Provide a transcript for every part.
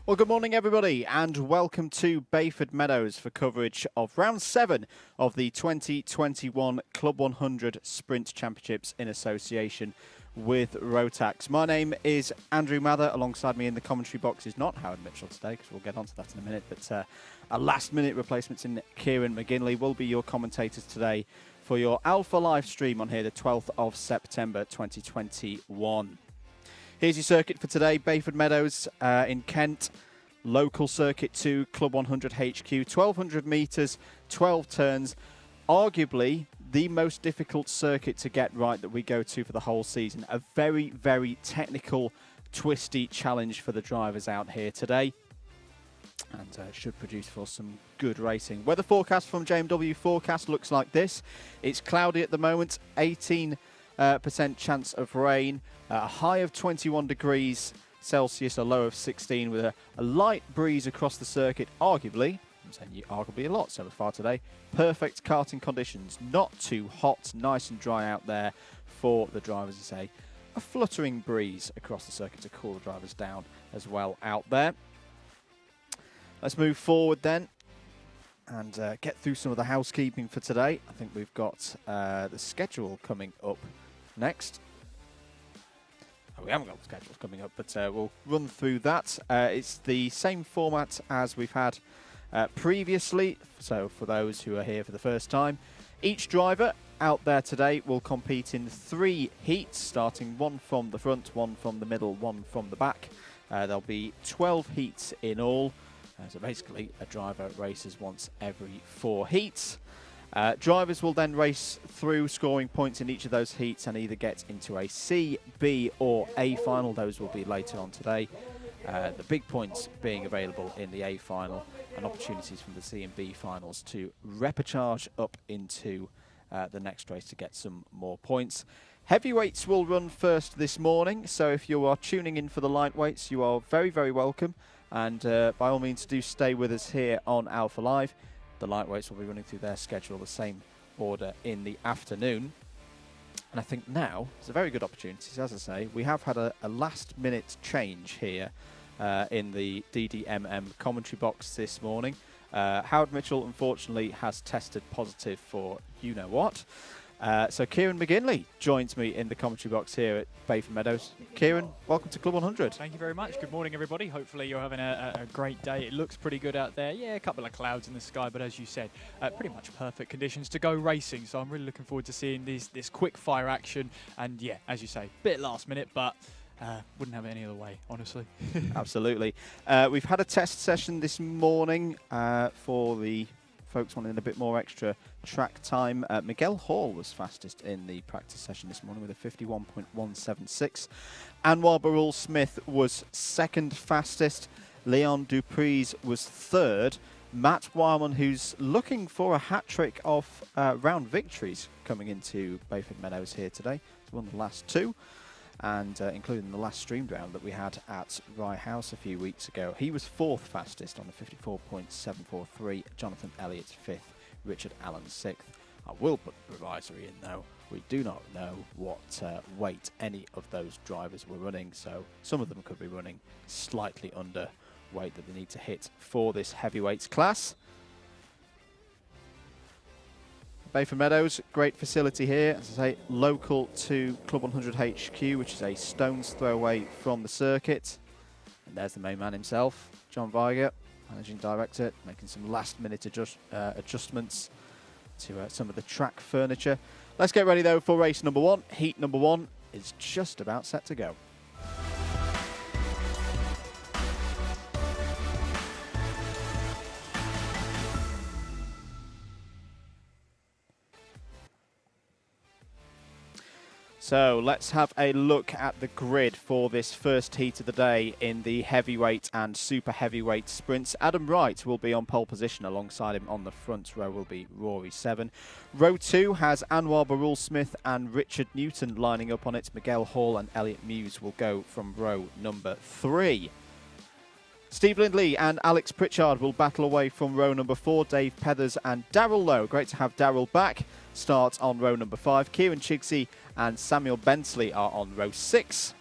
Well, good morning, everybody, and welcome to Bayford Meadows for coverage of round 7 of the 2021 Club 100 Sprint Championships in association with ROTAX. My name is Andrew Mather. Alongside me in the commentary box is not Howard Mitchell today, because we'll get onto that in a minute, but a last-minute replacement in Kieran McGinley will be your commentators today for your Alpha live stream on here the 12th of September 2021. Here's your circuit for today. Bayford Meadows in Kent. Local circuit to Club 100 HQ. 1,200 metres, 12 turns. Arguably the most difficult circuit to get right that we go to for the whole season. A very, very technical, twisty challenge for the drivers out here today. And should produce for some good racing. Weather forecast from JMW Forecast looks like this. It's cloudy at the moment. 18% chance of rain, a high of 21 degrees Celsius, a low of 16 with a light breeze across the circuit. Arguably, I'm saying arguably a lot so far today, perfect karting conditions. Not too hot, nice and dry out there for the drivers to say. A fluttering breeze across the circuit to cool the drivers down as well out there. Let's move forward then and get through some of the housekeeping for today. I think we've got the schedule coming up next. Oh, we haven't got the schedules coming up, but we'll run through that. It's the same format as we've had previously, so for those who are here for the first time, each driver out there today will compete in 3 heats, starting 1 from the front, 1 from the middle, 1 from the back. There'll be 12 heats in all, so basically a driver races once every 4 heats. Drivers will then race through, scoring points in each of those heats and either get into a C, B or A final. Those will be later on today. The big points being available in the A final and opportunities from the C and B finals to repecharge up into the next race to get some more points. Heavyweights will run first this morning, so if you are tuning in for the lightweights, you are very, very welcome. And by all means, do stay with us here on Alpha Live. The lightweights will be running through their schedule the same order in the afternoon. And I think now is a very good opportunity. As I say, we have had a last-minute change here in the DDMM commentary box this morning. Howard Mitchell, unfortunately, has tested positive for you-know-what. So Kieran McGinley joins me in the commentary box here at Bayford Meadows. Kieran, welcome to Club 100. Thank you very much. Good morning, everybody. Hopefully you're having a great day. It looks pretty good out there. Yeah, a couple of clouds in the sky, but as you said, pretty much perfect conditions to go racing. So I'm really looking forward to seeing this quick fire action. And yeah, as you say, bit last minute, but wouldn't have it any other way, honestly. Absolutely. We've had a test session this morning for the folks wanting a bit more extra track time. Miguel Hall was fastest in the practice session this morning with a 51.176. Anwar Barul Smith was second fastest. Leon Dupreez was third. Matt Wireman, who's looking for a hat-trick of round victories coming into Bayford Meadows here today. He's won the last 2. And including the last streamed round that we had at Rye House a few weeks ago. He was 4th fastest on the 54.743, Jonathan Elliott 5th, Richard Allen 6th. I will put the advisory in though, we do not know what weight any of those drivers were running, so some of them could be running slightly under weight that they need to hit for this heavyweights class. Bayford Meadows, great facility here, as I say, local to Club 100 HQ, which is a stone's throw away from the circuit. And there's the main man himself, John Viger, Managing Director, making some last-minute adjustments to some of the track furniture. Let's get ready, though, for race number 1. Heat number 1 is just about set to go. So let's have a look at the grid for this first heat of the day in the heavyweight and super heavyweight sprints. Adam Wright will be on pole position. Alongside him on the front row will be Rd.7. Row 2 has Anwar Barul Smith and Richard Newton lining up on it. Miguel Hall and Elliot Muse will go from row number 3. Steve Lindley and Alex Pritchard will battle away from row number 4. Dave Pethers and Darryl Lowe, great to have Darryl back, start on row number 5. Kieran Chigsey and Samuel Bensley are on row 6.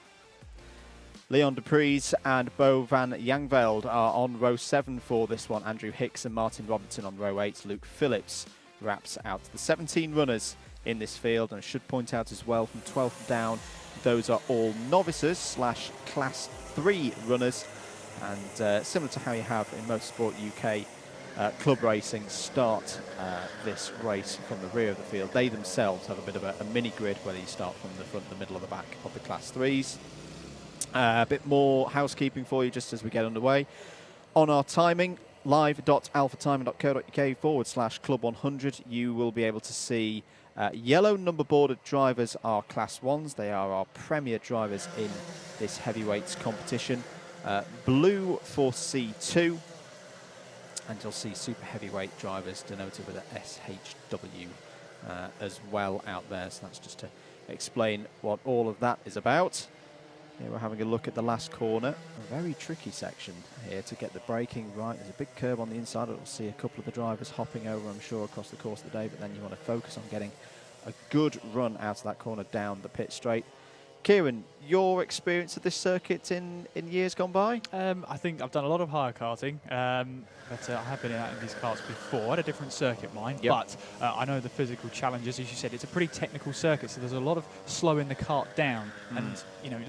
Leon Dupries and Bo van Yangveld are on row 7 for this one. Andrew Hicks and Martin Robertson on row 8. Luke Phillips wraps out the 17 runners in this field. And I should point out as well, from 12th down, those are all novices / class 3 runners. And similar to how you have in Motorsport UK, club racing start this race from the rear of the field. They themselves have a bit of a mini grid, whether you start from the front, the middle, or the back of the class 3s. A bit more housekeeping for you just as we get underway. On our timing, live.alphatiming.co.uk /club100, you will be able to see yellow number boarded drivers are class 1s. They are our premier drivers in this heavyweights competition. Blue for C2. And you'll see super heavyweight drivers denoted with a SHW as well out there. So that's just to explain what all of that is about. Here we're having a look at the last corner. A very tricky section here to get the braking right. There's a big curve on the inside. We'll see a couple of the drivers hopping over, I'm sure, across the course of the day. But then you want to focus on getting a good run out of that corner down the pit straight. Kieran, your experience of this circuit in years gone by? I think I've done a lot of hire karting, but I have been out in these karts before. I had a different circuit, mine, but I know the physical challenges. As you said, it's a pretty technical circuit, so there's a lot of slowing the kart down, and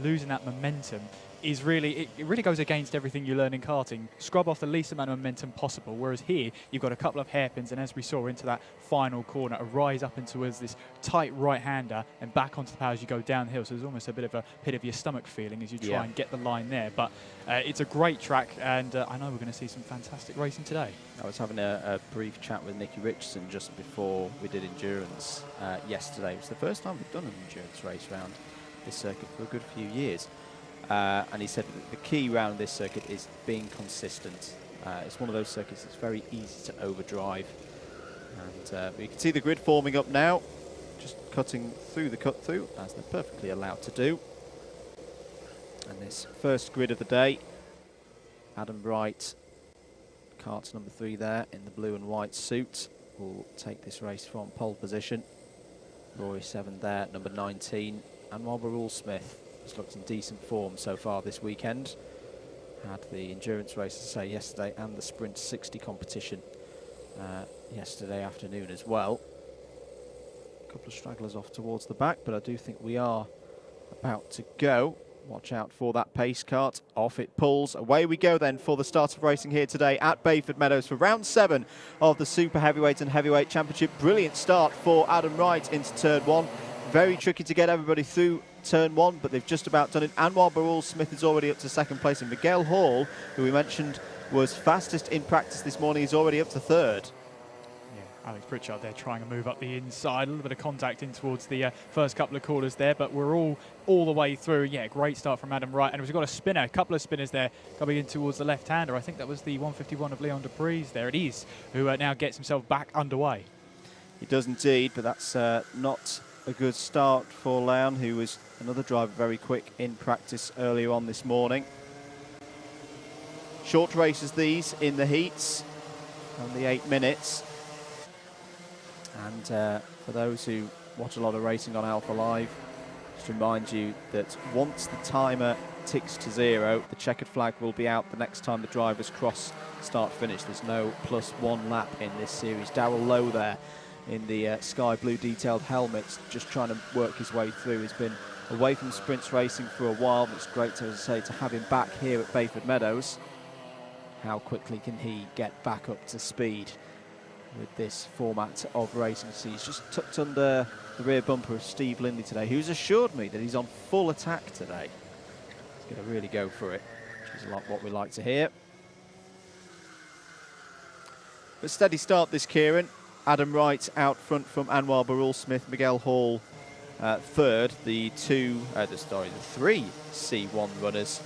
losing that momentum is really, it really goes against everything you learn in karting. Scrub off the least amount of momentum possible, whereas here you've got a couple of hairpins, and as we saw into that final corner, a rise up into this tight right-hander and back onto the power as you go downhill. So there's almost a bit of a pit of your stomach feeling as you try and get the line there. But it's a great track, and I know we're going to see some fantastic racing today. I was having a brief chat with Nicky Richardson just before we did endurance yesterday. It was the first time we've done an endurance race around this circuit for a good few years. And he said that the key around this circuit is being consistent. It's one of those circuits that's very easy to overdrive. And you can see the grid forming up now, just cutting through the cut-through, as they're perfectly allowed to do. And this first grid of the day, Adam Bright, kart number 3 there in the blue and white suit, will take this race from pole position. RD.7 there, number 19, and Marlborough Smith has looked in decent form so far this weekend. Had the endurance race, as I say, yesterday, and the Sprint 60 competition yesterday afternoon as well. A couple of stragglers off towards the back, but I do think we are about to go. Watch out for that pace kart. Off it pulls. Away we go then for the start of racing here today at Bayford Meadows for round 7 of the Super Heavyweight and Heavyweight Championship. Brilliant start for Adam Wright into turn 1. Very tricky to get everybody through turn 1, but they've just about done it. Anwar Barul Smith is already up to 2nd place, and Miguel Hall, who we mentioned was fastest in practice this morning, is already up to 3rd. Yeah, Alex Pritchard there trying to move up the inside. A little bit of contact in towards the first couple of corners there, but we're all the way through. Yeah, great start from Adam Wright. And we've got a spinner, a couple of spinners there coming in towards the left-hander. I think that was the 151 of Leon Dupries there. It is, who now gets himself back underway. He does indeed, but that's not a good start for Leon, who was another driver very quick in practice earlier on this morning. Short races these in the heats, only 8 minutes. And for those who watch a lot of racing on Alpha Live, just to remind you that once the timer ticks to 0, the checkered flag will be out the next time the drivers cross start-finish. There's no +1 lap in this series. Darrell Lowe there in the sky blue detailed helmets, just trying to work his way through. He's been away from sprints racing for a while, but it's great to, as I say, to have him back here at Bayford Meadows. How quickly can he get back up to speed with this format of racing? So he's just tucked under the rear bumper of Steve Lindley today, who's assured me that he's on full attack today. He's going to really go for it, which is a lot what we like to hear. But steady start this, Kieran. Adam Wright out front from Anwar Barul Smith, Miguel Hall 3rd. The 3 C1 runners,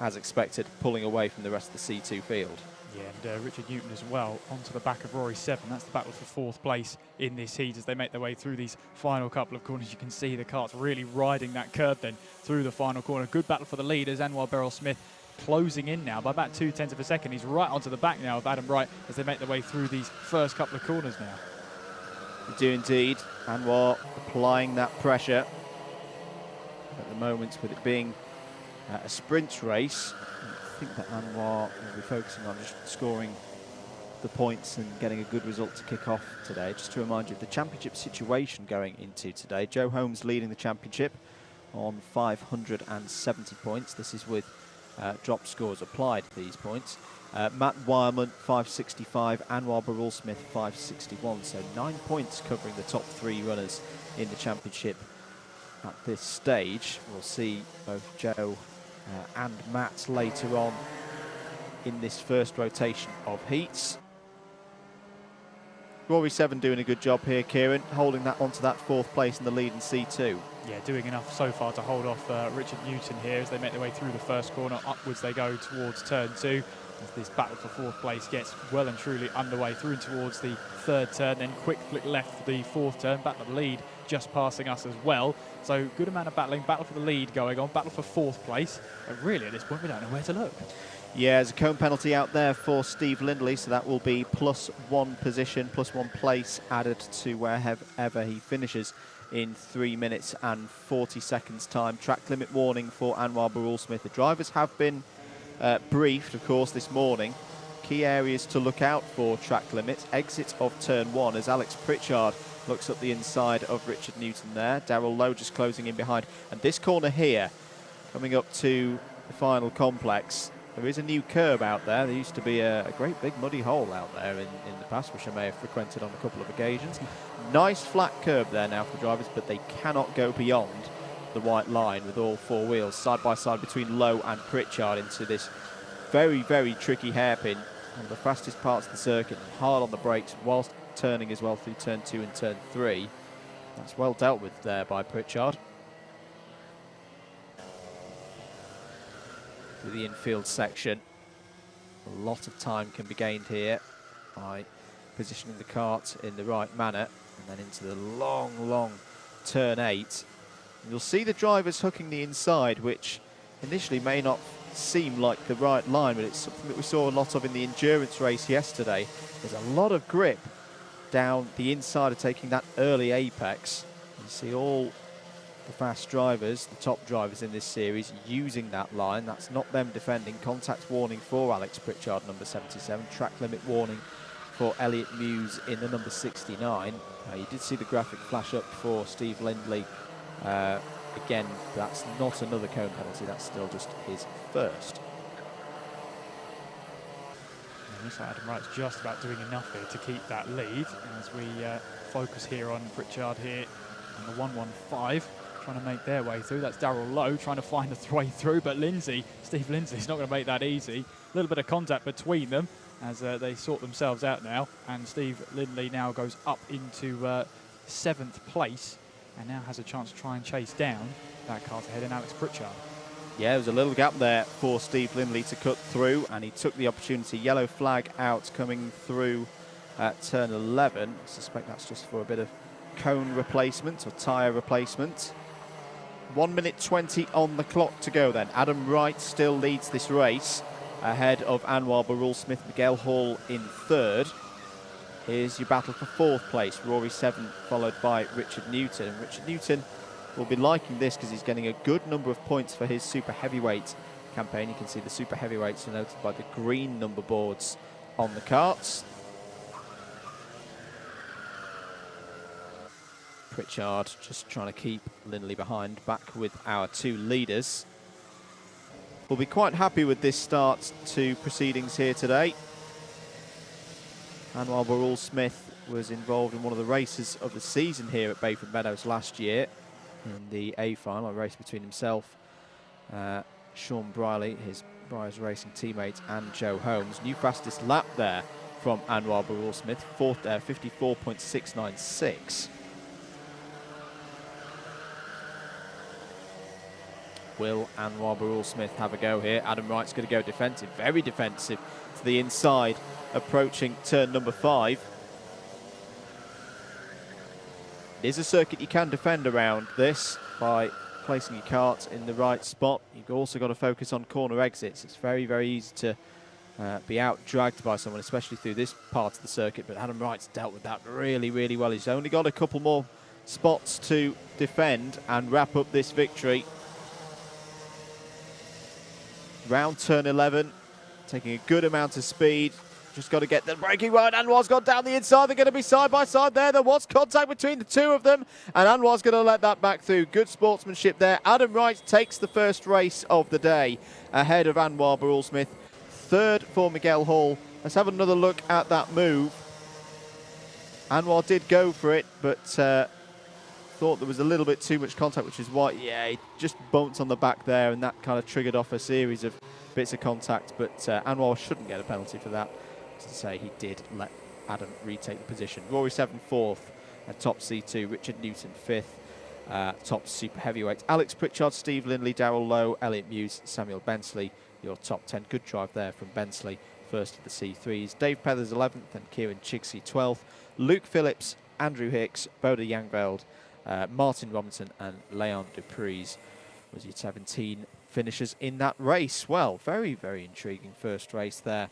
as expected, pulling away from the rest of the C2 field. Yeah, and Richard Newton as well onto the back of Rd.7. That's the battle for 4th place in this heat as they make their way through these final couple of corners. You can see the karts really riding that curve then through the final corner. Good battle for the leaders. Anwar Barul Smith closing in now by about 0.2 of a second. He's right onto the back now of Adam Wright as they make their way through these first couple of corners now. They do indeed. Anwar applying that pressure at the moment, with it being a sprint race. I think that Anwar will be focusing on just scoring the points and getting a good result to kick off today. Just to remind you of the championship situation going into today. Joe Holmes leading the championship on 570 points. This is with drop scores applied to these points. Matt Wireman 565, Anwar Barul-Smith 561. So 9 points covering the top 3 runners in the championship at this stage. We'll see both Joe and Matt later on in this first rotation of heats. Rd.7 doing a good job here, Kieran, holding that onto that 4th place in the lead in C2. Yeah, doing enough so far to hold off Richard Newton here as they make their way through the first corner. Upwards they go towards turn 2 as this battle for 4th place gets well and truly underway through towards the 3rd turn, then quick flick left for the 4th turn, battle of the lead just passing us as well. So good amount of battling, battle for the lead going on, battle for 4th place. But really at this point we don't know where to look. Yeah, there's a cone penalty out there for Steve Lindley, so that will be +1 position, +1 place added to wherever he finishes in 3 minutes and 40 seconds time. Track limit warning for Anwar Barul-Smith. The drivers have been briefed, of course, this morning. Key areas to look out for track limits. Exit of turn 1 as Alex Pritchard looks up the inside of Richard Newton there. Darrell Lowe just closing in behind. And this corner here, coming up to the final complex, there is a new curb out there. There used to be a great big muddy hole out there in the past, which I may have frequented on a couple of occasions. Nice flat curb there now for the drivers, but they cannot go beyond the white line with all 4 wheels side by side between Lowe and Pritchard into this very, very tricky hairpin. One of the fastest parts of the circuit, hard on the brakes whilst turning as well through turn 2 and turn 3. That's well dealt with there by Pritchard. Through the infield section, a lot of time can be gained here by positioning the kart in the right manner, and then into the long, long turn 8. And you'll see the drivers hooking the inside, which initially may not seem like the right line, but it's something that we saw a lot of in the endurance race yesterday. There's a lot of grip down the inside of taking that early apex. You see all the fast drivers, the top drivers in this series, using that line. That's not them defending. Contact warning for Alex Pritchard, number 77. Track limit warning for Elliot Muse in the number 69. You did see the graphic flash up for Steve Lindley. Again, that's not another cone penalty, that's still just his first. And looks like Adam Wright's just about doing enough here to keep that lead as we focus here on Pritchard here on the 115, trying to make their way through. That's Darrell Lowe trying to find a way through, but Steve Lindsay's not going to make that easy. A little bit of contact between them as they sort themselves out now, and Steve Lindley now goes up into 7th place and now has a chance to try and chase down that kart ahead in Alex Pritchard. Yeah, there was a little gap there for Steve Lindley to cut through, and he took the opportunity. Yellow flag out coming through at turn 11. I suspect that's just for a bit of cone replacement or tyre replacement. 1 minute 20 on the clock to go then. Adam Wright still leads this race ahead of Anwar Barul-Smith, Miguel Hall in 3rd. Here's your battle for 4th place, Rd.7 followed by Richard Newton. And Richard Newton will be liking this because he's getting a good number of points for his super heavyweight campaign. You can see the super heavyweights are noted by the green number boards on the karts. Pritchard just trying to keep Lindley behind, back with our 2 leaders. We'll be quite happy with this start to proceedings here today. Anwar Barul-Smith was involved in one of the races of the season here at Bayford Meadows last year in the A final, a race between himself, Sean Briley, his Briars Racing teammate, and Joe Holmes. New fastest lap there from Anwar Barul-Smith, 54.696. Will Anwar Barul-Smith have a go here? Adam Wright's going to go defensive, very defensive to the inside, approaching turn number 5. It is a circuit you can defend around this by placing your kart in the right spot. You've also got to focus on corner exits. It's very, very easy to be out-dragged by someone, especially through this part of the circuit, but Adam Wright's dealt with that really, really well. He's only got a couple more spots to defend and wrap up this victory. round turn 11, taking a good amount of speed. Just got to get the braking right. Anwar's gone down the inside. They're going to be side by side there. There was contact between the two of them, and Anwar's going to let that back through. Good sportsmanship there. Adam Wright takes the first race of the day ahead of Anwar Barrell-Smith. Third for Miguel Hall. Let's have another look at that move. Anwar did go for it, but thought there was a little bit too much contact, which is why, yeah, he just bumped on the back there, and that kind of triggered off a series of bits of contact. But Anwar shouldn't get a penalty for that. As I say, he did let Adam retake the position. Rd.7 fourth, top C2. Richard Newton fifth, top super heavyweight. Alex Pritchard, Steve Lindley, Darrell Lowe, Elliot Muse, Samuel Bensley. Your top 10. Good drive there from Bensley, first of the C3s. Dave Peathers 11th and Kieran Chigsey 12th. Luke Phillips, Andrew Hicks, Boda Yangveld, Martin Robinson and Leon Dupreez was your 17 finishers in that race. Well, very, very intriguing first race there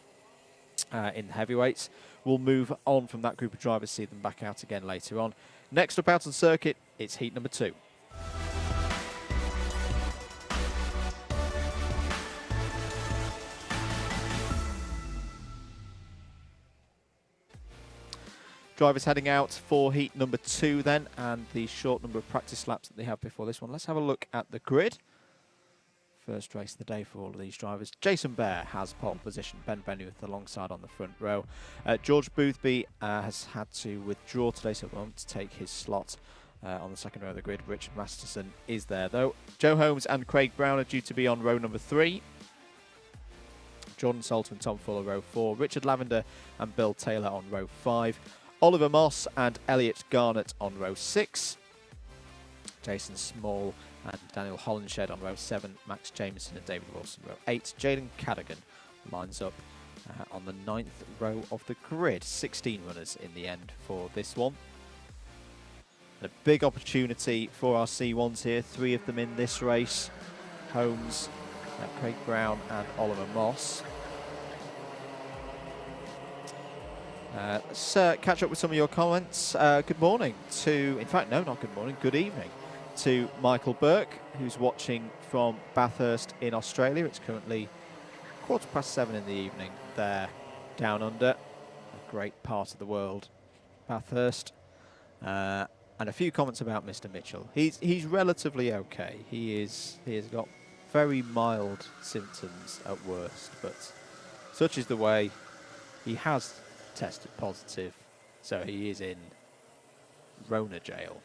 in the heavyweights. We'll move on from that group of drivers, see them back out again later on. Next up out on circuit, it's heat number 2. Drivers heading out for heat number 2 then, and the short number of practice laps that they have before this one. Let's have a look at the grid. First race of the day for all of these drivers. Jason Bear has pole position. Ben Benewith alongside on the front row. George Boothby has had to withdraw today, so we want to take his slot on the second row of the grid. Richard Masterson is there though. Joe Holmes and Craig Brown are due to be on row number 3. Jordan Salter and Tom Fuller row 4. Richard Lavender and Bill Taylor on row 5. Oliver Moss and Elliot Garnett on row 6. Jason Small and Daniel Hollenshed on row 7. Max Jameson and David Wilson row 8. Jaden Cadogan lines up on the 9th row of the grid. 16 runners in the end for this one. And a big opportunity for our C1s here. 3 of them in this race. Holmes, Craig Brown and Oliver Moss. Let's catch up with some of your comments. Good morning to, in fact, no, not good morning, good evening to Michael Burke, who's watching from Bathurst in Australia. It's currently 7:15 in the evening there down under. A great part of the world, Bathurst. And a few comments about Mr. Mitchell. He's relatively okay. He has got very mild symptoms at worst, but such is the way. He has tested positive, so he is in Rona jail.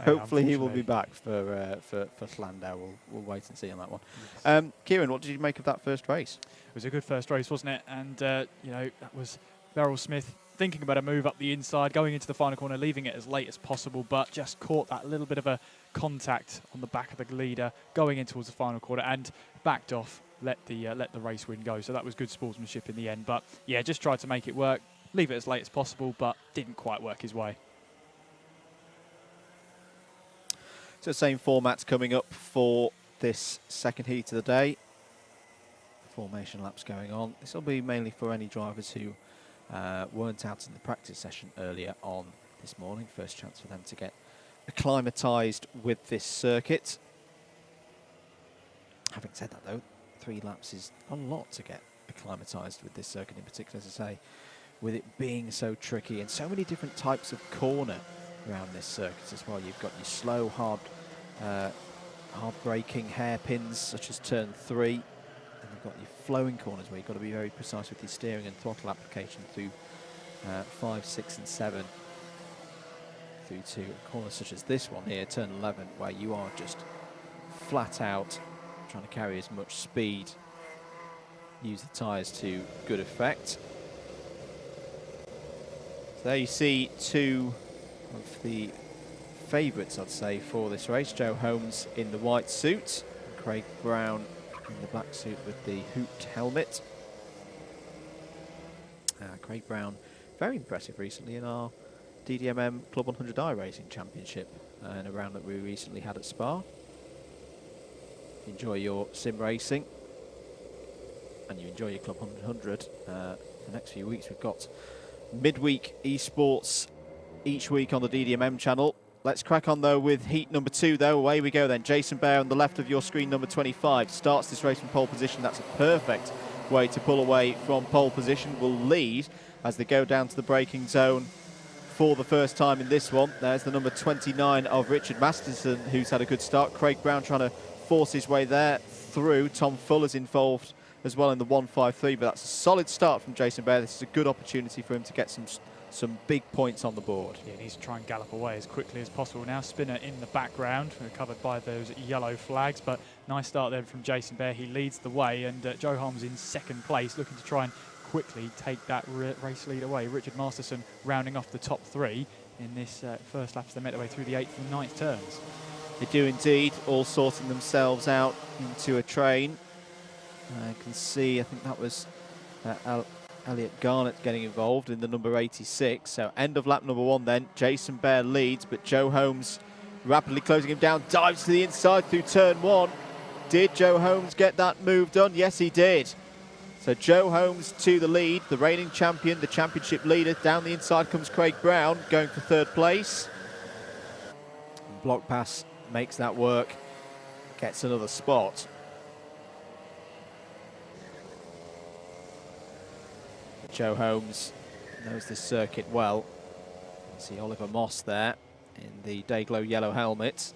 Hopefully he will be back for Llandau. We'll wait and see on that one. Yes. Kieran, what did you make of that first race? It was a good first race, wasn't it? And you know, that was Barrell-Smith thinking about a move up the inside, going into the final corner, leaving it as late as possible, but just caught that little bit of a contact on the back of the leader, going in towards the final corner and backed off. Let the race win go. So that was good sportsmanship in the end. But yeah, just tried to make it work, leave it as late as possible, but didn't quite work his way. So same format's coming up for this second heat of the day. Formation laps going on. This will be mainly for any drivers who weren't out in the practice session earlier on this morning. First chance for them to get acclimatised with this circuit. Having said that though, 3 laps is a lot to get acclimatised with this circuit in particular, as I say, with it being so tricky and so many different types of corner around this circuit as well. You've got your slow, hard braking hairpins such as turn 3, and you've got your flowing corners where you've got to be very precise with your steering and throttle application through 5, 6 and 7 through to corners such as this one here, turn 11, where you are just flat out trying to carry as much speed, use the tyres to good effect. So there you see 2 of the favourites, I'd say, for this race. Joe Holmes in the white suit, Craig Brown in the black suit with the hooped helmet. Craig Brown, very impressive recently in our DDMM Club 100 iRacing Championship in a round that we recently had at Spa. Enjoy your sim racing and you enjoy your Club 100. The next few weeks we've got midweek esports each week on the DDMM channel. Let's crack on though with heat number 2 though. Away we go then. Jason Bear on the left of your screen, number 25, starts this race from pole position. That's a perfect way to pull away from pole position. Will lead as they go down to the braking zone for the first time in this one. There's the number 29 of Richard Masterson, who's had a good start. Craig Brown trying to force his way there through. Tom Fuller's involved as well in the 153, but that's a solid start from Jason Bear. This is a good opportunity for him to get some big points on the board. Yeah, he needs to try and gallop away as quickly as possible now. Spinner in the background, covered by those yellow flags, but nice start there from Jason Bear. He leads the way, and Joe Holmes in second place, looking to try and quickly take that race lead away. Richard Masterson rounding off the top 3 in this first lap as they make their way through the 8th and 9th turns. They do indeed, all sorting themselves out into a train. I can see, I think that was Elliot Garnett getting involved in the number 86. So end of lap number 1 then. Jason Bear leads, but Joe Holmes rapidly closing him down, dives to the inside through turn 1. Did Joe Holmes get that move done? Yes, he did. So Joe Holmes to the lead, the reigning champion, the championship leader. Down the inside comes Craig Brown, going for 3rd place. And Block Pass makes that work, gets another spot. Joe Holmes knows this circuit well. See Oliver Moss there in the Dayglow yellow helmet.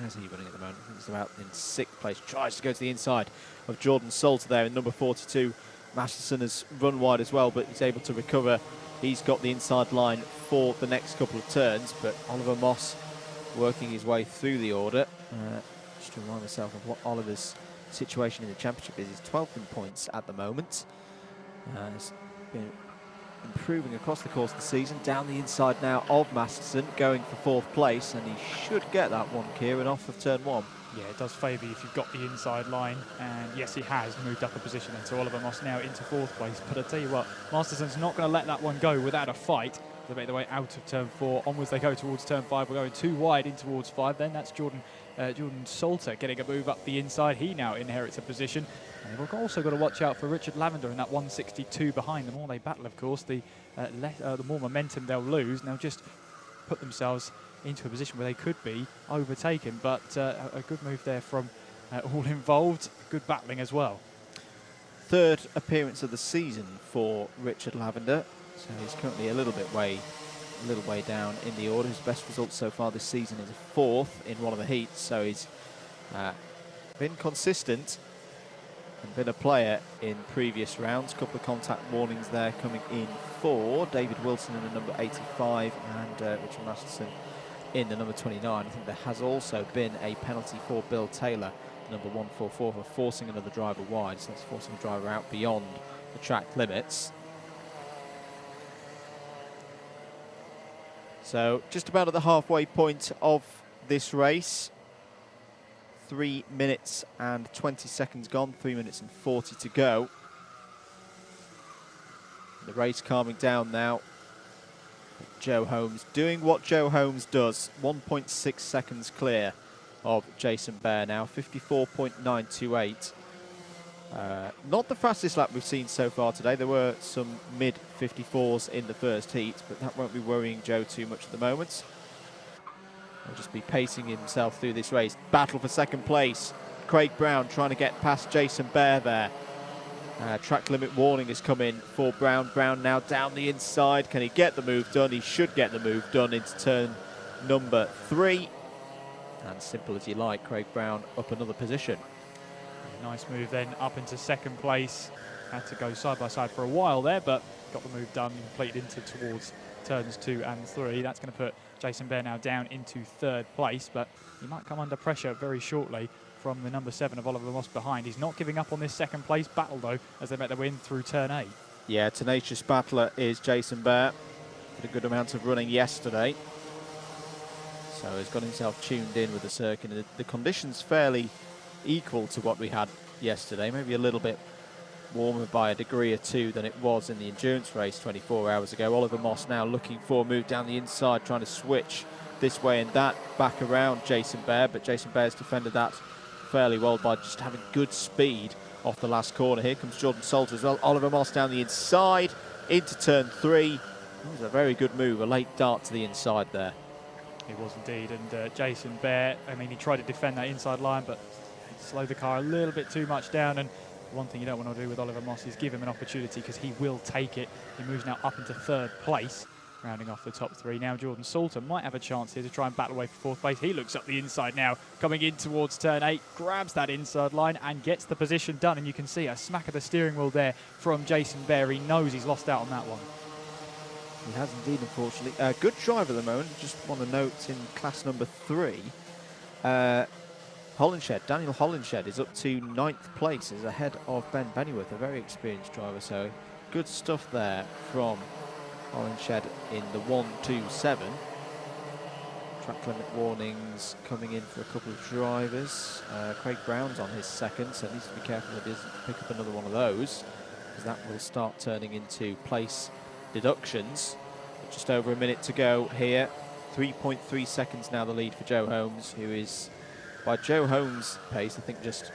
How's he running at the moment? I think he's about in 6th place. Tries to go to the inside of Jordan Salter there in number 42. Masterson has run wide as well, but he's able to recover. He's got the inside line for the next couple of turns, but Oliver Moss working his way through the order. Just to remind myself of what Oliver's situation in the championship is. He's 12th in points at the moment. He's been improving across the course of the season. Down the inside now of Masterson, going for 4th place, and he should get that one, Kieran, off of turn 1. Yeah, it does favour you if you've got the inside line, and yes, he has moved up a position, and so Oliver Moss now into 4th place. But I tell you what, Masterson's not going to let that one go without a fight. They make their way out of turn 4. Onwards they go towards turn 5. We're going too wide in towards 5. Then that's Jordan Salter getting a move up the inside. He now inherits a position. And they've also got to watch out for Richard Lavender in that 162 behind. The more they battle, of course, the more momentum they'll lose. And they'll just put themselves into a position where they could be overtaken. But a good move there from all involved. Good battling as well. 3rd appearance of the season for Richard Lavender. So he's currently a little way down in the order. His best result so far this season is a 4th in one of the heats. So he's been consistent and been a player in previous rounds. Couple of contact warnings there coming in for David Wilson in the number 85 and Richard Masterson in the number 29. I think there has also been a penalty for Bill Taylor, number 144, for forcing another driver wide. So that's forcing a driver out beyond the track limits. So just about at the halfway point of this race. 3 minutes and 20 seconds gone, 3 minutes and 40 to go. The race calming down now. Joe Holmes doing what Joe Holmes does. 1.6 seconds clear of Jason Bear now, 54.928. Not the fastest lap we've seen so far today. There were some mid-54s in the first heat, but that won't be worrying Joe too much at the moment. He'll just be pacing himself through this race. Battle for 2nd place. Craig Brown trying to get past Jason Bear there. Track limit warning has come in for Brown. Brown now down the inside. Can he get the move done? He should get the move done into turn number 3. And simple as you like, Craig Brown up another position. Nice move then up into 2nd place. Had to go side by side for a while there, but got the move done, completed towards turns 2 and 3. That's going to put Jason Bear now down into 3rd place, but he might come under pressure very shortly from the number 7 of Oliver Moss behind. He's not giving up on this 2nd place battle though, as they make their way in through turn 8. Yeah, tenacious battler is Jason Bear. Did a good amount of running yesterday. So he's got himself tuned in with the circuit. The conditions fairly equal to what we had yesterday, maybe a little bit warmer by a degree or 2 than it was in the endurance race 24 hours ago. Oliver Moss now looking for a move down the inside, trying to switch this way and that, back around Jason Bear, but Jason Bear's defended that fairly well by just having good speed off the last corner. Here comes Jordan Salter as well. Oliver Moss down the inside into turn 3. That was a very good move, a late dart to the inside there. He was indeed, and Jason Bear, I mean, he tried to defend that inside line, but slowed the car a little bit too much down, and one thing you don't want to do with Oliver Moss is give him an opportunity, because he will take it. He moves now up into 3rd place, rounding off the top 3. Now Jordan Salter might have a chance here to try and battle away for 4th place. He looks up the inside now, coming in towards turn 8, grabs that inside line and gets the position done, and you can see a smack of the steering wheel there from Jason Bear. He knows he's lost out on that one. He has indeed, unfortunately. Good driver at the moment. Just want to note in class number 3, Daniel Hollenshed is up to 9th place, is ahead of Ben Bennyworth, a very experienced driver. So good stuff there from Hollenshed in the 1-2-7. Track limit warnings coming in for a couple of drivers. Craig Brown's on his 2nd, so needs to be careful that he doesn't pick up another one of those, because that will start turning into place deductions. But just over a minute to go here. 3.3 seconds now the lead for Joe Holmes, who is, by Joe Holmes' pace, I think just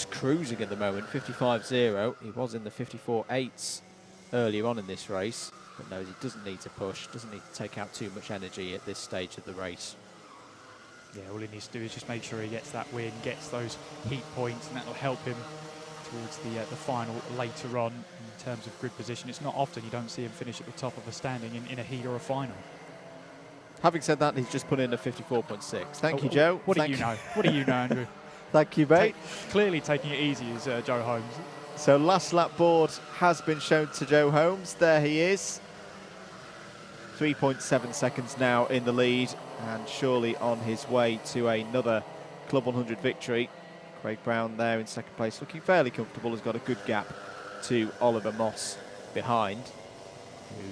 cruising at the moment. 55.0. He was in the 54.8s earlier on in this race, but knows he doesn't need to push, doesn't need to take out too much energy at this stage of the race. Yeah, all he needs to do is just make sure he gets that win, gets those heat points, and that'll help him towards the final later on in terms of grid position. It's not often you don't see him finish at the top of a standing in a heat or a final. Having said that, he's just put in a 54.6. Thank you, Joe. What do you know? What do you know, Andrew? Thank you, mate. Clearly taking it easy is Joe Holmes. So last lap board has been shown to Joe Holmes. There he is. 3.7 seconds now in the lead, and surely on his way to another Club 100 victory. Craig Brown there in 2nd place, looking fairly comfortable, has got a good gap to Oliver Moss behind,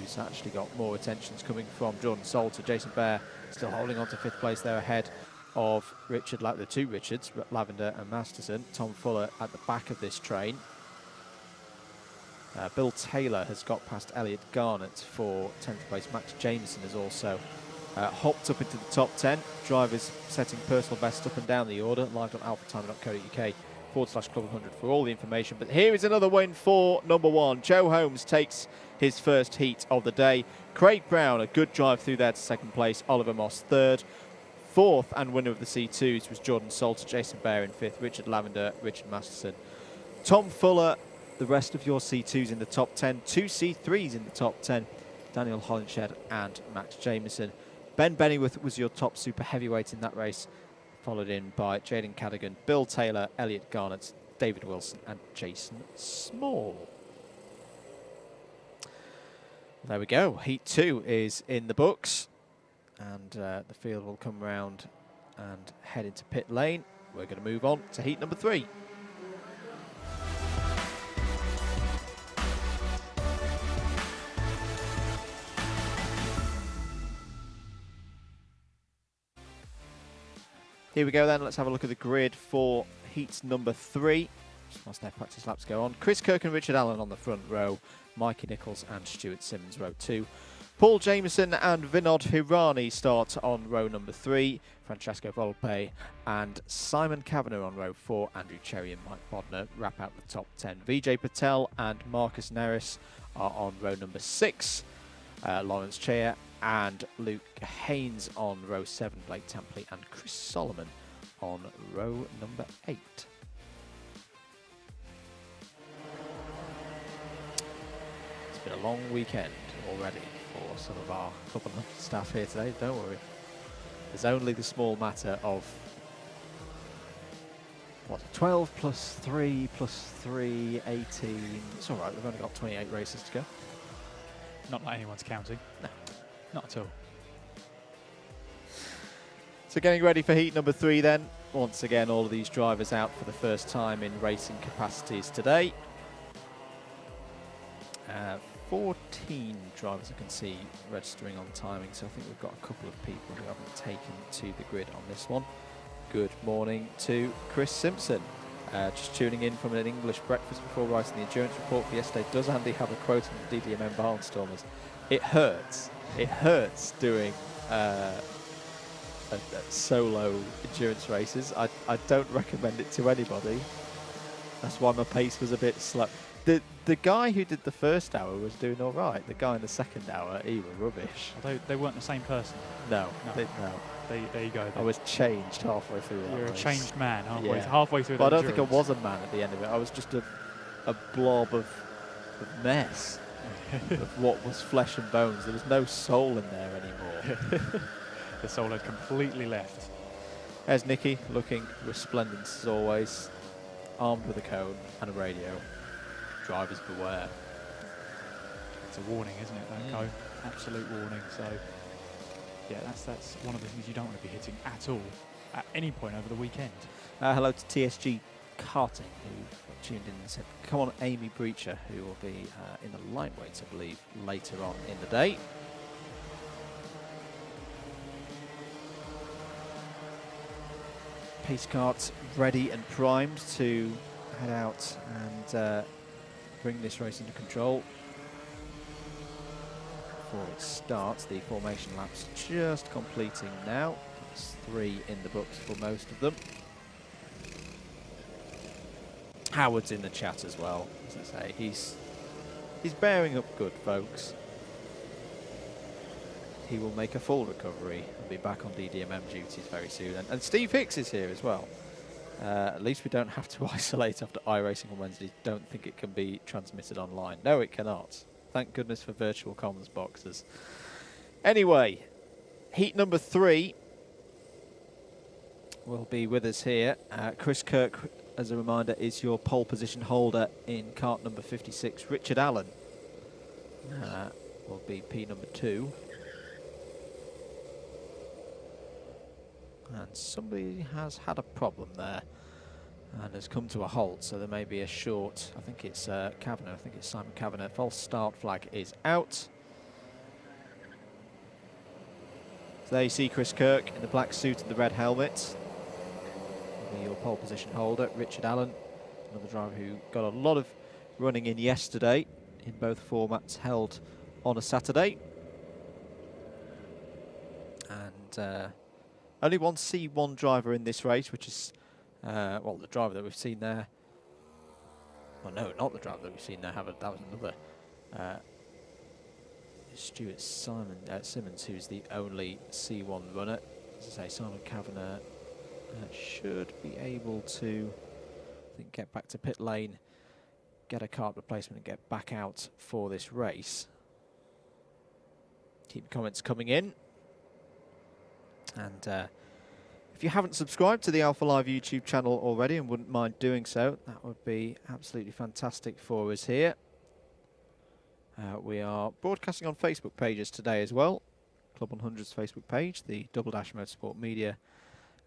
who's actually got more attentions coming from Jordan Salter. Jason Bear still holding on to 5th place there, ahead of the 2 Richards, Lavender and Masterson. Tom Fuller at the back of this train. Bill Taylor has got past Elliot Garnett for 10th place. Max Jameson has also hopped up into the top 10. Drivers setting personal bests up and down the order. Live on alphatime.co.uk/club100 for all the information. But here is another win for number 1. Joe Holmes takes his first heat of the day. Craig Brown, a good drive through there to 2nd place. Oliver Moss 3rd. 4th and winner of the C2s was Jordan Salter. Jason Bear in 5th. Richard Lavender, Richard Masterson. Tom Fuller, the rest of your C2s in the top 10. 2 C3s in the top 10. Daniel Hollenshed and Max Jameson. Ben Bennyworth was your top super heavyweight in that race, followed in by Jaden Cadogan, Bill Taylor, Elliot Garnett, David Wilson and Jason Small. There we go. Heat 2 is in the books, and the field will come round and head into pit lane. We're going to move on to heat number 3. Here we go then, let's have a look at the grid for heat number 3. Just whilst their practice laps go on. Chris Kirk and Richard Allen on the front row. Mikey Nichols and Stuart Simmons row 2. Paul Jameson and Vinod Hirani start on row number 3. Francesco Volpe and Simon Kavanagh on row 4. Andrew Cherry and Mike Bodner wrap out the top 10. Vijay Patel and Marcus Neris are on row number 6. Lawrence Chair and Luke Haynes on row 7, Blake Templey and Chris Solomon on row number 8. It's been a long weekend already for some of our Club 100 staff here today, don't worry. There's only the small matter of 12 plus 3 plus 3, 18. It's all right, we've only got 28 races to go. Not like anyone's counting. No. Not at all. So getting ready for heat number 3 then. Once again, all of these drivers out for the first time in racing capacities today. 14 drivers I can see registering on timing, so I think we've got a couple of people who haven't taken to the grid on this one. Good morning to Chris Simpson. Just tuning in from an English breakfast before writing the endurance report for yesterday. Does Andy have a quote on the DDMM Barnstormers? It hurts. It hurts doing solo endurance races. I don't recommend it to anybody. That's why my pace was a bit slow. The guy who did the first hour was doing all right. The guy in the second hour, he was rubbish. Although they weren't the same person. No. There you go. I was changed halfway through that You're race. a changed man Yeah. halfway through. But I the don't think I endurance. was a man at the end of it. I was just a blob of mess of what was flesh and bones. There was no soul in there anymore. The soul had completely left. There's Nicky, looking resplendent as always, armed with a cone and a radio. Drivers beware. It's a warning, isn't it, that cone? Absolute warning. So, yeah, that's one of the things you don't want to be hitting at all, at any point over the weekend. Hello to TSG Karting, who tuned in and said, come on, Amy Breacher, who will be in the lightweights, I believe, later on in the day. Pace kart ready and primed to head out and bring this race into control. Before it starts, the formation lap's just completing now. There's 3 in the books for most of them. Howard's in the chat as well, as I say. He's bearing up good, folks. He will make a full recovery and be back on DDMM duties very soon. And Steve Hicks is here as well. At least we don't have to isolate after iRacing on Wednesday. Don't think it can be transmitted online. No, it cannot. Thank goodness for virtual commons boxes. Anyway, heat number 3 will be with us here. Chris Kirk, as a reminder, is your pole position holder in kart number 56. Richard Allen will be P number 2. And somebody has had a problem there and has come to a halt, so there may be a short, I think it's Kavanagh, I think it's Simon Kavanagh. False start flag is out. So there you see Chris Kirk in the black suit and the red helmet. Will be your pole position holder. Richard Allen, another driver who got a lot of running in yesterday in both formats held on a Saturday. And only one C1 driver in this race, which is, well, the driver that we've seen there. Well, no, not the driver that we've seen there. That was another. Stuart Simmons, who's the only C1 runner. As I say, Simon Kavanagh should be able to, I think, get back to pit lane, get a kart replacement, and get back out for this race. Keep comments coming in. And if you haven't subscribed to the Alpha Live YouTube channel already and wouldn't mind doing so, that would be absolutely fantastic for us here. We are broadcasting on Facebook pages today as well. Club 100's Facebook page, the Double Dash Motorsport Media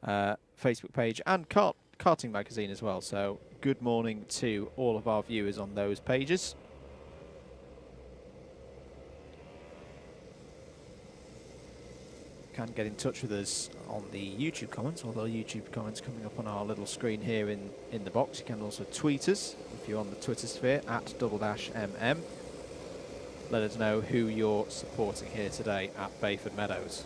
Facebook page, and Karting Magazine as well. So good morning to all of our viewers on those pages. Can get in touch with us on the YouTube comments, although YouTube comments coming up on our little screen here in the box. You can also tweet us if you're on the Twitter sphere at @MM. Let us know who you're supporting here today at Bayford Meadows.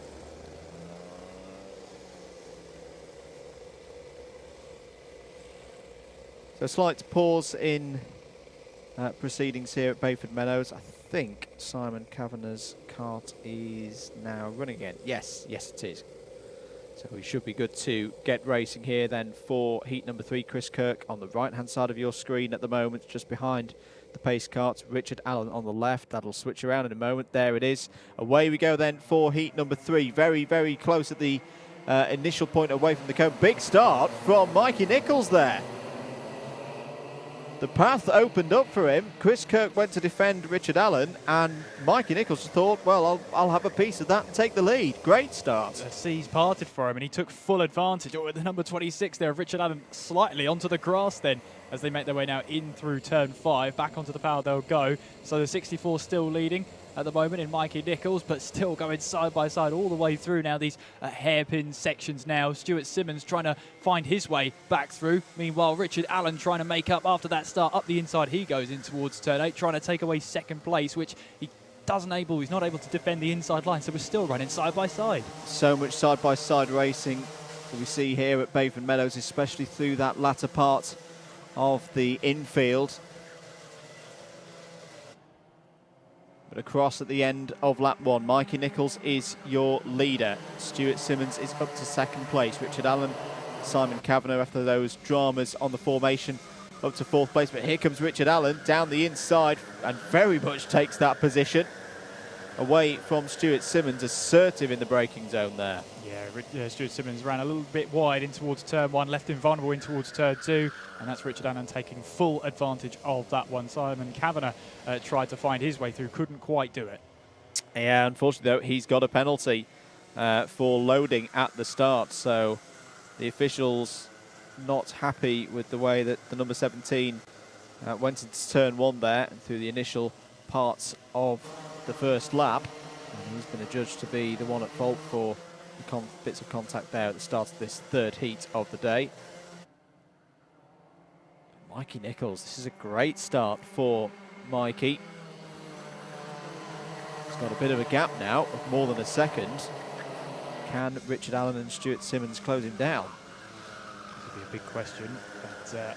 So a slight pause in proceedings here at Bayford Meadows. I think Simon Kavanagh's kart is now running again. Yes, it is. So we should be good to get racing here then for heat number 3. Chris Kirk on the right-hand side of your screen at the moment, just behind the pace karts. Richard Allen on the left. That'll switch around in a moment. There it is. Away we go then for heat number 3. Very, very close at the initial point away from the cone. Big start from Mikey Nichols there. The path opened up for him. Chris Kirk went to defend Richard Allen, and Mikey Nichols thought, well, I'll have a piece of that and take the lead. Great start. The seas parted for him, and he took full advantage. With the number 26 there of Richard Allen slightly onto the grass then, as they make their way now in through turn 5. Back onto the power they'll go. So the 64 still leading at the moment in Mikey Nichols, but still going side by side all the way through now these hairpin sections now. Stuart Simmons trying to find his way back through. Meanwhile, Richard Allen trying to make up after that start. Up the inside he goes in towards turn 8, trying to take away second place, which he's not able to defend the inside line, so we're still running side by side. So much side by side racing that we see here at Bayford Meadows, especially through that latter part of the infield. But across at the end of lap 1, Mikey Nichols is your leader. Stuart Simmons is up to second place. Richard Allen, Simon Kavanagh, after those dramas on the formation, up to 4th place. But here comes Richard Allen down the inside and very much takes that position away from Stuart Simmons, assertive in the braking zone there. Yeah, Stuart Simmons ran a little bit wide in towards turn 1, left him vulnerable in towards turn 2, and that's Richard Allen taking full advantage of that one. Simon Kavanagh tried to find his way through, couldn't quite do it. Yeah, unfortunately though, he's got a penalty for loading at the start, so the officials not happy with the way that the number 17 went into turn 1 there and through the initial parts of the first lap. And he's been adjudged to be the one at fault for the bits of contact there at the start of this third heat of the day. Mikey Nichols, this is a great start for Mikey. He's got a bit of a gap now of more than a second. Can Richard Allen and Stuart Simmons close him down? This will be a big question, but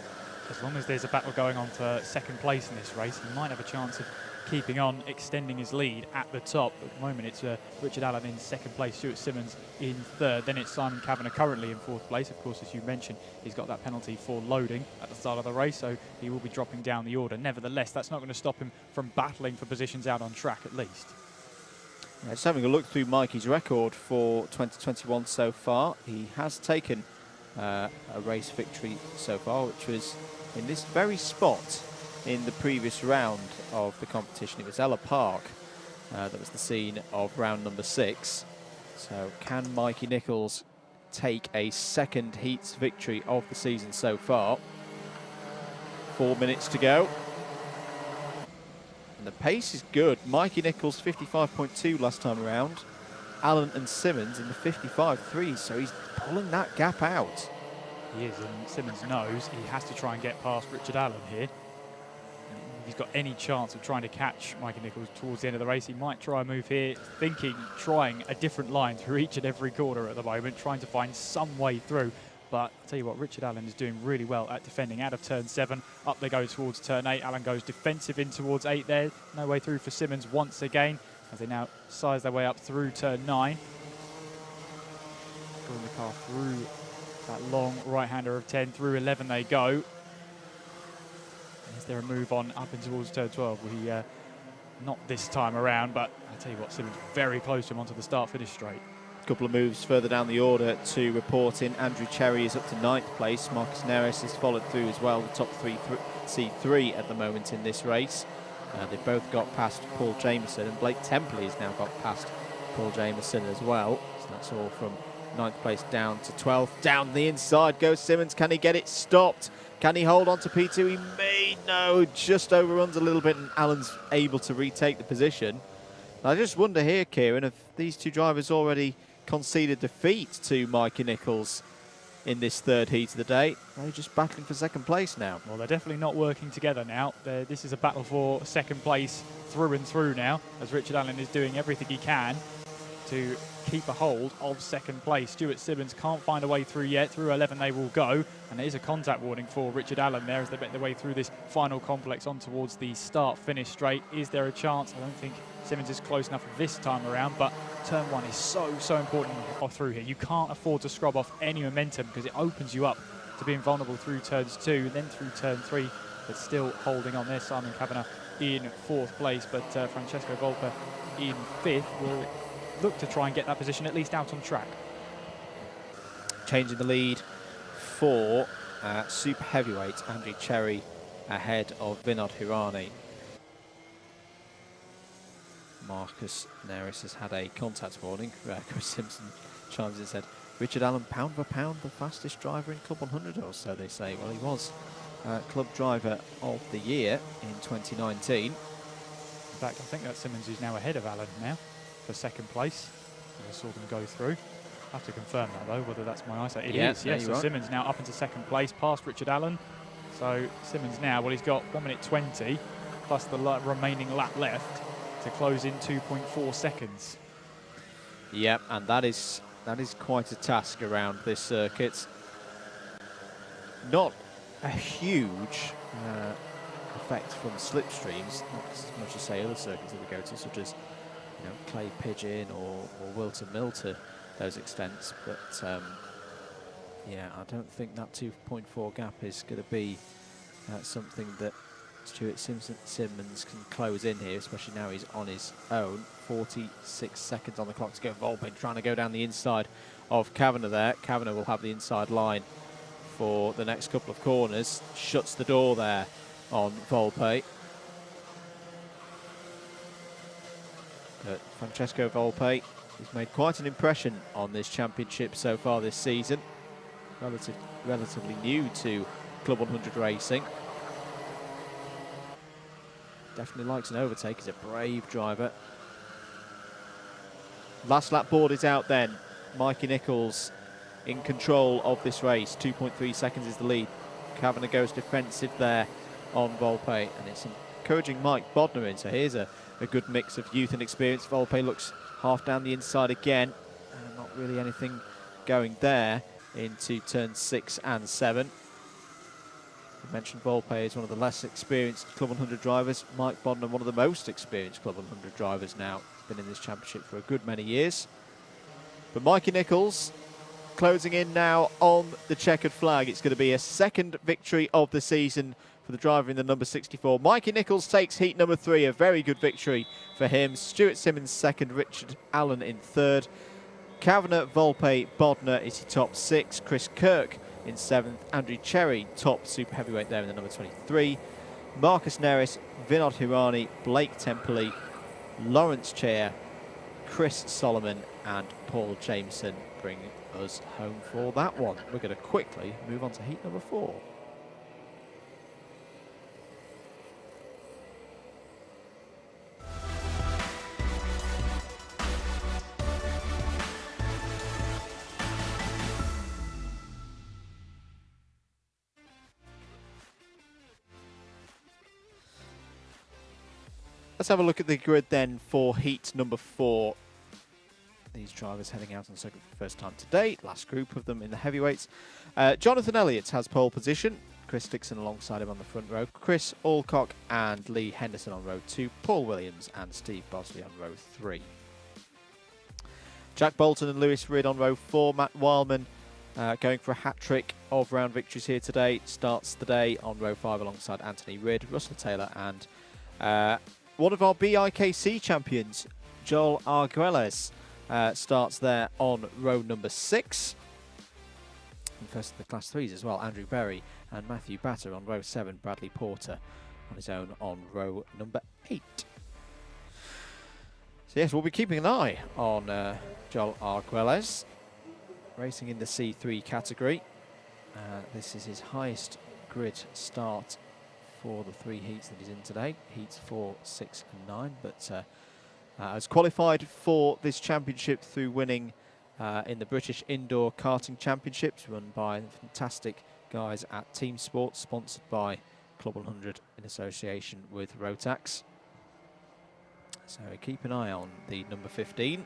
as long as there's a battle going on for second place in this race, he might have a chance of keeping on, extending his lead at the top. At the moment, it's Richard Allen in second place, Stuart Simmons in third. Then it's Simon Kavanagh currently in 4th place. Of course, as you mentioned, he's got that penalty for loading at the start of the race, so he will be dropping down the order. Nevertheless, that's not going to stop him from battling for positions out on track at least. Just having a look through Mikey's record for 2021 so far, he has taken a race victory so far, which was in this very spot in the previous round of the competition. It was Ella Park that was the scene of round number 6. So can Mikey Nichols take a second heats victory of the season so far? 4 minutes to go. And the pace is good. Mikey Nichols 55.2 last time around. Allen and Simmons in the 55.3, so he's pulling that gap out. He is, and Simmons knows he has to try and get past Richard Allen here. If he's got any chance of trying to catch Mikey Nichols towards the end of the race, he might try a move here, trying a different line through each and every corner at the moment, trying to find some way through. But I'll tell you what, Richard Allen is doing really well at defending out of turn 7. Up they go towards turn 8. Allen goes defensive in towards 8 there. No way through for Simmons once again, as they now size their way up through turn 9. Drawing the car through that long right-hander of 10, through 11 they go. Is there a move on up and towards turn 12? Not this time around, but I'll tell you what, Simmons very close to him onto the start-finish straight. A couple of moves further down the order to report in. Andrew Cherry is up to 9th place. Marcus Neris has followed through as well, the top C3 at the moment in this race. They've both got past Paul Jameson, and Blake Templey has now got past Paul Jameson as well. So that's all from 9th place down to 12th. Down the inside goes Simmons. Can he get it stopped? Can he hold on to P2? He may. No, just overruns a little bit, and Allen's able to retake the position. I just wonder here, Kieran, if these two drivers already conceded defeat to Mikey Nichols in this third heat of the day. They're just battling for second place now. Well, they're definitely not working together now. This is a battle for second place through and through now, as Richard Allen is doing everything he can to keep a hold of second place. Stuart Simmons can't find a way through yet. Through 11 they will go, and there is a contact warning for Richard Allen there as they make their way through this final complex on towards the start-finish straight. Is there a chance? I don't think Simmons is close enough this time around, but turn 1 is so important off through here. You can't afford to scrub off any momentum because it opens you up to being vulnerable through turns 2, then through turn 3, but still holding on there. Simon Kavanagh in 4th place, but Francesco Volpe in 5th will look to try and get that position at least out on track. Changing the lead for super heavyweight Andrew Cherry ahead of Vinod Hirani. Marcus Neris has had a contact warning. Chris Simpson chimes in and said, Richard Allen, pound for pound, the fastest driver in Club 100, or so they say. Well, he was Club Driver of the Year in 2019. In fact, I think that Simmons is now ahead of Allen now for second place. I saw them go through. I have to confirm that though, whether that's my eyesight. It is, yes. So Simmons now up into second place, past Richard Allen. So Simmons now, well, he's got 1 minute 20 plus the remaining lap left to close in 2.4 seconds. Yep, and that is quite a task around this circuit. Not a huge effect from slipstreams, not as much as say other circuits that we go to, such as Clay Pigeon or Wilton Mill to those extents. But yeah, I don't think that 2.4 gap is going to be something that Stuart Simmons can close in here, especially now he's on his own. 46 seconds on the clock to go. Volpe trying to go down the inside of Kavanagh there. Kavanagh will have the inside line for the next couple of corners. Shuts the door there on Volpe. But Francesco Volpe has made quite an impression on this championship so far this season. Relatively new to Club 100 racing. Definitely likes an overtake. He's a brave driver. Last lap board is out then. Mikey Nichols in control of this race. 2.3 seconds is the lead. Kavanagh goes defensive there on Volpe, and it's encouraging Mike Bodner in. So here's a good mix of youth and experience. Volpe looks half down the inside again. Not really anything going there into turns 6 and 7. I mentioned Volpe is one of the less experienced Club 100 drivers. Mike Bodner, one of the most experienced Club 100 drivers now. Been in this championship for a good many years. But Mikey Nichols closing in now on the checkered flag. It's going to be a second victory of the season for the driver in the number 64. Mikey Nichols takes heat number 3, a very good victory for him. Stuart Simmons second, Richard Allen in third. Kavanagh, Volpe, Bodner is your top 6. Chris Kirk in 7th. Andrew Cherry, top super heavyweight there in the number 23. Marcus Neris, Vinod Hirani, Blake Templey, Lawrence Chair, Chris Solomon and Paul Jameson bring us home for that one. We're going to quickly move on to heat number 4. Let's have a look at the grid then for heat number 4. These drivers heading out on circuit for the first time today. Last group of them in the heavyweights. Jonathan Elliott has pole position. Chris Dixon alongside him on the front row. Chris Alcock and Lee Henderson on row 2. Paul Williams and Steve Bosley on row 3. Jack Bolton and Lewis Ridd on row 4. Matt Wildman going for a hat-trick of round victories here today. Starts the day on row 5 alongside Anthony Ridd, Russell Taylor and one of our ABkC champions, Joel Arguelles, starts there on row number 6. And first of the Class 3s as well, Andrew Berry and Matthew Batter on row 7. Bradley Porter on his own on row number 8. So yes, we'll be keeping an eye on Joel Arguelles, racing in the C3 category. This is his highest grid start for the 3 heats that he's in today, heats 4, 6 and 9, but has qualified for this championship through winning in the British Indoor Karting Championships, run by fantastic guys at Team Sports, sponsored by Club 100 in association with ROTAX. So keep an eye on the number 15.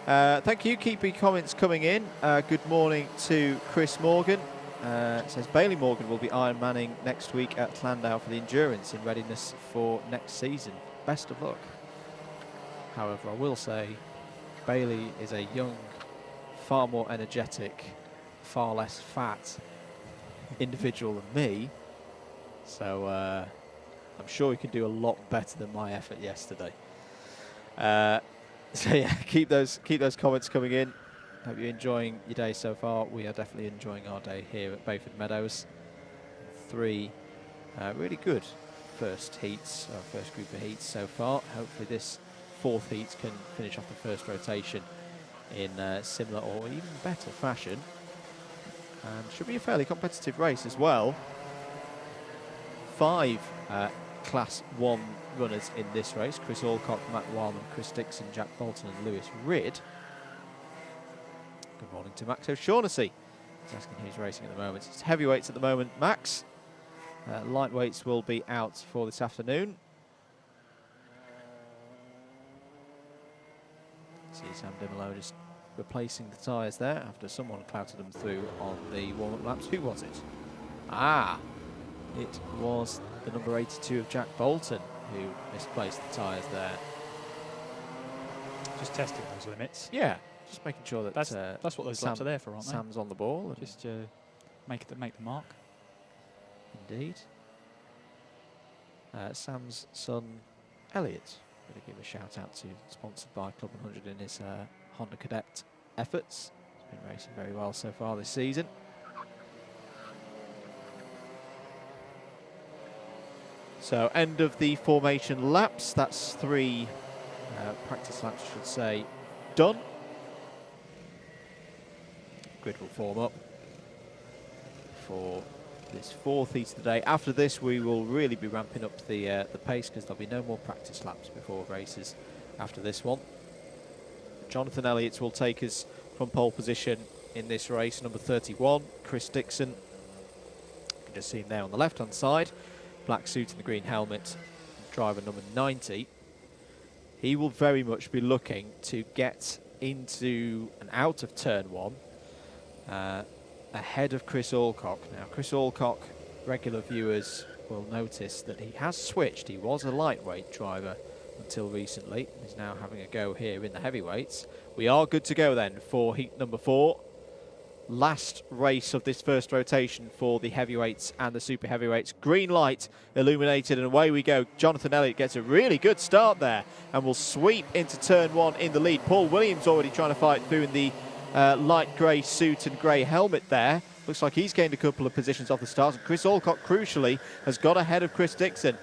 Thank you, keep your comments coming in. Good morning to Chris Morgan. It says Bailey Morgan will be Iron Manning next week at Llandau for the endurance in readiness for next season. Best of luck. However, I will say Bailey is a young, far more energetic, far less fat individual than me. So I'm sure he can do a lot better than my effort yesterday. So yeah, keep those comments coming in. Hope you're enjoying your day so far. We are definitely enjoying our day here at Bayford Meadows. 3 really good first heats, first group of heats so far. Hopefully this 4th heat can finish off the first rotation in similar or even better fashion. And should be a fairly competitive race as well. 5 Class 1 runners in this race. Chris Alcock, Matt Wildman, Chris Dixon, Jack Bolton and Lewis Ridd. Good morning to Max O'Shaughnessy. He's asking who's racing at the moment. It's heavyweights at the moment, Max. Lightweights will be out for this afternoon. See Sam Dimolo just replacing the tyres there after someone clouted them through on the warm-up laps. Who was it? It was the number 82 of Jack Bolton who misplaced the tyres there. Just testing those limits. Yeah, just making sure that That's what those laps are there for, aren't they? Sam's on the ball. Just make the mark. Indeed. Sam's son, Elliot, going to give a shout out to, sponsored by Club 100 in his Honda Cadet efforts. He's been racing very well so far this season. So end of the formation laps. That's 3 practice laps, I should say, done. Grid will form up for this 4th heat today. After this, we will really be ramping up the pace because there'll be no more practice laps before races after this one. Jonathan Elliott will take us from pole position in this race. Number 31, Chris Dixon. You can just see him there on the left-hand side. Black suit and the green helmet. Driver number 90. He will very much be looking to get into and out of turn 1 ahead of Chris Alcock. Now, Chris Alcock, regular viewers will notice that he has switched. He was a lightweight driver until recently. He's now having a go here in the heavyweights. We are good to go then for heat number 4. Last race of this first rotation for the heavyweights and the super heavyweights. Green light illuminated and away we go. Jonathan Elliott gets a really good start there and will sweep into turn 1 in the lead. Paul Williams already trying to fight through in the light grey suit and grey helmet there. Looks like he's gained a couple of positions off the start. And Chris Alcock, crucially, has got ahead of Chris Dixon.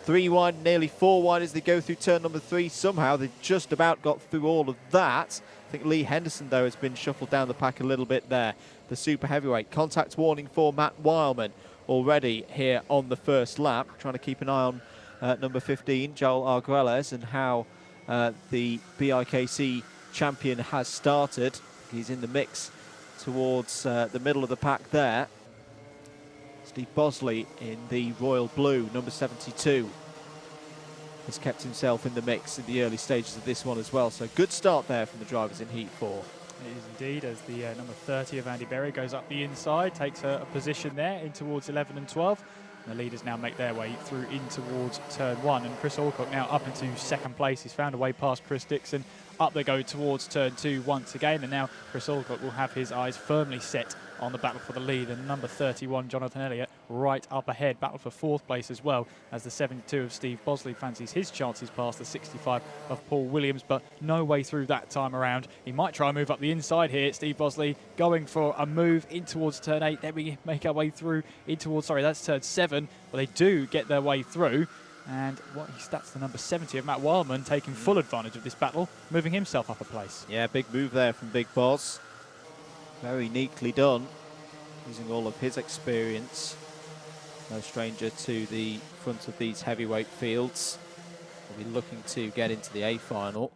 3 wide, nearly 4 wide as they go through turn number 3. Somehow they've just about got through all of that. I think Lee Henderson, though, has been shuffled down the pack a little bit there. The super heavyweight. Contact warning for Matt Wildman already here on the first lap. Trying to keep an eye on number 15, Joel Arguelles, and how the BIKC champion has started. He's in the mix towards the middle of the pack there. Steve Bosley in the royal blue, number 72, has kept himself in the mix in the early stages of this one as well. So good start there from the drivers in Heat 4. It is indeed, as the number 30 of Andy Berry goes up the inside, takes a position there in towards 11 and 12. And the leaders now make their way through in towards turn 1. And Chris Alcock now up into 2nd place. He's found a way past Chris Dixon. Up they go towards turn 2 once again. And now Chris Alcock will have his eyes firmly set on the battle for the lead. And number 31, Jonathan Elliott, right up ahead. Battle for 4th place as well, as the 72 of Steve Bosley fancies his chances past the 65 of Paul Williams, but no way through that time around. He might try and move up the inside here. Steve Bosley going for a move in towards turn 8. Then we make our way through in towards, sorry, that's turn 7. But they do get their way through. And that's the number 70 of Matt Wildman, taking full advantage of this battle, moving himself up a place. Yeah, big move there from Big Boss. Very neatly done, using all of his experience. No stranger to the front of these heavyweight fields. We'll be looking to get into the A final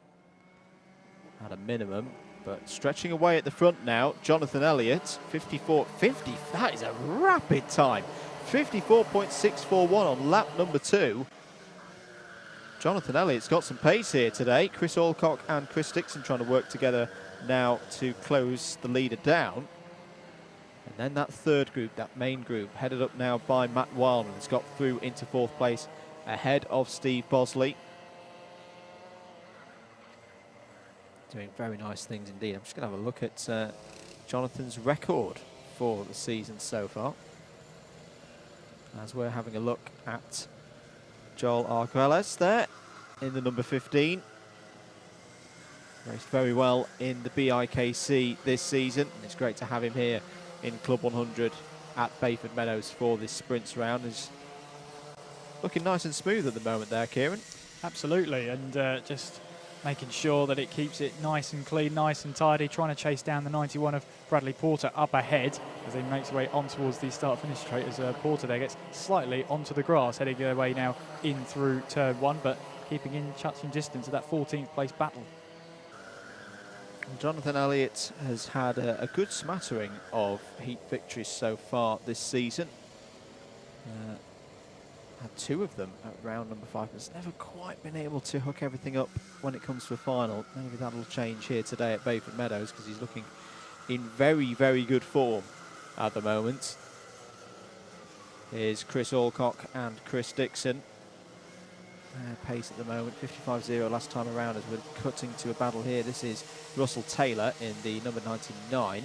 at a minimum. But stretching away at the front now, Jonathan Elliott, 54.50. That is a rapid time. 54.641 on lap number 2. Jonathan Elliott's got some pace here today. Chris Alcock and Chris Dixon trying to work together now to close the leader down. And then that third group, that main group, headed up now by Matt Wildman, has got through into 4th place ahead of Steve Bosley. Doing very nice things indeed. I'm just going to have a look at Jonathan's record for the season so far, as we're having a look at Joel Arguelles there in the number 15. Raced very well in the BIKC this season. And it's great to have him here in Club 100 at Bayford Meadows for this sprints round. He's looking nice and smooth at the moment there, Kieran. Absolutely, and just making sure that it keeps it nice and clean, nice and tidy, trying to chase down the 91 of Bradley Porter up ahead as he makes his way on towards the start-finish straight, as Porter there gets slightly onto the grass, heading their way now in through turn 1, but keeping in touching distance of that 14th place battle. Jonathan Elliott has had a good smattering of heat victories so far this season. Had 2 of them at round number 5, but has never quite been able to hook everything up when it comes to a final. Maybe that'll change here today at Bayford Meadows, because he's looking in very, very good form at the moment. is Chris Alcock and Chris Dixon. Pace at the moment, 55.0 last time around as we're cutting to a battle here. This is Russell Taylor in the number 99.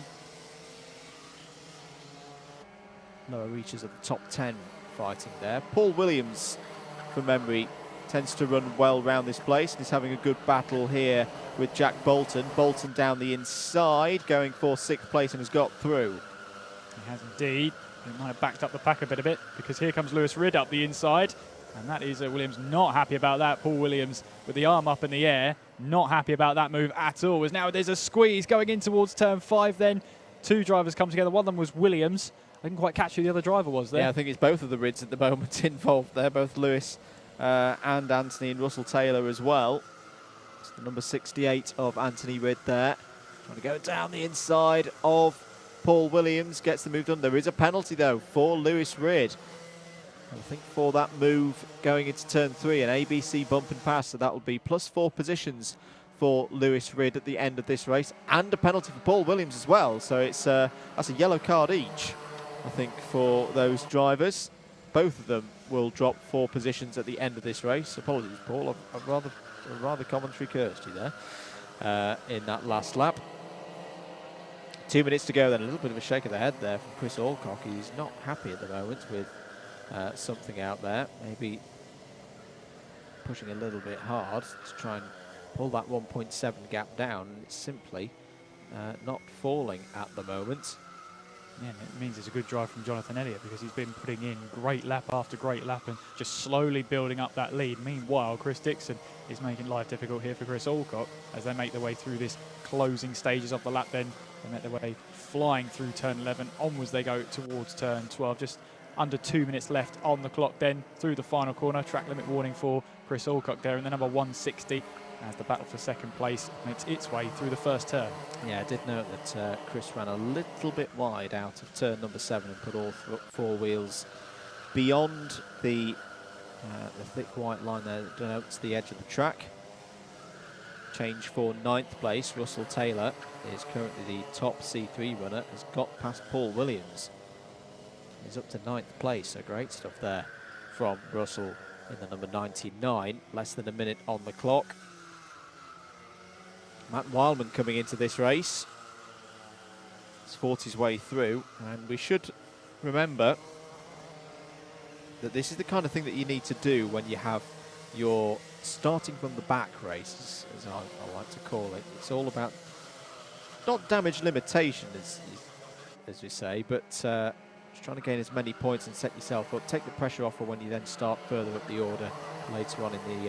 Lower reaches of the top 10 fighting there. Paul Williams, from memory, tends to run well round this place and is having a good battle here with Jack Bolton. Bolton down the inside, going for 6th place and has got through. He has indeed. He might have backed up the pack a bit because here comes Lewis Ridd up the inside. And that is Williams not happy about that. Paul Williams with the arm up in the air, not happy about that move at all. As now there's a squeeze going in towards turn 5 then. 2 drivers come together. One of them was Williams. I didn't quite catch who the other driver was there. Yeah, I think it's both of the Rids at the moment involved there, both Lewis and Anthony, and Russell Taylor as well. It's the number 68 of Anthony Ridd there. Trying to go down the inside of Paul Williams, gets the move done. There is a penalty though for Lewis Ridd. I think for that move going into turn 3, an ABC bump and pass, so that will be +4 positions for Lewis Ridd at the end of this race, and a penalty for Paul Williams as well. So it's that's a yellow card each, I think, for those drivers. Both of them will drop 4 positions at the end of this race. Apologies, Paul. I've rather commentary cursed you there in that last lap. 2 minutes to go then. A little bit of a shake of the head there from Chris Alcock. He's not happy at the moment with something out there. Maybe pushing a little bit hard to try and pull that 1.7 gap down. It's simply not falling at the moment. Yeah, and it means it's a good drive from Jonathan Elliott because he's been putting in great lap after great lap and just slowly building up that lead. Meanwhile, Chris Dixon is making life difficult here for Chris Alcock as they make their way through this closing stages of the lap. Then they make their way flying through turn 11. Onwards they go towards turn 12. Just under 2 minutes left on the clock then through the final corner. Track limit warning for Chris Alcock there in the number 160 as the battle for second place makes its way through the first turn. Yeah, I did note that Chris ran a little bit wide out of turn number 7 and put all 4 wheels beyond the thick white line there that denotes the edge of the track. Change for 9th place. Russell Taylor is currently the top C3 runner, has got past Paul Williams. He's up to 9th place, so great stuff there from Russell in the number 99. Less than a minute on the clock. Matt Wildman coming into this race. He's fought his way through, and we should remember that this is the kind of thing that you need to do when you have your starting from the back race, as I like to call it. It's all about not damage limitation, as we say, but just trying to gain as many points and set yourself up. Take the pressure off for when you then start further up the order later on in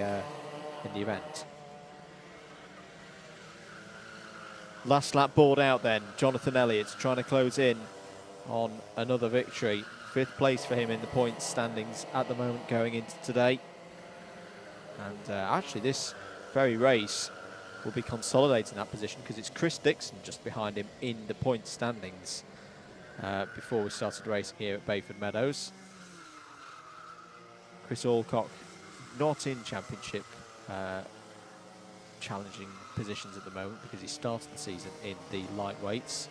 the event. Last lap board out then. Jonathan Elliott trying to close in on another victory. 5th place for him in the points standings at the moment going into today. And actually this very race will be consolidating that position because it's Chris Dixon just behind him in the points standings before we started racing here at Bayford Meadows. Chris Alcock not in championship challenging positions at the moment because he started the season in the lightweights.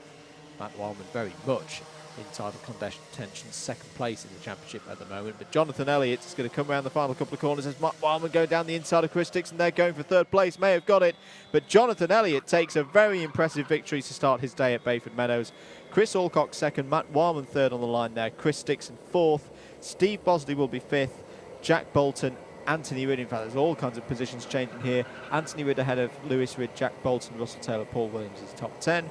Matt Wildman very much in title contention, 2nd place in the championship at the moment. But Jonathan Elliott is going to come around the final couple of corners as Matt Wildman going down the inside of Chris Dixon. They're going for 3rd place, may have got it. But Jonathan Elliott takes a very impressive victory to start his day at Bayford Meadows. Chris Alcock 2nd, Matt Wildman 3rd on the line there. Chris Dixon 4th. Steve Bosley will be 5th. Jack Bolton, Anthony Ridd. In fact, there's all kinds of positions changing here. Anthony Ridd ahead of Lewis Ridd, Jack Bolton, Russell Taylor, Paul Williams is top 10.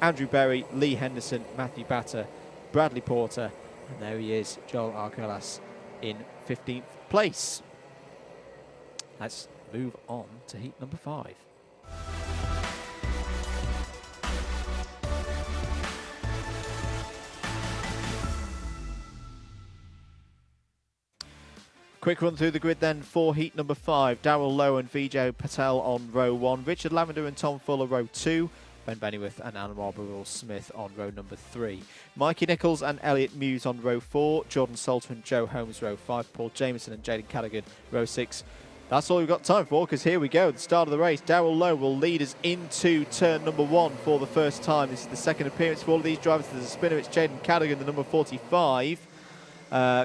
Andrew Berry, Lee Henderson, Matthew Batter, Bradley Porter, and there he is, Joel Arcolas in 15th place. Let's move on to heat number 5. Quick run through the grid then for heat number 5. Darrell Lowe and Vijay Patel on row 1. Richard Lavender and Tom Fuller row 2. Ben Bennyworth and Anwar Burrell-Smith on row number 3. Mikey Nichols and Elliot Muse on row 4. Jordan Salter and Joe Holmes row 5. Paul Jameson and Jaden Callaghan row 6. That's all we've got time for because here we go, the start of the race. Darrell Lowe will lead us into turn number 1 for the first time. This is the 2nd appearance for all of these drivers. There's a spinner, it's Jaden Callaghan, the number 45.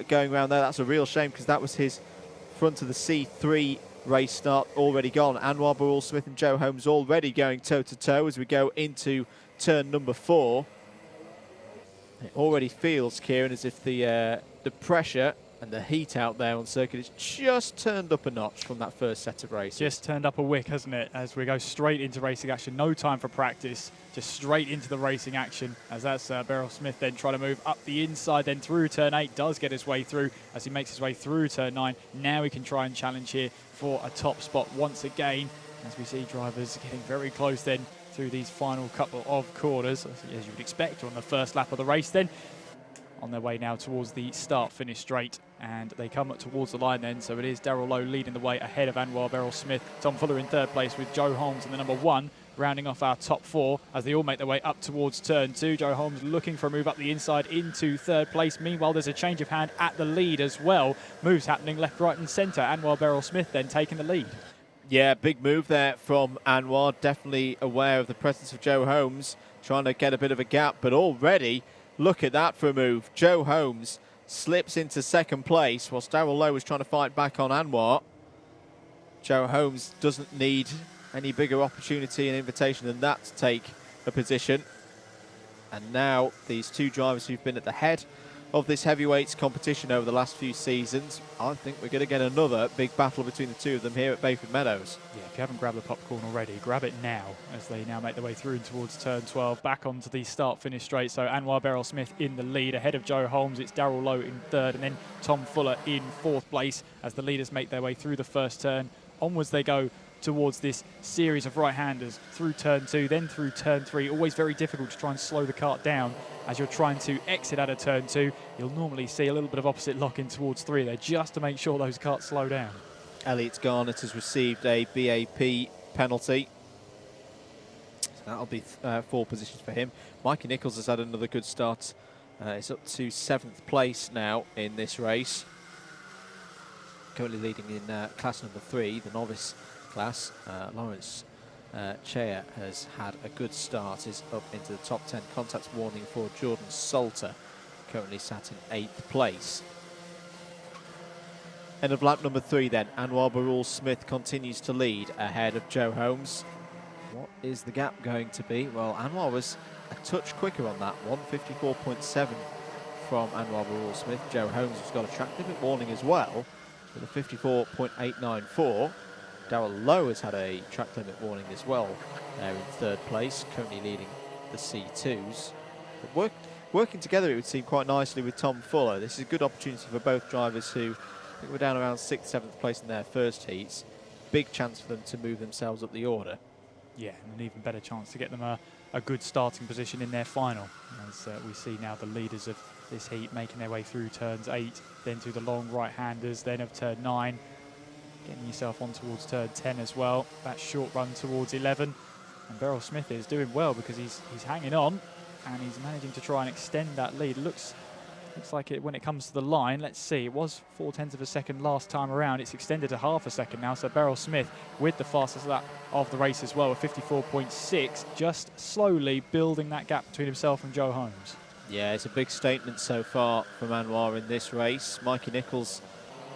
going around there. That's a real shame because that was his front of the C3 race start already gone. Anwar Barul-Smith and Joe Holmes already going toe-to-toe as we go into turn number 4. It already feels, Kieran, as if the pressure and the heat out there on circuit has just turned up a notch from that first set of races. Just turned up a wick, hasn't it, as we go straight into racing action. No time for practice, just straight into the racing action, as that's Barul-Smith then trying to move up the inside, then through turn 8, does get his way through as he makes his way through turn 9. Now he can try and challenge here for a top spot once again, as we see drivers getting very close then through these final couple of corners, as you would expect on the first lap of the race then. On their way now towards the start-finish straight, and they come up towards the line then, so it is Darrell Lowe leading the way ahead of Anwar Barul-Smith. Tom Fuller in third place with Joe Holmes in the number 1, rounding off our top 4 as they all make their way up towards turn 2. Joe Holmes looking for a move up the inside into third place. Meanwhile, there's a change of hand at the lead as well. Moves happening left, right and centre. Anwar Barul-Smith then taking the lead. Yeah, big move there from Anwar. Definitely aware of the presence of Joe Holmes, trying to get a bit of a gap, but already, look at that for a move. Joe Holmes slips into second place whilst Darrell Lowe was trying to fight back on Anwar. Joe Holmes doesn't need any bigger opportunity and invitation than that to take a position. And now these two drivers who've been at the head of this heavyweights competition over the last few seasons, I think we're going to get another big battle between the two of them here at Bayford Meadows. Yeah, if you haven't grabbed the popcorn already, grab it now as they now make their way through towards turn 12, back onto the start-finish straight. So Anwar Barul-Smith in the lead, ahead of Joe Holmes. It's Darrell Lowe in third, and then Tom Fuller in fourth place as the leaders make their way through the first turn. Onwards they go towards this series of right-handers through turn 2, then through turn 3. Always very difficult to try and slow the kart down as you're trying to exit out of turn 2. You'll normally see a little bit of opposite lock-in towards 3 there, just to make sure those karts slow down. Elliot Garnett has received a BAP penalty. So that'll be 4 positions for him. Mikey Nichols has had another good start. He's up to 7th place now in this race. Currently leading in class number 3, the novice class. Lawrence Chea has had a good start, is up into the top 10. Contact warning for Jordan Salter, currently sat in 8th place. End of lap number 3 then. Anwar Barul-Smith continues to lead ahead of Joe Holmes. What is the gap going to be? Well, Anwar was a touch quicker on that one, 54.7 from Anwar Barul-Smith. Joe Holmes has got a track limit warning as well with a 54.894. Darrell Lowe has had a track limit warning as well. They're in third place, currently leading the C2s. But working together, it would seem, quite nicely with Tom Fuller. This is a good opportunity for both drivers who I think were down around 6th, 7th place in their first heats. Big chance for them to move themselves up the order. Yeah, and an even better chance to get them a good starting position in their final. As we see now the leaders of this heat making their way through turns 8, then through the long right-handers, then of turn 9. Getting yourself on towards turn 10 as well. That short run towards 11. And Barul-Smith is doing well because he's hanging on and he's managing to try and extend that lead. Looks like it when it comes to the line. Let's see, it was 0.4 of a second last time around. It's extended to half a second now. So Barul-Smith with the fastest lap of the race as well, at 54.6, just slowly building that gap between himself and Joe Holmes. Yeah, it's a big statement so far from Anwar in this race. Mikey Nichols,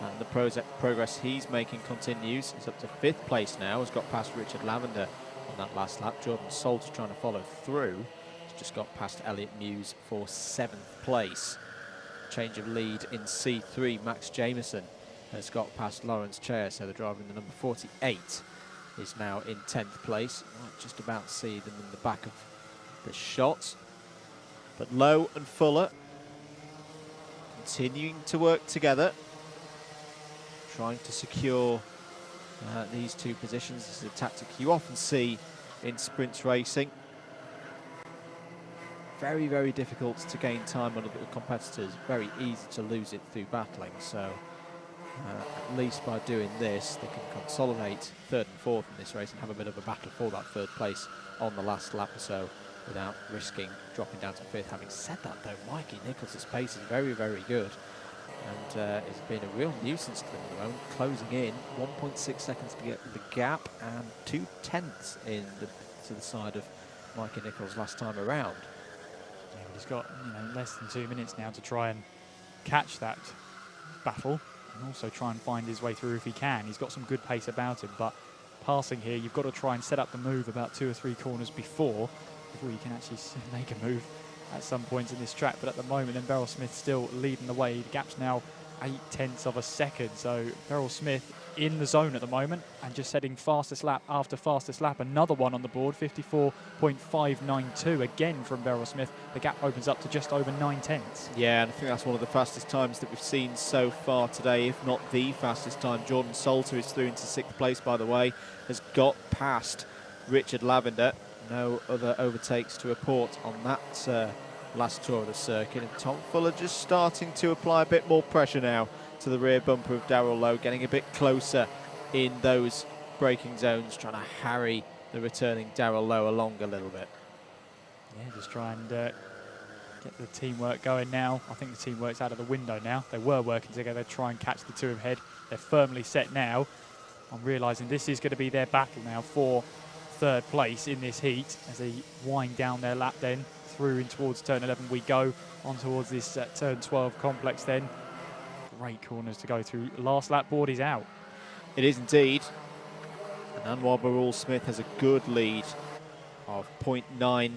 and the progress he's making continues. He's up to 5th place now. Has got past Richard Lavender on that last lap. Jordan Salter trying to follow through. He's just got past Elliot Muse for 7th place. Change of lead in C3. Max Jameson has got past Lawrence Chea, so the driver in the number 48 is now in 10th place. Might just about see them in the back of the shot. But Lowe and Fuller continuing to work together, trying to secure these 2 positions. This is a tactic you often see in sprints racing. Very, very difficult to gain time on other competitors. Very easy to lose it through battling. So at least by doing this, they can consolidate 3rd and 4th in this race and have a bit of a battle for that 3rd place on the last lap or so without risking dropping down to 5th. Having said that though, Mikey Nichols' pace is very, very good. And it's been a real nuisance to them at the moment, closing in 1.6 seconds to get the gap and 0.2 to the side of Mikey Nichols last time around. Yeah, but he's got less than 2 minutes now to try and catch that battle and also try and find his way through if he can. He's got some good pace about him, but passing here, you've got to try and set up the move about 2 or 3 corners before you can actually make a move at some points in this track. But at the moment, then Beryl Smith still leading the way. The gap's now 0.8 of a second. So Beryl Smith in the zone at the moment and just setting fastest lap after fastest lap. Another one on the board, 54.592 again from Beryl Smith. The gap opens up to just over 0.9. Yeah, and I think that's one of the fastest times that we've seen so far today, if not the fastest time. Jordan Salter is through into 6th place, by the way, has got past Richard Lavender. No other overtakes to report on that last tour of the circuit. And Tom Fuller just starting to apply a bit more pressure now to the rear bumper of Darrell Lowe, getting a bit closer in those braking zones, trying to harry the returning Darrell Lowe along a little bit. Yeah, just try and get the teamwork going now. I think the teamwork's out of the window now. They were working together, try and catch the two ahead. They're firmly set now. I'm realising this is going to be their battle now for 3rd place in this heat as they wind down their lap then through in towards turn 11 we go on towards this turn 12 complex then. Great corners to go through. Last lap board is out. It is indeed. And Anwar Barul Smith has a good lead of 0.9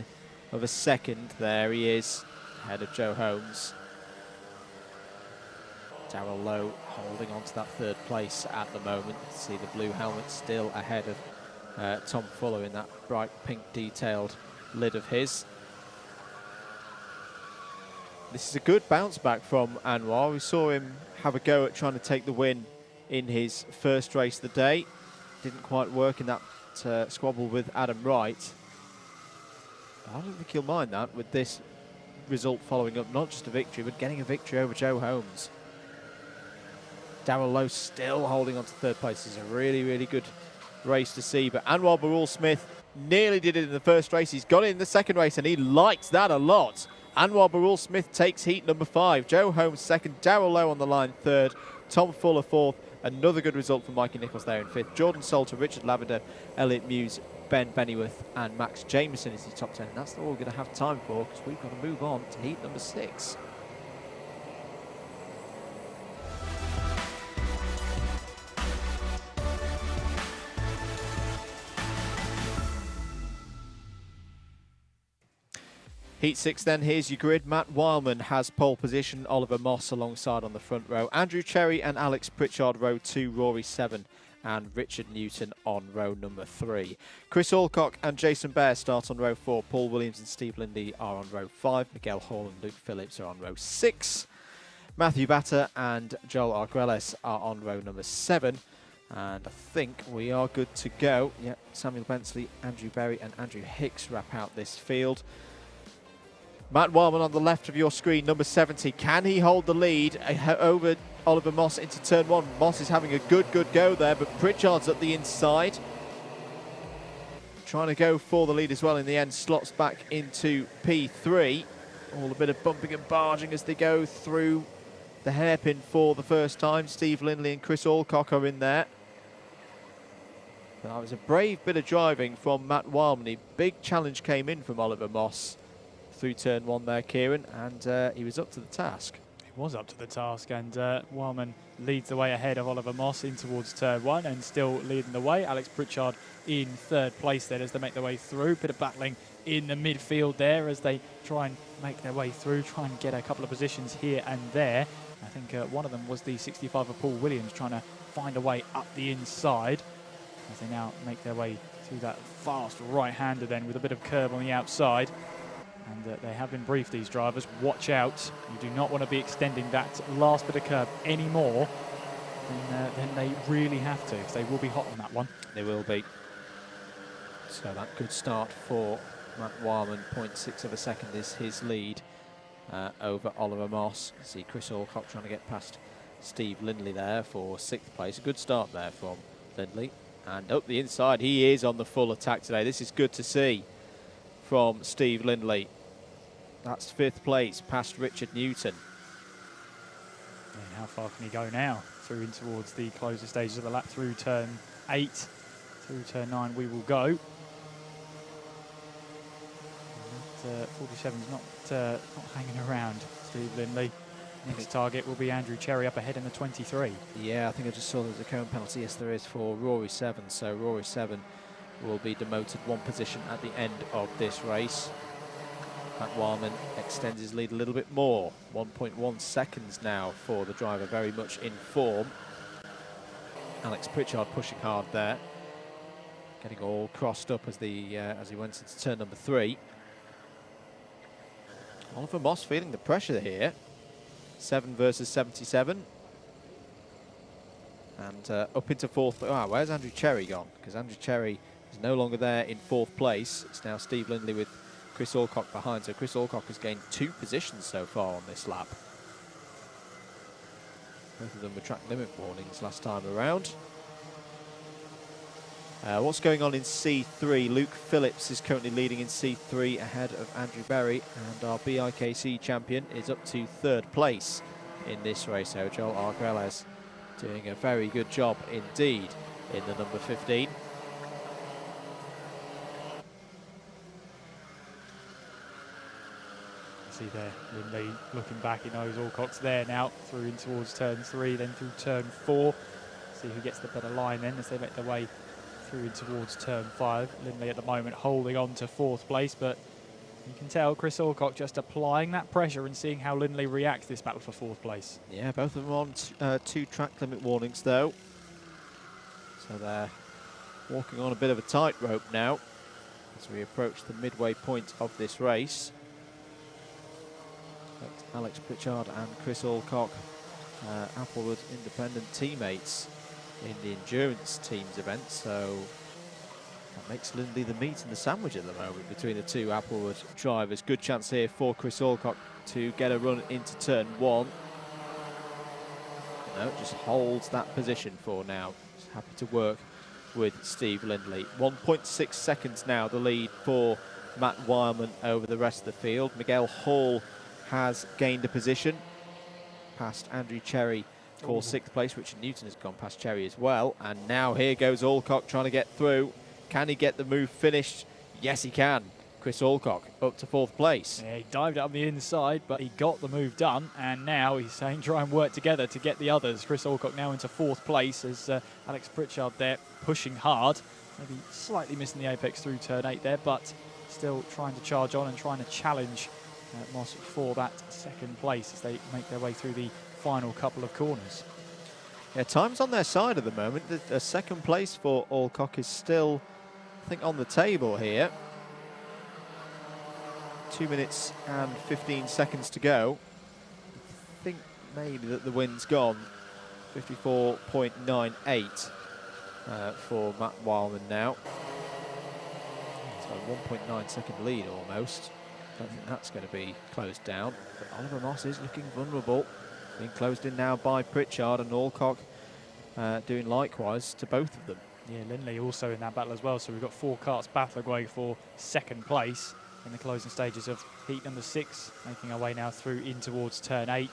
of a second. There he is, ahead of Joe Holmes. Darrell Lowe holding on to that 3rd place at the moment. See the blue helmet still ahead of Tom Fuller in that bright pink detailed lid of his. This is a good bounce back from Anwar. We saw him have a go at trying to take the win in his first race of the day. Didn't quite work in that squabble with Adam Wright. But I don't think he'll mind that with this result following up not just a victory, but getting a victory over Joe Holmes. Darrell Lowe still holding on to 3rd place. This is a really, really good race to see. But Anwar Barul Smith nearly did it in the first race. He's got it in the second race, and he likes that a lot. Anwar Barul Smith takes heat number 5. Joe Holmes 2nd. Darrell Lowe on the line 3rd. Tom Fuller 4th. Another good result for Mikey Nichols there in 5th. Jordan Salter, Richard Lavender, Elliot Muse, Ben Bennyworth and Max Jameson is the top 10. And that's all we're going to have time for because we've got to move on to heat number 6. Heat 6 then, here's your grid. Matt Wildman has pole position, Oliver Moss alongside on the front row. Andrew Cherry and Alex Pritchard row 2, Rd.7 and Richard Newton on row number 3. Chris Alcock and Jason Bear start on row 4. Paul Williams and Steve Lindy are on row 5. Miguel Hall and Luke Phillips are on row 6. Matthew Batter and Joel Arguelles are on row number 7. And I think we are good to go. Yep, Samuel Bensley, Andrew Berry and Andrew Hicks wrap out this field. Matt Wildman on the left of your screen, number 70. Can he hold the lead over Oliver Moss into turn 1? Moss is having a good go there, but Pritchard's at the inside. Trying to go for the lead as well in the end, slots back into P3. All a bit of bumping and barging as they go through the hairpin for the first time. Steve Lindley and Chris Alcock are in there. That was a brave bit of driving from Matt Wildman. A big challenge came in from Oliver Moss through turn 1 there, Kieran, and he was up to the task. He was up to the task, and Wildman leads the way ahead of Oliver Moss in towards turn 1 and still leading the way. Alex Pritchard in 3rd place then as they make their way through. Bit of battling in the midfield there as they try and make their way through, try and get a couple of positions here and there. I think one of them was the 65 of Paul Williams trying to find a way up the inside as they now make their way through that fast right-hander then with a bit of curve on the outside. And they have been briefed, these drivers. Watch out. You do not want to be extending that last bit of curve any more than they really have to, because they will be hot on that one. They will be. So that good start for Matt Wildman. 0.6 of a second is his lead over Oliver Moss. See Chris Alcock trying to get past Steve Lindley there for 6th place. A good start there from Lindley. And up the inside, he is on the full attack today. This is good to see from Steve Lindley. That's 5th place, past Richard Newton. And how far can he go now? Through in towards the closer stages of the lap, through turn 8, through turn 9 we will go. 47's not hanging around, Steve Lindley. Next target will be Andrew Cherry up ahead in the 23. Yeah, I think I just saw there's a cone penalty. Yes, there is for Rd.7. So Rd.7 will be demoted one position at the end of this race. Matt Wildman extends his lead a little bit more. 1.1 seconds now for the driver, very much in form. Alex Pritchard pushing hard there, getting all crossed up as he went into turn number 3. Oliver Moss feeling the pressure here. 7 versus 77. And up into 4th. Wow, where's Andrew Cherry gone? Because Andrew Cherry is no longer there in 4th place. It's now Steve Lindley with Chris Alcock behind. So Chris Alcock has gained 2 positions so far on this lap. Both of them were track limit warnings last time around. What's going on in C3? Luke Phillips is currently leading in C3 ahead of Andrew Berry, and our BIKC champion is up to 3rd place in this race. So Joel Arguelles doing a very good job indeed in the number 15. See there, Lindley looking back, he knows Alcock's there now, through in towards turn 3, then through turn 4. See who gets the better line then as they make their way through in towards turn 5. Lindley at the moment holding on to 4th place, but you can tell Chris Alcock just applying that pressure and seeing how Lindley reacts this battle for 4th place. Yeah, both of them on 2 track limit warnings though. So they're walking on a bit of a tightrope now as we approach the midway point of this race. Alex Pritchard and Chris Alcock, Applewood independent teammates in the endurance teams event, so that makes Lindley the meat and the sandwich at the moment between the 2 Applewood drivers. Good chance here for Chris Alcock to get a run into turn 1. No, just holds that position for now. Just happy to work with Steve Lindley. 1.6 seconds now the lead for Matt Wildman over the rest of the field. Miguel Hall has gained a position past Andrew Cherry for 6th place. Richard Newton has gone past Cherry as well, and now here goes Alcock trying to get through. Can he get the move finished? Yes, he can. Chris Alcock up to 4th place. Yeah, he dived up the inside, but he got the move done, and now he's saying try and work together to get the others. Chris Alcock now into 4th place as Alex Pritchard there pushing hard, maybe slightly missing the apex through turn 8 there, but still trying to charge on and trying to challenge Moss for that 2nd place as they make their way through the final couple of corners. Yeah, time's on their side at the moment. The 2nd place for Alcock is still, I think, on the table here. 2 minutes and 15 seconds to go. I think maybe that the win's gone. 54.98 for Matt Wildman now. So 1.9 second lead almost. Don't think that's going to be closed down. But Oliver Moss is looking vulnerable. Being closed in now by Pritchard, and Alcock doing likewise to both of them. Yeah, Lindley also in that battle as well. So we've got 4 karts battling away for 2nd place in the closing stages of heat number 6, making our way now through in towards turn 8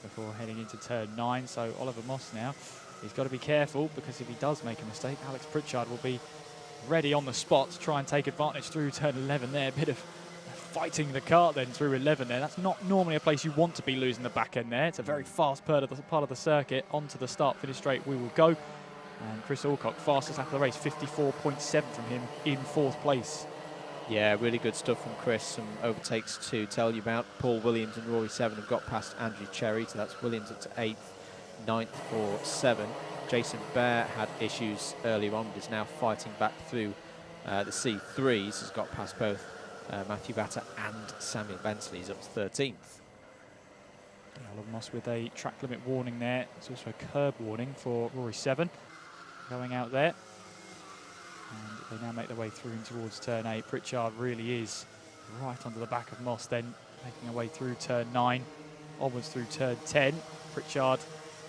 before heading into turn 9. So Oliver Moss now, he's got to be careful, because if he does make a mistake, Alex Pritchard will be ready on the spot to try and take advantage through turn 11 there. A bit of fighting the kart then through 11 there. That's not normally a place you want to be losing the back end there. It's a very fast part of the circuit. Onto the start finish straight we will go. And Chris Alcock, fastest lap of the race, 54.7 from him in 4th place. Yeah, really good stuff from Chris. Some overtakes to tell you about. Paul Williams and Rd.7 have got past Andrew Cherry, so that's Williams up to 8th, 9th for 7. Jason Bear had issues earlier on, but is now fighting back through the C3s. Has got past both Matthew Batter and Samuel Bensley. He's up to 13th. Oliver Moss with a track limit warning there. It's also a curb warning for Rd.7 going out there. And they now make their way through towards turn 8. Pritchard really is right under the back of Moss then, making their way through turn 9, onwards through turn 10. Pritchard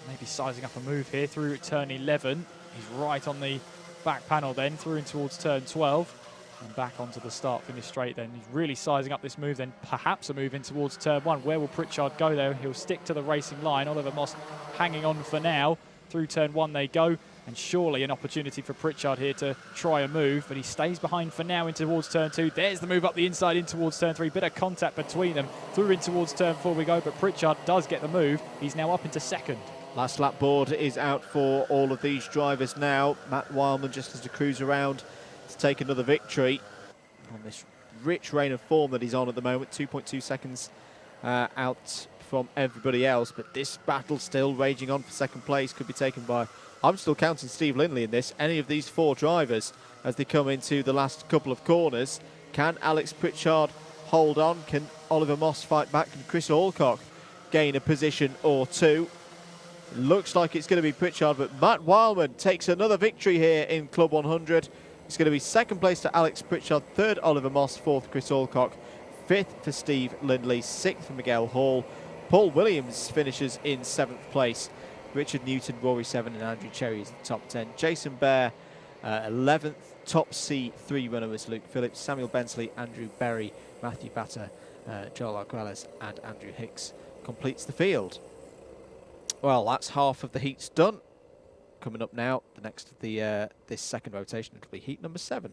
maybe sizing up a move here through turn 11. He's right on the back panel then, through in towards turn 12. And back onto the start finish straight then. He's really sizing up this move then, perhaps a move in towards turn 1. Where will Pritchard go there? He'll stick to the racing line. Oliver Moss hanging on for now. Through turn 1 they go. And surely an opportunity for Pritchard here to try a move, but he stays behind for now in towards turn 2. There's the move up the inside in towards turn 3. Bit of contact between them. Through in towards turn 4 we go, but Pritchard does get the move. He's now up into second. Last lap board is out for all of these drivers now. Matt Wildman just has to cruise around to take another victory on this rich reign of form that he's on at the moment. 2.2 seconds out from everybody else, but this battle still raging on for second place. Could be taken by, I'm still counting Steve Lindley in this, any of these 4 drivers as they come into the last couple of corners. Can Alex Pritchard hold on? Can Oliver Moss fight back? Can Chris Alcock gain a position or 2? Looks like it's going to be Pritchard, but Matt Wildman takes another victory here in Club 100. It's going to be second place to Alex Pritchard, third Oliver Moss, fourth Chris Alcock, fifth for Steve Lindley, sixth for Miguel Hall. Paul Williams finishes in 7th place. Richard Newton, Rd.7 and Andrew Cherry is the top 10. Jason Bear, 11th. Top C3 runner was Luke Phillips. Samuel Bensley, Andrew Berry, Matthew Batter, Joel Arguelles and Andrew Hicks completes the field. Well, that's half of the heats done. Coming up now, the next of the this second rotation, it'll be heat number 7.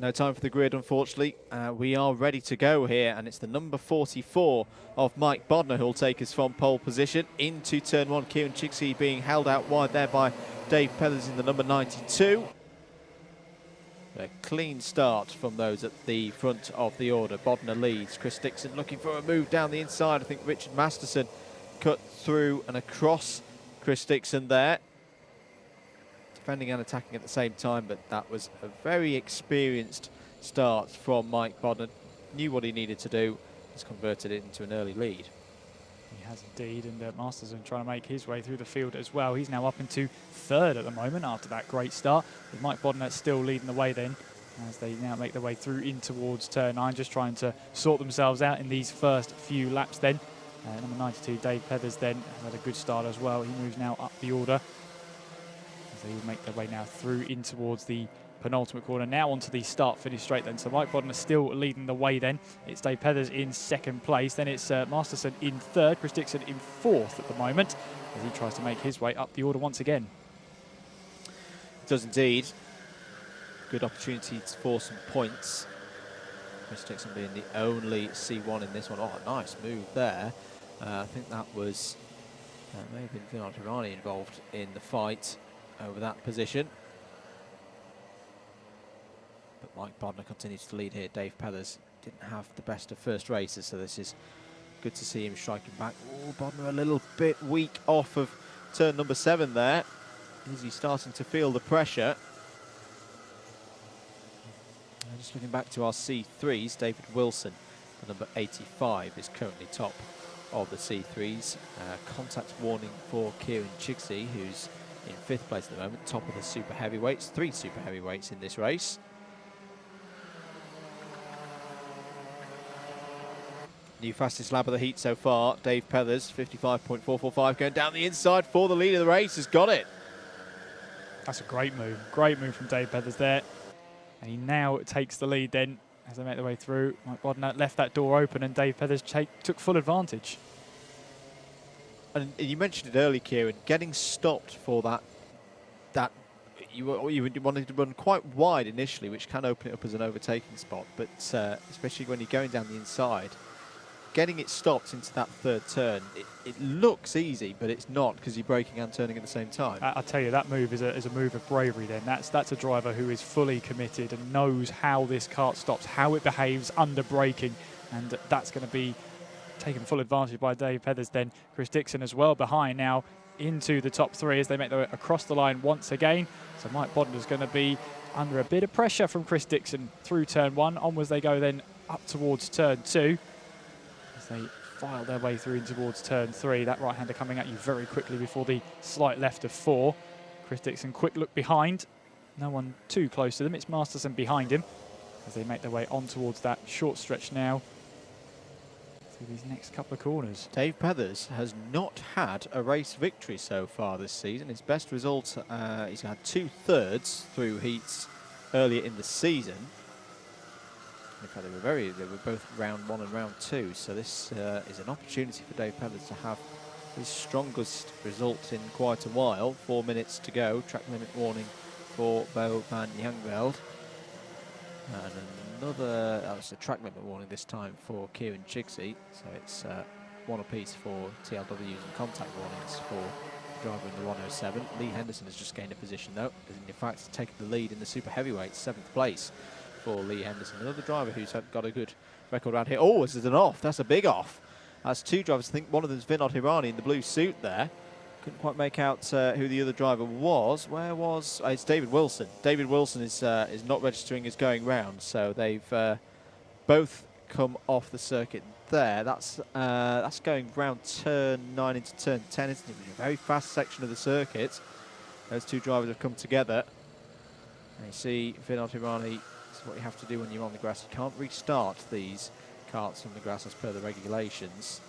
No time for the grid, unfortunately. We are ready to go here, and it's the number 44 of Mike Bodner who'll take us from pole position into turn 1. Kieran Chicksey being held out wide there by Dave Pethers in the number 92. A clean start from those at the front of the order. Bodner leads. Chris Dixon looking for a move down the inside. I think Richard Masterson cut through and across Chris Dixon there. Defending and attacking at the same time, but that was a very experienced start from Mike Bodner. Knew what he needed to do, has converted it into an early lead. He has indeed, and Masterson trying to make his way through the field as well. He's now up into 3rd at the moment after that great start, with Mike Bodner still leading the way then, as they now make their way through in towards turn 9, just trying to sort themselves out in these first few laps then. Number 92, Dave Pethers then, has had a good start as well. He moves now up the order. They will make their way now through in towards the penultimate corner. Now onto the start-finish straight then. So Mike Bodner still leading the way then. It's Dave Pethers in 2nd place. Then it's Masterson in 3rd. Chris Dixon in 4th at the moment as he tries to make his way up the order once again. It does indeed. Good opportunity for some points. Chris Dixon being the only C1 in this one. Oh, nice move there. I think that was, may have been Vinod Hirani involved in the fight over that position. But Mike Bodner continues to lead here. Dave Pethers didn't have the best of first races, so this is good to see him striking back. Oh, Bodner a little bit weak off of turn number 7 there. Is he starting to feel the pressure? Just looking back to our C3s, David Wilson, the number 85, is currently top of the C3s. Contact warning for Kieran Chicksey, who's in 5th place at the moment, top of the super heavyweights. 3 super heavyweights in this race. New fastest lap of the heat so far, Dave Pethers, 55.445, going down the inside for the lead of the race, has got it. That's a great move from Dave Pethers there. And he now takes the lead then as they make their way through. Mike Bodner left that door open and Dave Pethers took full advantage. And you mentioned it earlier, Kieran, getting stopped for that you wanted to run quite wide initially, which can open it up as an overtaking spot, but especially when you're going down the inside, getting it stopped into that 3rd turn, it looks easy, but it's not, because you're braking and turning at the same time. I tell you, that move is a move of bravery then. That's a driver who is fully committed and knows how this kart stops, how it behaves under braking, and that's going to be taken full advantage by Dave Pethers then. Chris Dixon as well behind now into the top 3 as they make their way across the line once again. So Mike Bodner's going to be under a bit of pressure from Chris Dixon through turn 1. Onwards they go then up towards turn 2 as they file their way through in towards turn 3. That right-hander coming at you very quickly before the slight left of 4. Chris Dixon, quick look behind. No one too close to them. It's Masterson behind him as they make their way on towards that short stretch now. These next couple of corners. Dave Pethers has not had a race victory so far this season. His best result, he's had 2/3 through heats earlier in the season. In fact, they were both round 1 and round 2. So this is an opportunity for Dave Pethers to have his strongest result in quite a while. 4 minutes to go. Track limit warning for Bo van Jangveld. And another, that was a track limit warning this time for Kieran Chigsey. So it's 1 apiece for TLWs and contact warnings for the driver in the 107. Lee Henderson has just gained a position though, and in fact taken the lead in the super heavyweight, 7th place for Lee Henderson. Another driver who's got a good record around here. Oh, this is an off. That's a big off. That's 2 drivers. I think one of them is Vinod Hirani in the blue suit there. Couldn't quite make out who the other driver was. Where was... it's David Wilson. David Wilson is not registering as going round, so they've both come off the circuit there. That's going round turn 9 into turn 10, isn't it? A very fast section of the circuit. Those 2 drivers have come together. And you see Vinod Hirani, this is what you have to do when you're on the grass. You can't restart these carts from the grass as per the regulations.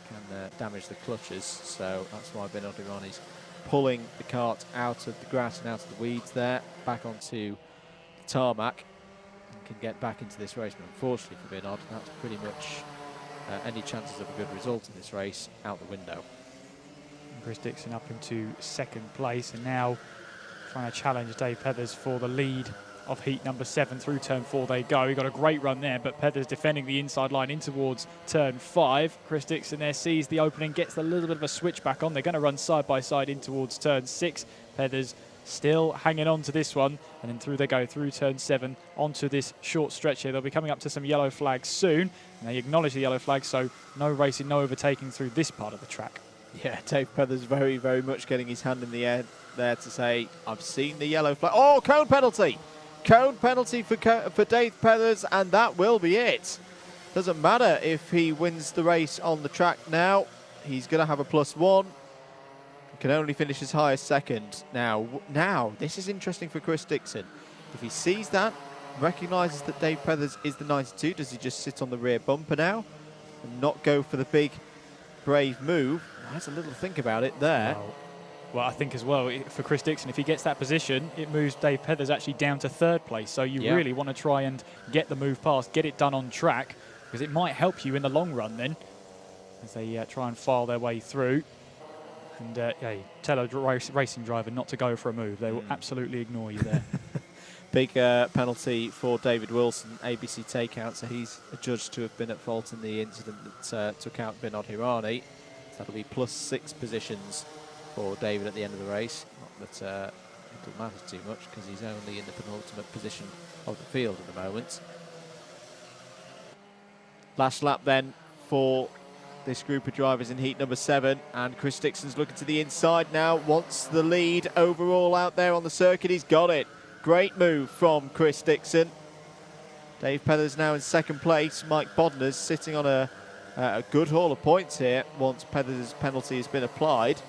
Can damage the clutches, so that's why Vinod Hirani's pulling the cart out of the grass and out of the weeds there, back onto the tarmac, and can get back into this race. But unfortunately for Vinod, that's pretty much any chances of a good result in this race out the window. And Chris Dixon up into 2nd place, and now trying to challenge Dave Pethers for the lead of heat number 7. Through turn 4 they go. He got a great run there, but Pethers defending the inside line in towards turn 5. Chris Dixon there sees the opening, gets a little bit of a switch back on. They're going to run side by side in towards turn 6. Pethers still hanging on to this one, and then through they go through turn 7 onto this short stretch here. They'll be coming up to some yellow flags soon, and they acknowledge the yellow flag, so no racing, no overtaking through this part of the track. Yeah, Dave Pethers very, very much getting his hand in the air there to say, I've seen the yellow flag. Oh, cone penalty! Cone penalty for Dave Pethers, and that will be it. Doesn't matter if he wins the race on the track now. He's going to have a +1. He can only finish as high as 2nd. Now, this is interesting for Chris Dixon. If he sees that, recognises that Dave Pethers is the 92, does he just sit on the rear bumper now and not go for the big, brave move? Has a little think about it there. Well, I think as well, for Chris Dixon, if he gets that position, it moves Dave Pethers actually down to 3rd place. So you really want to try and get the move past, get it done on track, because it might help you in the long run then, as they try and file their way through. And tell a racing driver not to go for a move. They will absolutely ignore you there. Big penalty for David Wilson, ABkC takeout, so he's adjudged to have been at fault in the incident that took out Vinod Hirani. So that'll be +6 positions for David at the end of the race. Not that it doesn't matter too much, because he's only in the penultimate position of the field at the moment. Last lap then for this group of drivers in heat number 7, and Chris Dixon's looking to the inside now, wants the lead overall out there on the circuit. He's got it. Great move from Chris Dixon. Dave Pethers now in 2nd place. Mike Bodner's sitting on a good haul of points here once Pethers' penalty has been applied.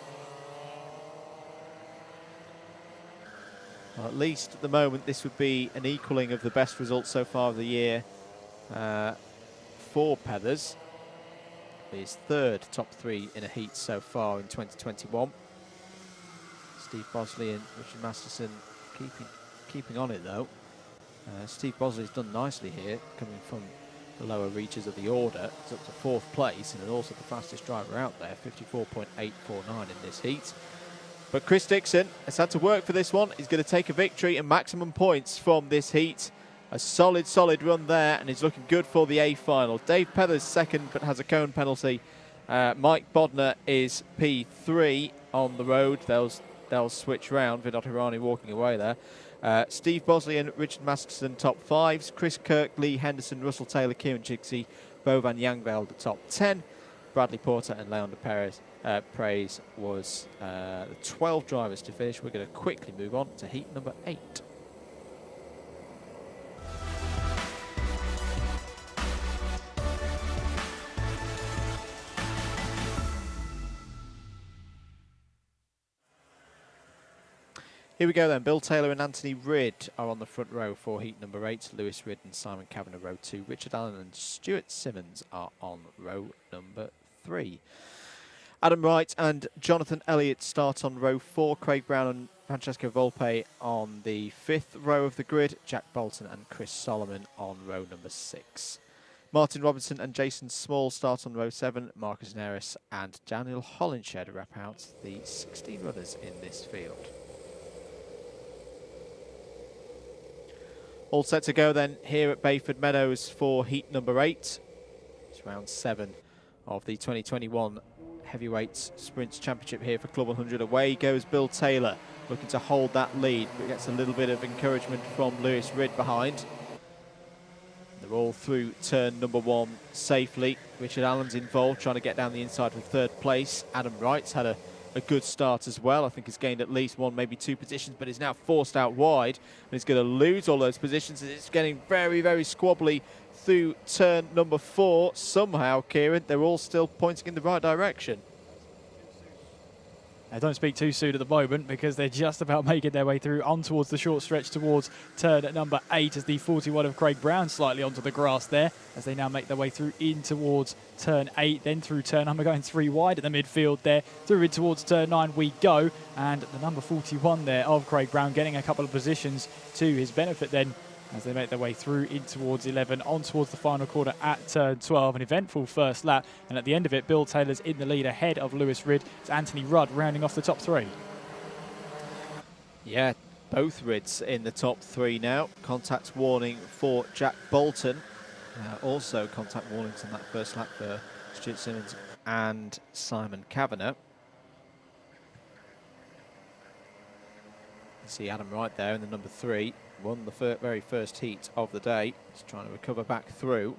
Well, at least at the moment, this would be an equaling of the best results so far of the year for Pethers. His 3rd top 3 in a heat so far in 2021. Steve Bosley and Richard Masterson keeping on it though. Steve Bosley's done nicely here, coming from the lower reaches of the order. He's up to 4th place and also the fastest driver out there, 54.849 in this heat. But Chris Dixon has had to work for this one. He's going to take a victory and maximum points from this heat. A solid run there, and he's looking good for the A final. Dave Pethers 2nd, but has a cone penalty. Mike Bodner is P3 on the road. They'll switch round. Vinod Hirani walking away there. Steve Bosley and Richard Masterson top 5s. Chris Kirk, Lee Henderson, Russell Taylor, Kieran Chigsey, Bo van Jangveld the top 10. Bradley Porter and Leander Praise was the 12 drivers to finish. We're going to quickly move on to heat number 8. Here we go then. Bill Taylor and Anthony Ridd are on the front row for heat number 8. Lewis Ridd and Simon Kavanagh row 2. Richard Allen and Stuart Simmons are on row number 3. Adam Wright and Jonathan Elliott start on row 4. Craig Brown Francesco Volpe on the 5th row of the grid, Jack Bolton and Chris Solomon on row number 6. Martin Robinson and Jason Small start on row 7. Marcus Neris and Daniel Hollinshed wrap out the 16 runners in this field. All set to go then here at Bayford Meadows for heat number 8. It's round 7 of the 2021 Heavyweight Sprints Championship here for Club 100. Away goes Bill Taylor, looking to hold that lead, but gets a little bit of encouragement from Lewis Ridd behind. They're all through turn number 1 safely. Richard Allen's involved, trying to get down the inside for 3rd place. Adam Wright's had a good start as well. I think he's gained at least 1, maybe 2 positions, but is now forced out wide, and he's going to lose all those positions. It's getting very, very squabbly through turn number 4. Somehow, Kieran, they're all still pointing in the right direction. Don't speak too soon at the moment, because they're just about making their way through on towards the short stretch towards turn number 8, as the 41 of Craig Brown slightly onto the grass there, as they now make their way through in towards turn 8, then through turn number, going 3 wide at the midfield there, through in towards turn 9 we go, and the number 41 there of Craig Brown getting a couple of positions to his benefit then, as they make their way through in towards 11, on towards the final quarter at turn 12. An eventful first lap, and at the end of it, Bill Taylor's in the lead ahead of Lewis Ridd. It's Anthony Rudd rounding off the top 3. Yeah, both Ridds in the top 3 now. Contact warning for Jack Bolton. Also contact warnings on that first lap for Stuart Simmons and Simon Kavanagh. You see Adam Wright there in the number 3. Won the very first heat of the day. He's trying to recover back through.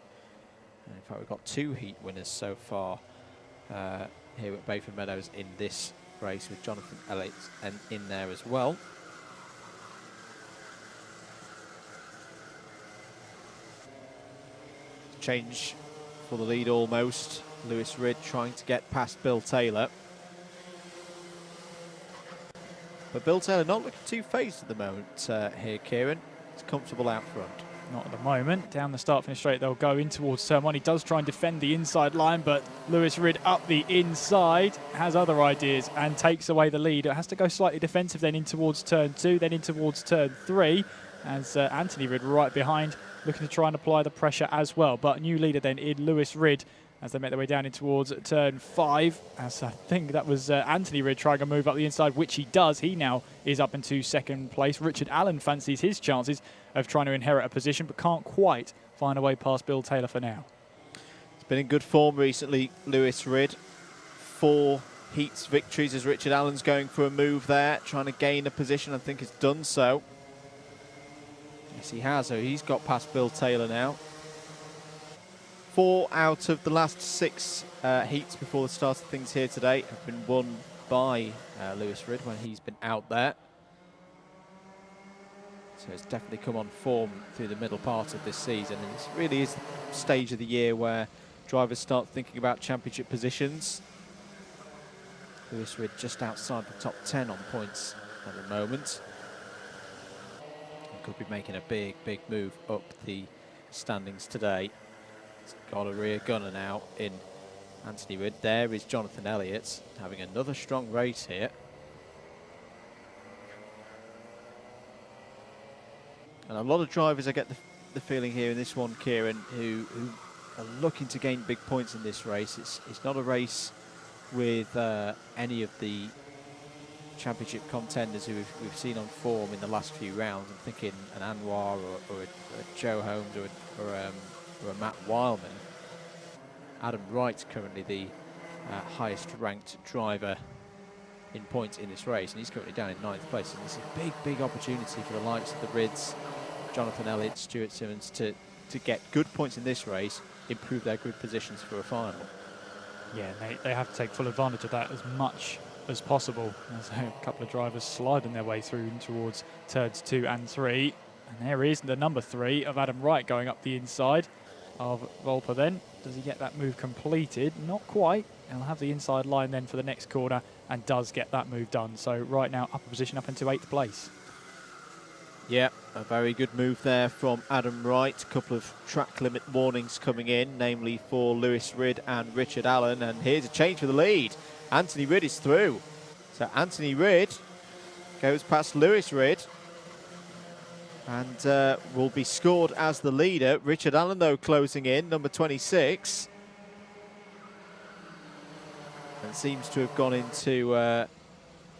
And in fact, we've got 2 heat winners so far here at Bayford Meadows in this race, with Jonathan Elliott in there as well. Change for the lead almost. Lewis Ridd trying to get past Bill Taylor. But Bill Taylor not looking too phased at the moment here, Kieran. It's comfortable out front. Not at the moment. Down the start-finish straight, they'll go in towards turn 1. He does try and defend the inside line, but Lewis Ridd up the inside has other ideas and takes away the lead. It has to go slightly defensive then in towards turn 2, then in towards turn 3, as Anthony Ridd right behind, looking to try and apply the pressure as well. But new leader then in Lewis Ridd, as they make their way down in towards turn 5, as I think that was Anthony Ridd trying to move up the inside, which he does. He now is up into 2nd place. Richard Allen fancies his chances of trying to inherit a position, but can't quite find a way past Bill Taylor for now. He's been in good form recently, Lewis Ridd. 4 heats victories as Richard Allen's going for a move there, trying to gain a position. I think has done so. Yes, he has. So he's got past Bill Taylor now. 4 out of the last 6 heats before the start of things here today have been won by Lewis Ridd when he's been out there. So it's definitely come on form through the middle part of this season, and it really is the stage of the year where drivers start thinking about championship positions. Lewis Ridd just outside the top 10 on points at the moment. He could be making a big, big move up the standings today. He's got a rear gunner now in Anthony Ridd. There is Jonathan Elliott having another strong race here. And a lot of drivers, I get the feeling here in this one, Kieran, who are looking to gain big points in this race. It's not a race with any of the championship contenders who we've seen on form in the last few rounds. I'm thinking an Anwar or a Joe Holmes or a Matt Wildman. Adam Wright currently the highest ranked driver in points in this race, and he's currently down in 9th place. And it's a big, big opportunity for the likes of the Ridds, Jonathan Elliott, Stuart Simmons to get good points in this race, improve their grid positions for a final. Yeah, they have to take full advantage of that as much as possible. There's a couple of drivers sliding their way through towards turns 2 and 3. And there is the number 3 of Adam Wright going up the inside of Volpe then. Does he get that move completed? Not quite. He'll have the inside line then for the next corner and does get that move done. So right now up a position up into 8th place. Yeah, a very good move there from Adam Wright. A couple of track limit warnings coming in, namely for Lewis Ridd and Richard Allen. And here's a change for the lead. Anthony Ridd is through. So Anthony Ridd goes past Lewis Ridd and will be scored as the leader. Richard Allen, though, closing in, number 26. And seems to have gone into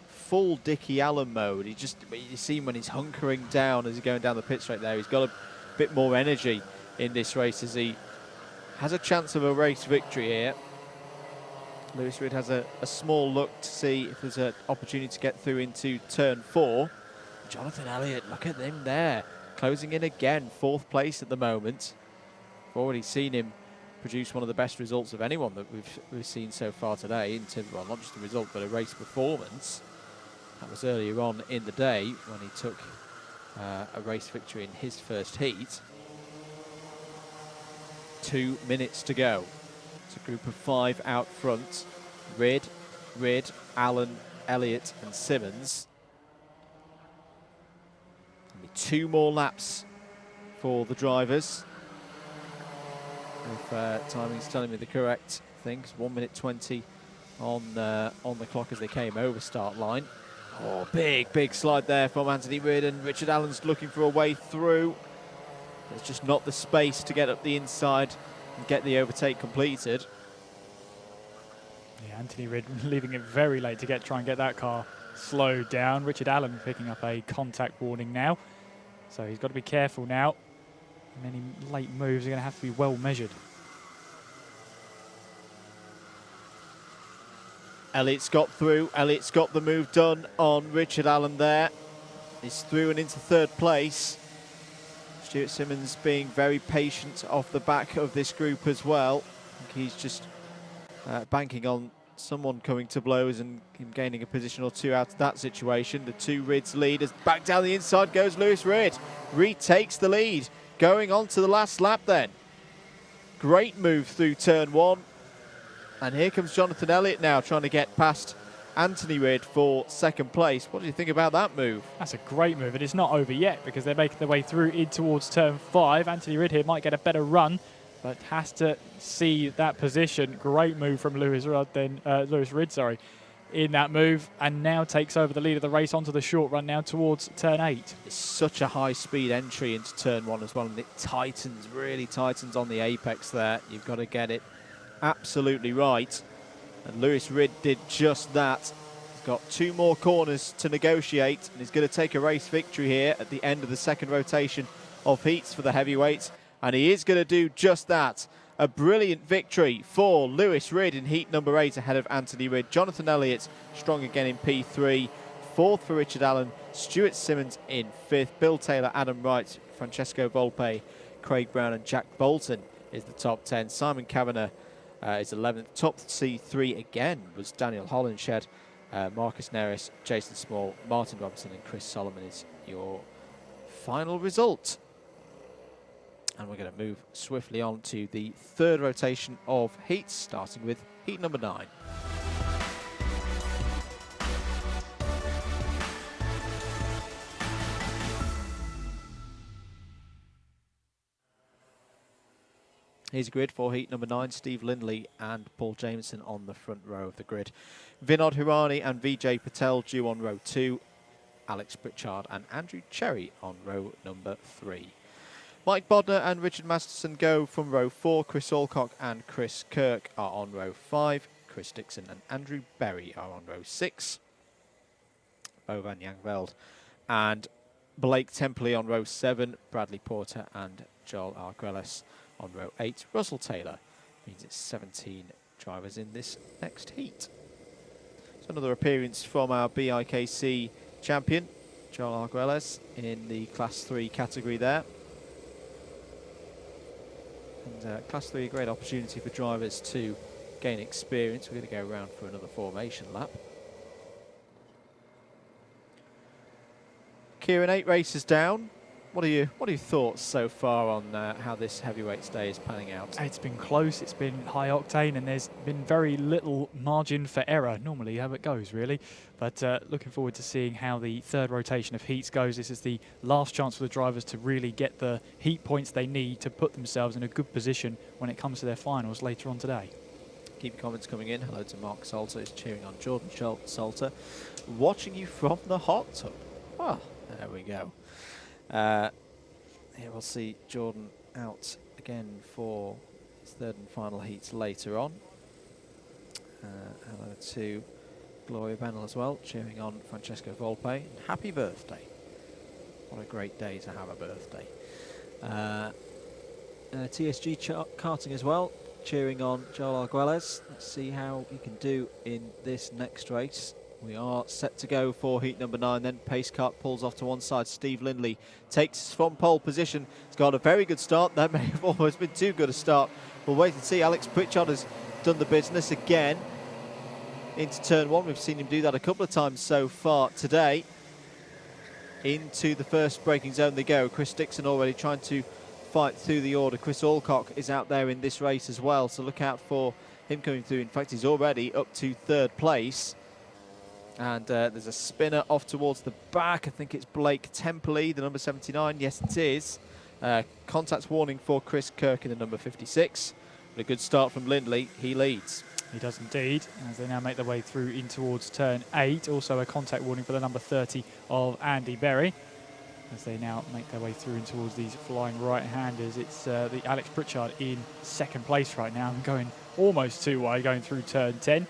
full Dickie Allen mode. You see him when he's hunkering down as he's going down the pit straight there. He's got a bit more energy in this race as he has a chance of a race victory here. Lewis Ridd has a small look to see if there's an opportunity to get through into turn 4. Jonathan Elliott, look at him there, closing in again, 4th place at the moment. We've already seen him produce one of the best results of anyone that we've seen so far today, in terms of, well, not just the result, but a race performance. That was earlier on in the day when he took a race victory in his first heat. 2 minutes to go. It's a group of 5 out front. Ridd, Allen, Elliott and Simmons. 2 more laps for the drivers. If timing's telling me the correct thing, it's 1 minute 20 on the clock as they came over start line. Oh, big slide there from Anthony Ridd, and Richard Allen's looking for a way through. There's just not the space to get up the inside and get the overtake completed. Yeah, Anthony Ridd leaving it very late to try and get that car slowed down. Richard Allen picking up a contact warning now. So he's got to be careful now. And any late moves are going to have to be well measured. Elliott's got through. Elliott's got the move done on Richard Allen there. He's through and into 3rd place. Stuart Simmons being very patient off the back of this group as well. I think he's just banking on someone coming to blows and him gaining a position or 2 out of that situation. The 2 Ridds lead as back down the inside goes Lewis Ridd. Retakes the lead, going on to the last lap then. Great move through turn 1. And here comes Jonathan Elliott now trying to get past Anthony Ridd for 2nd place. What do you think about that move? That's a great move, and it's not over yet because they're making their way through in towards turn 5. Anthony Ridd here might get a better run, but has to see that position. Great move from Lewis Ridd, in that move, and now takes over the lead of the race onto the short run now towards turn 8. It's such a high-speed entry into turn 1 as well, and it really tightens on the apex there. You've got to get it absolutely right, and Lewis Ridd did just that. He's got 2 more corners to negotiate, and he's going to take a race victory here at the end of the 2nd rotation of heats for the heavyweights, and he is going to do just that. A brilliant victory for Lewis Ridd in heat number 8 ahead of Anthony Ridd. Jonathan Elliott strong again in P3. 4th for Richard Allen. Stuart Simmons in 5th. Bill Taylor, Adam Wright, Francesco Volpe, Craig Brown and Jack Bolton is the top 10. Simon Kavanagh is 11th. Top C3 again was Daniel Hollenshed, Marcus Neris, Jason Small, Martin Robinson and Chris Solomon is your final result. And we're going to move swiftly on to the 3rd rotation of heats, starting with heat number 9. Here's a grid for heat number 9. Steve Lindley and Paul Jameson on the front row of the grid. Vinod Hirani and Vijay Patel due on row 2. Alex Pritchard and Andrew Cherry on row number 3. Mike Bodner and Richard Masterson go from row 4. Chris Alcock and Chris Kirk are on row 5. Chris Dixon and Andrew Berry are on row 6. Bo van Jangveld and Blake Templey on row 7. Bradley Porter and Joel Arguelles on row 8. Russell Taylor means it's 17 drivers in this next heat. So another appearance from our BIKC champion, Joel Arguelles, in the Class 3 category there. And Class 3, a great opportunity for drivers to gain experience. We're going to go around for another formation lap. Kieran, 8 races down. What are your thoughts so far on how this heavyweights day is panning out? It's been close, it's been high octane, and there's been very little margin for error, normally how it goes really. But looking forward to seeing how the 3rd rotation of heats goes. This is the last chance for the drivers to really get the heat points they need to put themselves in a good position when it comes to their finals later on today. Keep your comments coming in. Hello to Mark Salter, who's cheering on Jordan Salter. Watching you from the hot tub. Oh, there we go. Here we'll see Jordan out again for his third and final heats later on. Hello to Gloria Bennell as well, cheering on Francesco Volpe. And happy birthday. What a great day to have a birthday. TSG Karting as well, cheering on Joel Arguelles. Let's see how he can do in this next race. We are set to go for heat number 9 then. Pace kart pulls off to one side. Steve Lindley takes from pole position. He's got a very good start. That may have almost been too good a start. We'll wait and see. Alex Pritchard has done the business again into turn 1. We've seen him do that a couple of times so far today. Into the first braking zone they go. Chris Dixon already trying to fight through the order. Chris Alcock is out there in this race as well, so look out for him coming through. In fact, he's already up to 3rd place. And there's a spinner off towards the back. I think it's Blake Templey, the number 79. Yes, it is. Contact warning for Chris Kirk in the number 56. But a good start from Lindley. He leads. He does indeed, as they now make their way through in towards turn 8. Also a contact warning for the number 30 of Andy Berry. As they now make their way through in towards these flying right-handers. It's the Alex Pritchard in 2nd place right now, and going almost too wide, going through turn 10.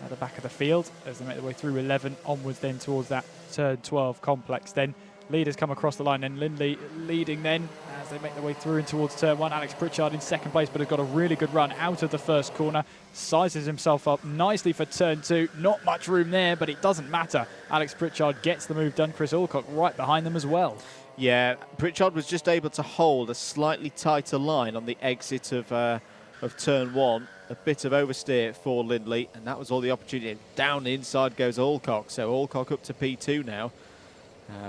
At the back of the field as they make their way through 11 onwards then towards that turn 12 complex. Then leaders come across the line, and Lindley leading then as they make their way through in towards turn 1. Alex Pritchard in 2nd place, but has got a really good run out of the first corner. Sizes himself up nicely for turn 2. Not much room there, but it doesn't matter. Alex Pritchard gets the move done. Chris Alcock right behind them as well. Yeah, Pritchard was just able to hold a slightly tighter line on the exit of turn 1. A bit of oversteer for Lindley, and that was all the opportunity. Down the inside goes Alcock, so Alcock up to P2 now.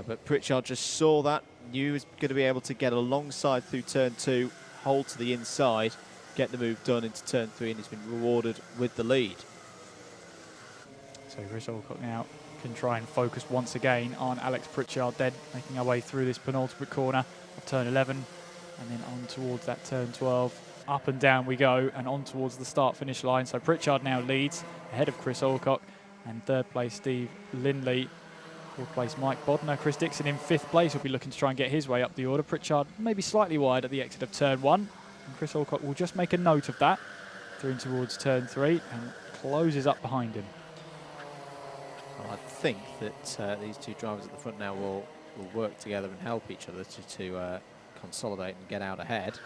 But Pritchard just saw that, knew he was going to be able to get alongside through turn 2, hold to the inside, get the move done into turn 3, and he's been rewarded with the lead. So Chris Alcock now can try and focus once again on Alex Pritchard, then making our way through this penultimate corner of turn 11, and then on towards that turn 12. Up and down we go, and on towards the start-finish line. So Pritchard now leads ahead of Chris Alcock, and 3rd place Steve Lindley. 4th place Mike Bodner. Chris Dixon in 5th place will be looking to try and get his way up the order. Pritchard maybe slightly wide at the exit of turn 1, and Chris Alcock will just make a note of that through towards turn 3 and closes up behind him. Well, I think that these two drivers at the front now will work together and help each other to consolidate and get out ahead.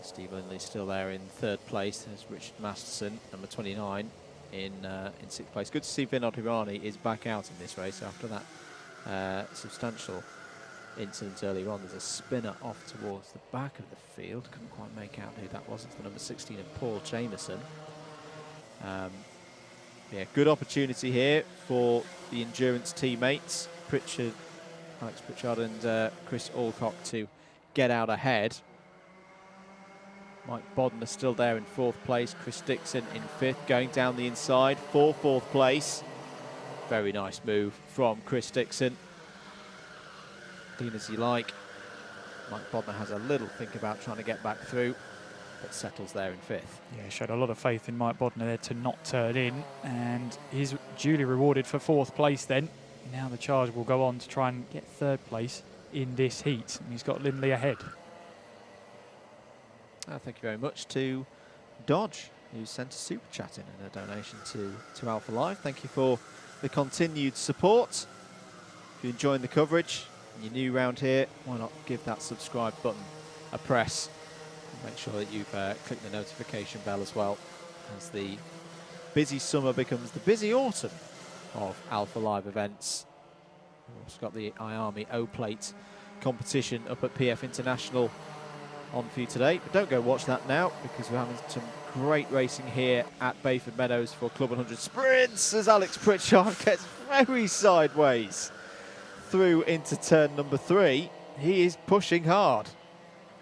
Steve Lindley still there in 3rd place. There's Richard Masterson, number 29, in 6th place. Good to see Vinod Hirani is back out in this race after that substantial incident earlier on. There's a spinner off towards the back of the field. Couldn't quite make out who that was. It's the number 16 of Paul Jameson. Yeah, good opportunity here for the endurance teammates, Alex Pritchard and Chris Alcock, to get out ahead. Mike Bodner still there in 4th place. Chris Dixon in 5th, going down the inside for 4th place. Very nice move from Chris Dixon. Clean as you like. Mike Bodner has a little think about trying to get back through, but settles there in 5th. Yeah, showed a lot of faith in Mike Bodner there to not turn in, and he's duly rewarded for 4th place then. Now the charge will go on to try and get 3rd place in this heat, and he's got Lindley ahead. Thank you very much to Dodge, who sent a super chat in and a donation to Alpha Live. Thank you for the continued support. If you're enjoying the coverage and you're new around here, why not give that subscribe button a press. And make sure that you've clicked the notification bell as well, as the busy summer becomes the busy autumn of Alpha Live events. We've also got the iArmy O-Plate competition up at PF International on for you today, but don't go watch that now, because we're having some great racing here at Bayford Meadows for Club 100 Sprints, as Alex Pritchard gets very sideways through into turn number 3. He is pushing hard.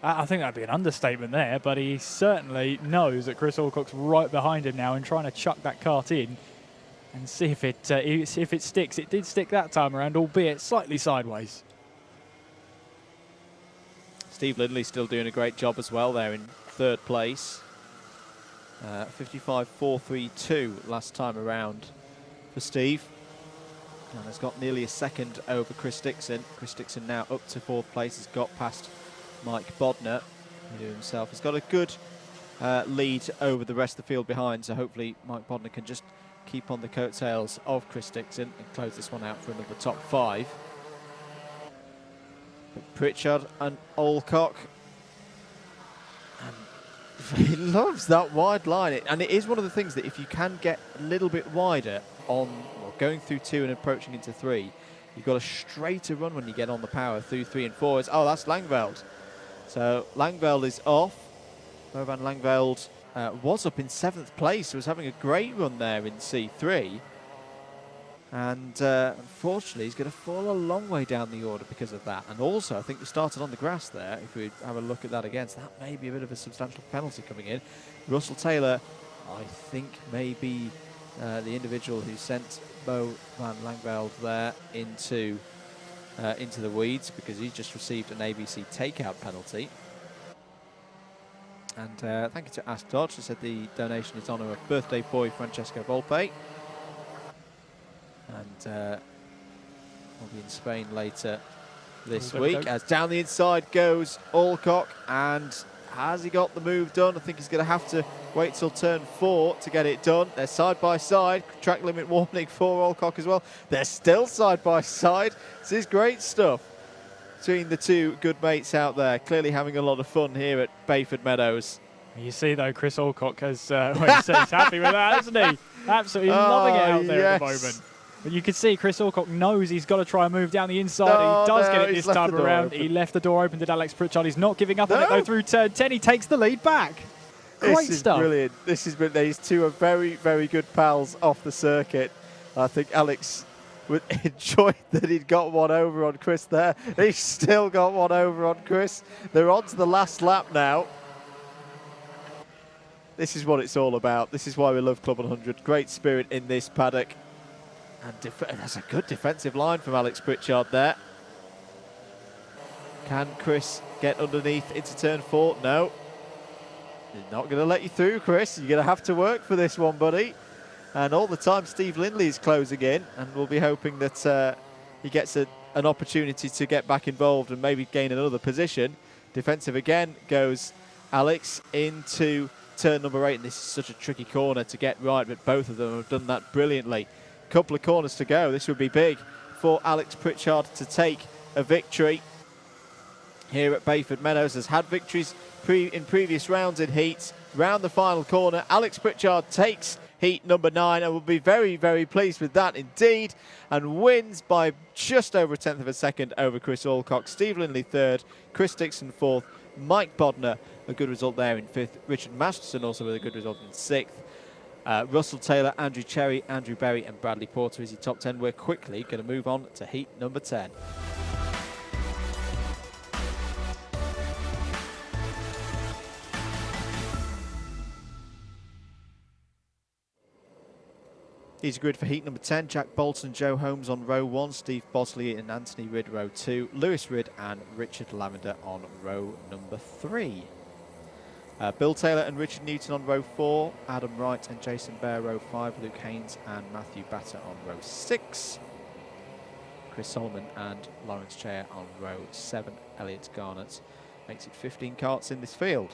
I think that'd be an understatement there, but he certainly knows that Chris Alcock's right behind him now and trying to chuck that kart in and see if it sticks. It did stick that time around, albeit slightly sideways. Steve Lindley still doing a great job as well there in 3rd place. 55.432 last time around for Steve. And has got nearly a second over Chris Dixon. Chris Dixon now up to 4th place, has got past Mike Bodner, who himself has got a good lead over the rest of the field behind, so hopefully Mike Bodner can just keep on the coattails of Chris Dixon and close this one out for another top 5. But Pritchard and Alcock, and he loves that wide line, and it is one of the things that if you can get a little bit wider on going through 2 and approaching into 3, you've got a straighter run when you get on the power through 3 and 4. Oh, that's Langveld. So Langveld is off. Bo van Langveld was up in 7th place, was having a great run there in C3. And unfortunately, he's going to fall a long way down the order because of that. And also, I think we started on the grass there, if we have a look at that again. So that may be a bit of a substantial penalty coming in. Russell Taylor, I think, may be the individual who sent Bo van Langveld there into the weeds, because he's just received an ABC takeout penalty. And thank you to Ask Dodge, who said the donation is in honour of birthday boy Francesco Volpe. And we'll be in Spain later this week. As down the inside goes Alcock, and has he got the move done? I think he's going to have to wait till turn 4 to get it done. They're side by side. Track limit warning for Alcock as well. They're still side by side. This is great stuff between the two good mates out there. Clearly having a lot of fun here at Bayford Meadows. You see, though, Chris Alcock has, well, he's happy with that, hasn't he? Absolutely loving it out there at the moment. But you can see Chris Alcock knows he's got to try and move down the inside. He does get it this time around. He left the door open, did Alex Pritchard. He's not giving up on it, though, through turn 10. He takes the lead back. Great stuff. Brilliant. This has been, these two are very, very good pals off the circuit. I think Alex would enjoy that he'd got one over on Chris there. He's still got one over on Chris. They're on to the last lap now. This is what it's all about. This is why we love Club 100. Great spirit in this paddock. And that's a good defensive line from Alex Pritchard there. Can Chris get underneath into turn 4? No. He's not going to let you through, Chris. You're going to have to work for this one, buddy. And all the time, Steve Lindley is closing in, and we'll be hoping that he gets an opportunity to get back involved and maybe gain another position. Defensive again goes Alex into turn number 8, and this is such a tricky corner to get right, but both of them have done that brilliantly. Couple of corners to go. This would be big for Alex Pritchard to take a victory here at Bayford Meadows. Has had victories in previous rounds in heats. Round the final corner, Alex Pritchard takes heat number 9 and will be very, very pleased with that indeed, and wins by just over 1/10 of a second over Chris Alcock. Steve Lindley 3rd, Chris Dixon 4th, Mike Bodner, a good result there in 5th, Richard Masterson also with a good result in 6th. Russell Taylor, Andrew Cherry, Andrew Berry and Bradley Porter is your top 10. We're quickly going to move on to heat number 10. Here's a grid for heat number 10. Jack Bolton, Joe Holmes on row 1, Steve Bosley and Anthony Ridd row 2, Lewis Ridd and Richard Lavender on row number 3. Bill Taylor and Richard Newton on row 4, Adam Wright and Jason Bear row 5, Luke Haynes and Matthew Batter on row 6, Chris Solomon and Lawrence Chair on row 7, Elliot Garnett. Makes it 15 karts in this field.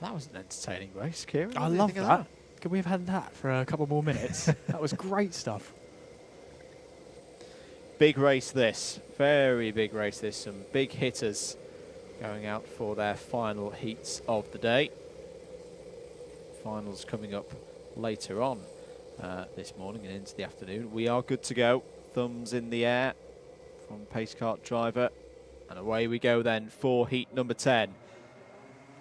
That was an entertaining race, Kieran. I love that. Could we have had that for a couple more minutes? That was great stuff. Big race this, very big race this. Some big hitters going out for their final heats of the day. Finals coming up later on this morning and into the afternoon. We are good to go. Thumbs in the air from pace kart driver. And away we go then for heat number 10.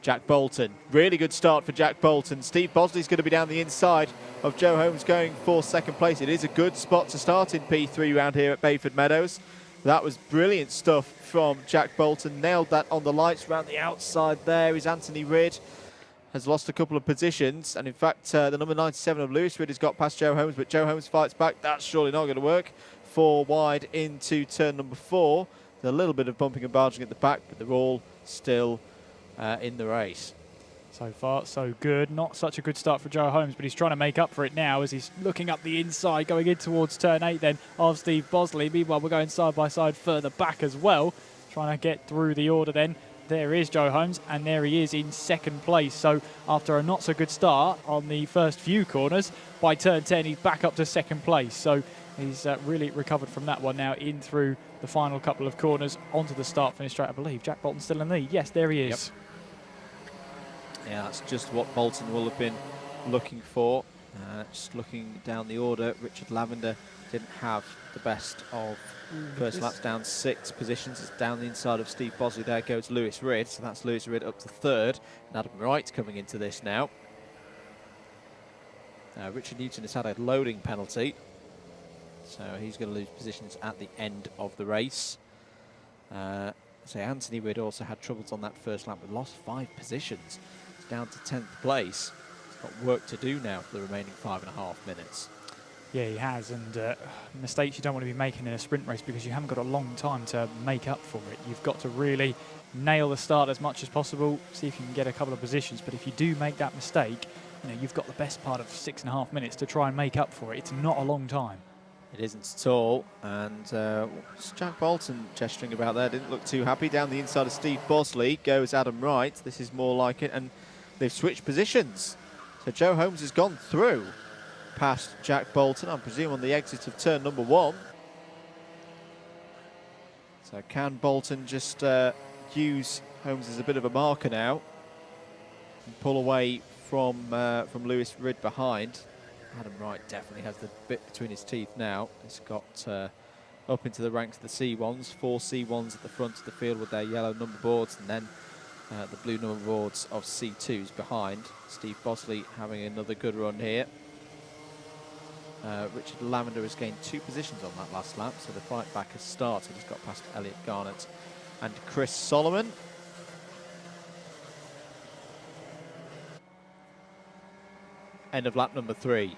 Jack Bolton, really good start for Jack Bolton. Steve Bosley's going to be down the inside of Joe Holmes going for 2nd place. It is a good spot to start in P3 round here at Bayford Meadows. That was brilliant stuff from Jack Bolton. Nailed that on the lights round the outside there is Anthony Ridd. Has lost a couple of positions. And in fact, the number 97 of Lewis Ridd has got past Joe Holmes, but Joe Holmes fights back. That's surely not going to work. 4 wide into turn number 4. There's a little bit of bumping and barging at the back, but they're all still in the race. So far, so good. Not such a good start for Joe Holmes, but he's trying to make up for it now as he's looking up the inside, going in towards turn 8 then of Steve Bosley. Meanwhile, we're going side by side further back as well, trying to get through the order then. There is Joe Holmes, and there he is in second place. So after a not so good start on the first few corners, by turn 10 he's back up to second place. So he's really recovered from that one now, in through the final couple of corners onto the start-finish straight. I believe Jack Bolton still in the lead. Yes, there he is. Yep. Yeah, that's just what Bolton will have been looking for. Just looking down the order, Richard Lavender didn't have the best of first laps, down 6 positions. It's down the inside of Steve Bosley. There goes Lewis Ridd, so that's Lewis Ridd up to 3rd. And Adam Wright coming into this now. Richard Newton has had a loading penalty, so he's going to lose positions at the end of the race. So Anthony Ridd also had troubles on that first lap, but lost 5 positions. It's down to 10th place. He's got work to do now for the remaining 5.5 minutes. Yeah, he has, and mistakes you don't want to be making in a sprint race, because you haven't got a long time to make up for it. You've got to really nail the start as much as possible, see if you can get a couple of positions, but if you do make that mistake, you know, you've got the best part of 6.5 minutes to try and make up for it. It's not a long time. It isn't at all, and what's Jack Bolton gesturing about there? Didn't look too happy. Down the inside of Steve Bosley goes Adam Wright. This is more like it, and they've switched positions. So Joe Holmes has gone through past Jack Bolton, I presume on the exit of turn number 1. So can Bolton just use Holmes as a bit of a marker now and pull away from Lewis Ridd behind? Adam Wright definitely has the bit between his teeth now. He's got up into the ranks of the C1s, 4 C1s at the front of the field with their yellow number boards, and then the blue number boards of C2s behind. Steve Bosley having another good run here. Richard Lavender has gained 2 positions on that last lap, so the fight back has started. He's got past Elliot Garnett and Chris Solomon. End of lap number 3,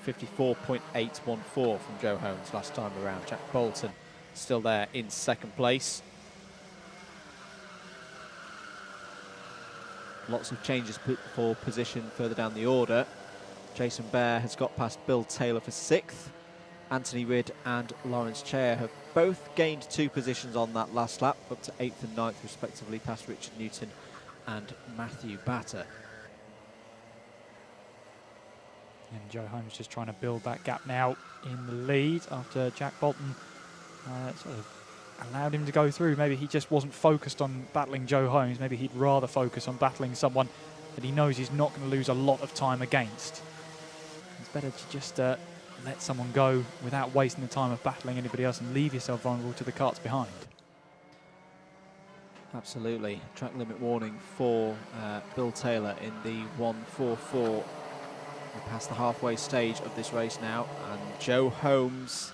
54.814 from Joe Holmes last time around. Jack Bolton still there in second place. Lots of changes for position further down the order. Jason Bear has got past Bill Taylor for 6th. Anthony Ridd and Lawrence Chair have both gained 2 positions on that last lap, up to 8th and 9th respectively, past Richard Newton and Matthew Batter. And Joe Holmes just trying to build that gap now in the lead after Jack Bolton sort of allowed him to go through. Maybe he just wasn't focused on battling Joe Holmes. Maybe he'd rather focus on battling someone that he knows he's not going to lose a lot of time against. It's better to just let someone go without wasting the time of battling anybody else and leave yourself vulnerable to the carts behind. Absolutely. Track limit warning for Bill Taylor in the 144. We're past the halfway stage of this race now, and Joe Holmes,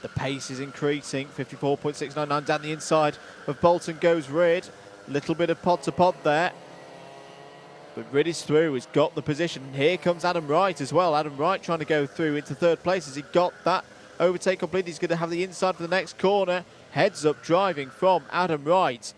the pace is increasing. 54.699 down the inside of Bolton goes Ridd. Little bit of pod to pod there, but Ridd is through. He's got the position. Here comes Adam Wright as well. Adam Wright trying to go through into 3rd place. Has he got that overtake complete? He's going to have the inside for the next corner. Heads up driving from Adam Wright.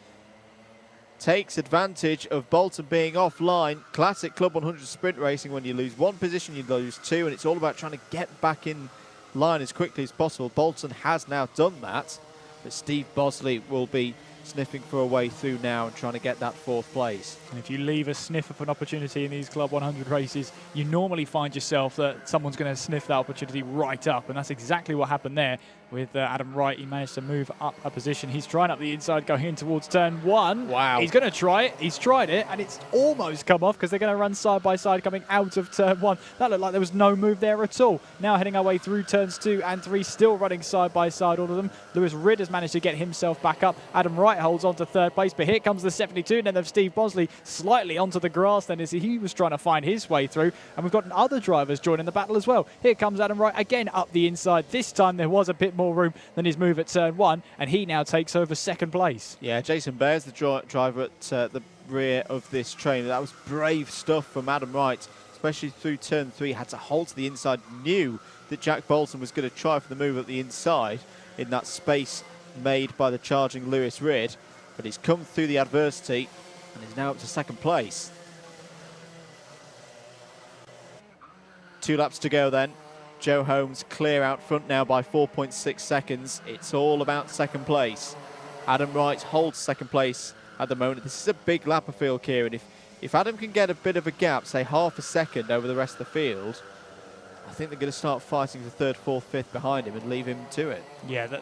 Takes advantage of Bolton being offline. Classic Club 100 sprint racing. When you lose 1 position, you lose 2, and it's all about trying to get back in line as quickly as possible. Bolton has now done that, but Steve Bosley will be sniffing for a way through now and trying to get that 4th place. And if you leave a sniff of an opportunity in these Club 100 races, you normally find yourself that someone's going to sniff that opportunity right up, and that's exactly what happened there with Adam Wright. He managed to move up a position. He's trying up the inside going in towards turn 1. Wow. He's going to try it. He's tried it, and it's almost come off because they're going to run side by side coming out of turn 1. That looked like there was no move there at all. Now heading our way through turns 2 and 3, still running side by side, all of them. Lewis Ridd has managed to get himself back up. Adam Wright holds on to 3rd place, but here comes the 72, and then of Steve Bosley slightly onto the grass then as he was trying to find his way through. And we've got other drivers joining the battle as well. Here comes Adam Wright again up the inside. This time there was a bit more room than his move at turn 1, and he now takes over 2nd place. Yeah, Jason Bear's the driver at the rear of this train. That was brave stuff from Adam Wright, especially through turn 3. Had to hold to the inside, knew that Jack Bolton was going to try for the move at the inside in that space made by the charging Lewis Ridd, but he's come through the adversity and is now up to second place. 2 laps to go then. Joe Holmes clear out front now by 4.6 seconds. It's all about second place. Adam Wright holds second place at the moment. This is a big lap of field, Kieran. If Adam can get a bit of a gap, say half a second over the rest of the field, I think they're going to start fighting for third, fourth, fifth behind him and leave him to it. Yeah,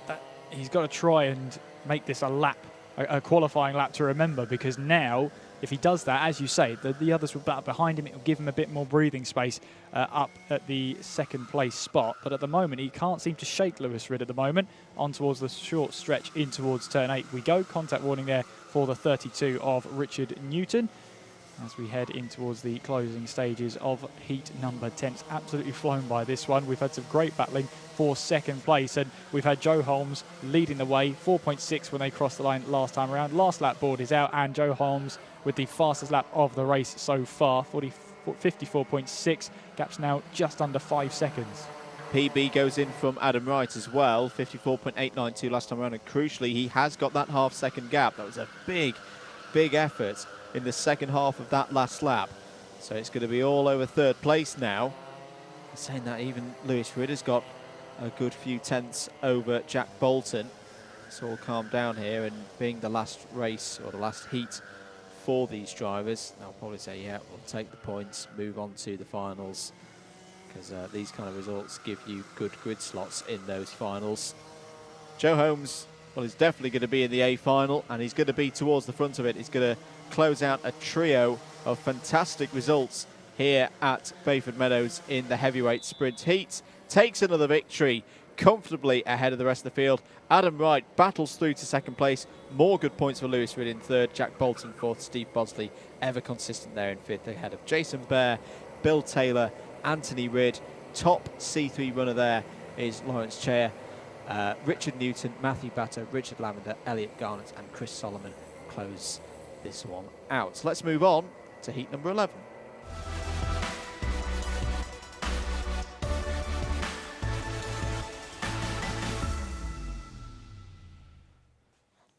he's got to try and make this a lap, a qualifying lap to remember, because now, if he does that, as you say, the others will back behind him. It will give him a bit more breathing space up at the second place spot. But at the moment, he can't seem to shake Lewis Ridd at the moment. On towards the short stretch in towards turn 8 we go. Contact warning there for the 32 of Richard Newton as we head in towards the closing stages of heat number 10. It's absolutely flown by this one. We've had some great battling for second place, and we've had Joe Holmes leading the way, 4.6 when they crossed the line last time around. Last lap board is out, and Joe Holmes with the fastest lap of the race so far, 54.6. Gap's now just under 5 seconds. PB goes in from Adam Wright as well, 54.892 last time around, and crucially, he has got that half-second gap. That was a big, big effort in the second half of that last lap. So it's going to be all over third place now. Saying that, even Lewis Ridd has got a good few tenths over Jack Bolton. It's all calmed down here, and being the last race or the last heat for these drivers, they'll probably say, yeah, we'll take the points, move on to the finals, because these kind of results give you good grid slots in those finals. Joe Holmes, well, he's definitely going to be in the A final, and he's going to be towards the front of it. He's going to close out a trio of fantastic results here at Bayford Meadows in the heavyweight sprint heat. Takes another victory comfortably ahead of the rest of the field. Adam Wright battles through to second place. More good points for Lewis Ridd in third. Jack Bolton fourth. Steve Bosley ever consistent there in fifth, ahead of Jason Bear, Bill Taylor, Anthony Ridd. Top C3 runner there is Lawrence Chair. Richard Newton, Matthew Batter, Richard Lavender, Elliot Garnett and Chris Solomon close this one out. So let's move on to heat number 11.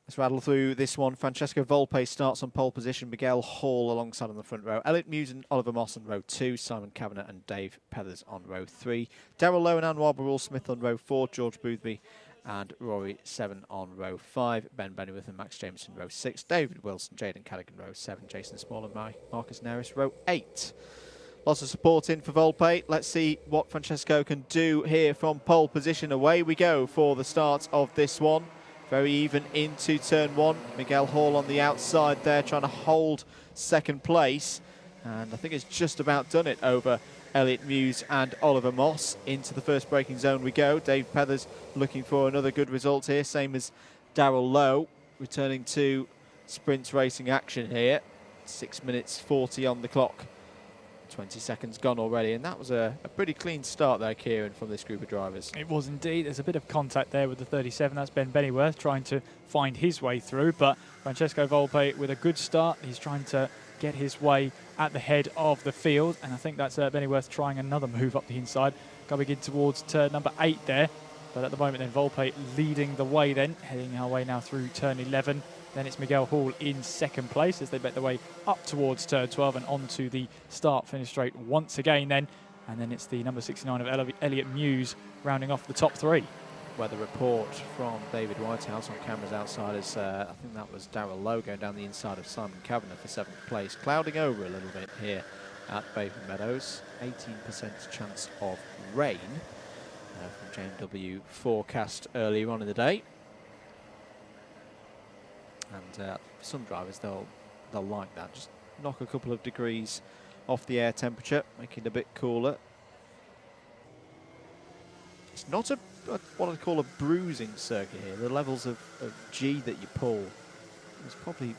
Let's rattle through this one. Francesco Volpe starts on pole position. Miguel Hall alongside on the front row. Elliot Muse and Oliver Moss on row 2. Simon Kavanagh and Dave Pethers on row 3. Darrell Lowe and Anwar Barul Smith on row 4. George Boothby and Rd.7 on row 5. Ben Bennyworth and Max Jameson row 6. David Wilson, Jaden Cadigan row 7. Jason Small and Marcus Neris row 8. Lots of support in for Volpe. Let's see what Francesco can do here from pole position. Away we go for the start of this one. Very even into turn 1. Miguel Hall on the outside there, trying to hold second place. And I think it's just about done it over Elliot Muse and Oliver Moss. Into the first braking zone we go. Dave Pethers looking for another good result here, same as Darrell Lowe, returning to sprint racing action here. 6 minutes 40 on the clock. 20 seconds gone already, and that was a pretty clean start there, Kieran, from this group of drivers. It was indeed. There's a bit of contact there with the 37. That's Ben Bennyworth trying to find his way through, but Francesco Volpe with a good start. He's trying to get his way at the head of the field, and I think that's Bennyworth trying another move up the inside, coming in towards turn number 8 there. But at the moment then, Volpe leading the way then, heading our way now through turn 11. Then it's Miguel Hall in second place as they bet their way up towards turn 12 and onto the start-finish straight once again then. And then it's the number 69 of Elliot Muse rounding off the top 3. Weather report from David Whitehouse on cameras outside as I think that was Darrell Lowe going down the inside of Simon Kavanagh for 7th place. Clouding over a little bit here at Bayford Meadows. 18% chance of rain from JMW forecast earlier on in the day. And for some drivers, they'll like that. Just knock a couple of degrees off the air temperature, make it a bit cooler. It's not what I'd call a bruising circuit here. The levels of G that you pull, there's probably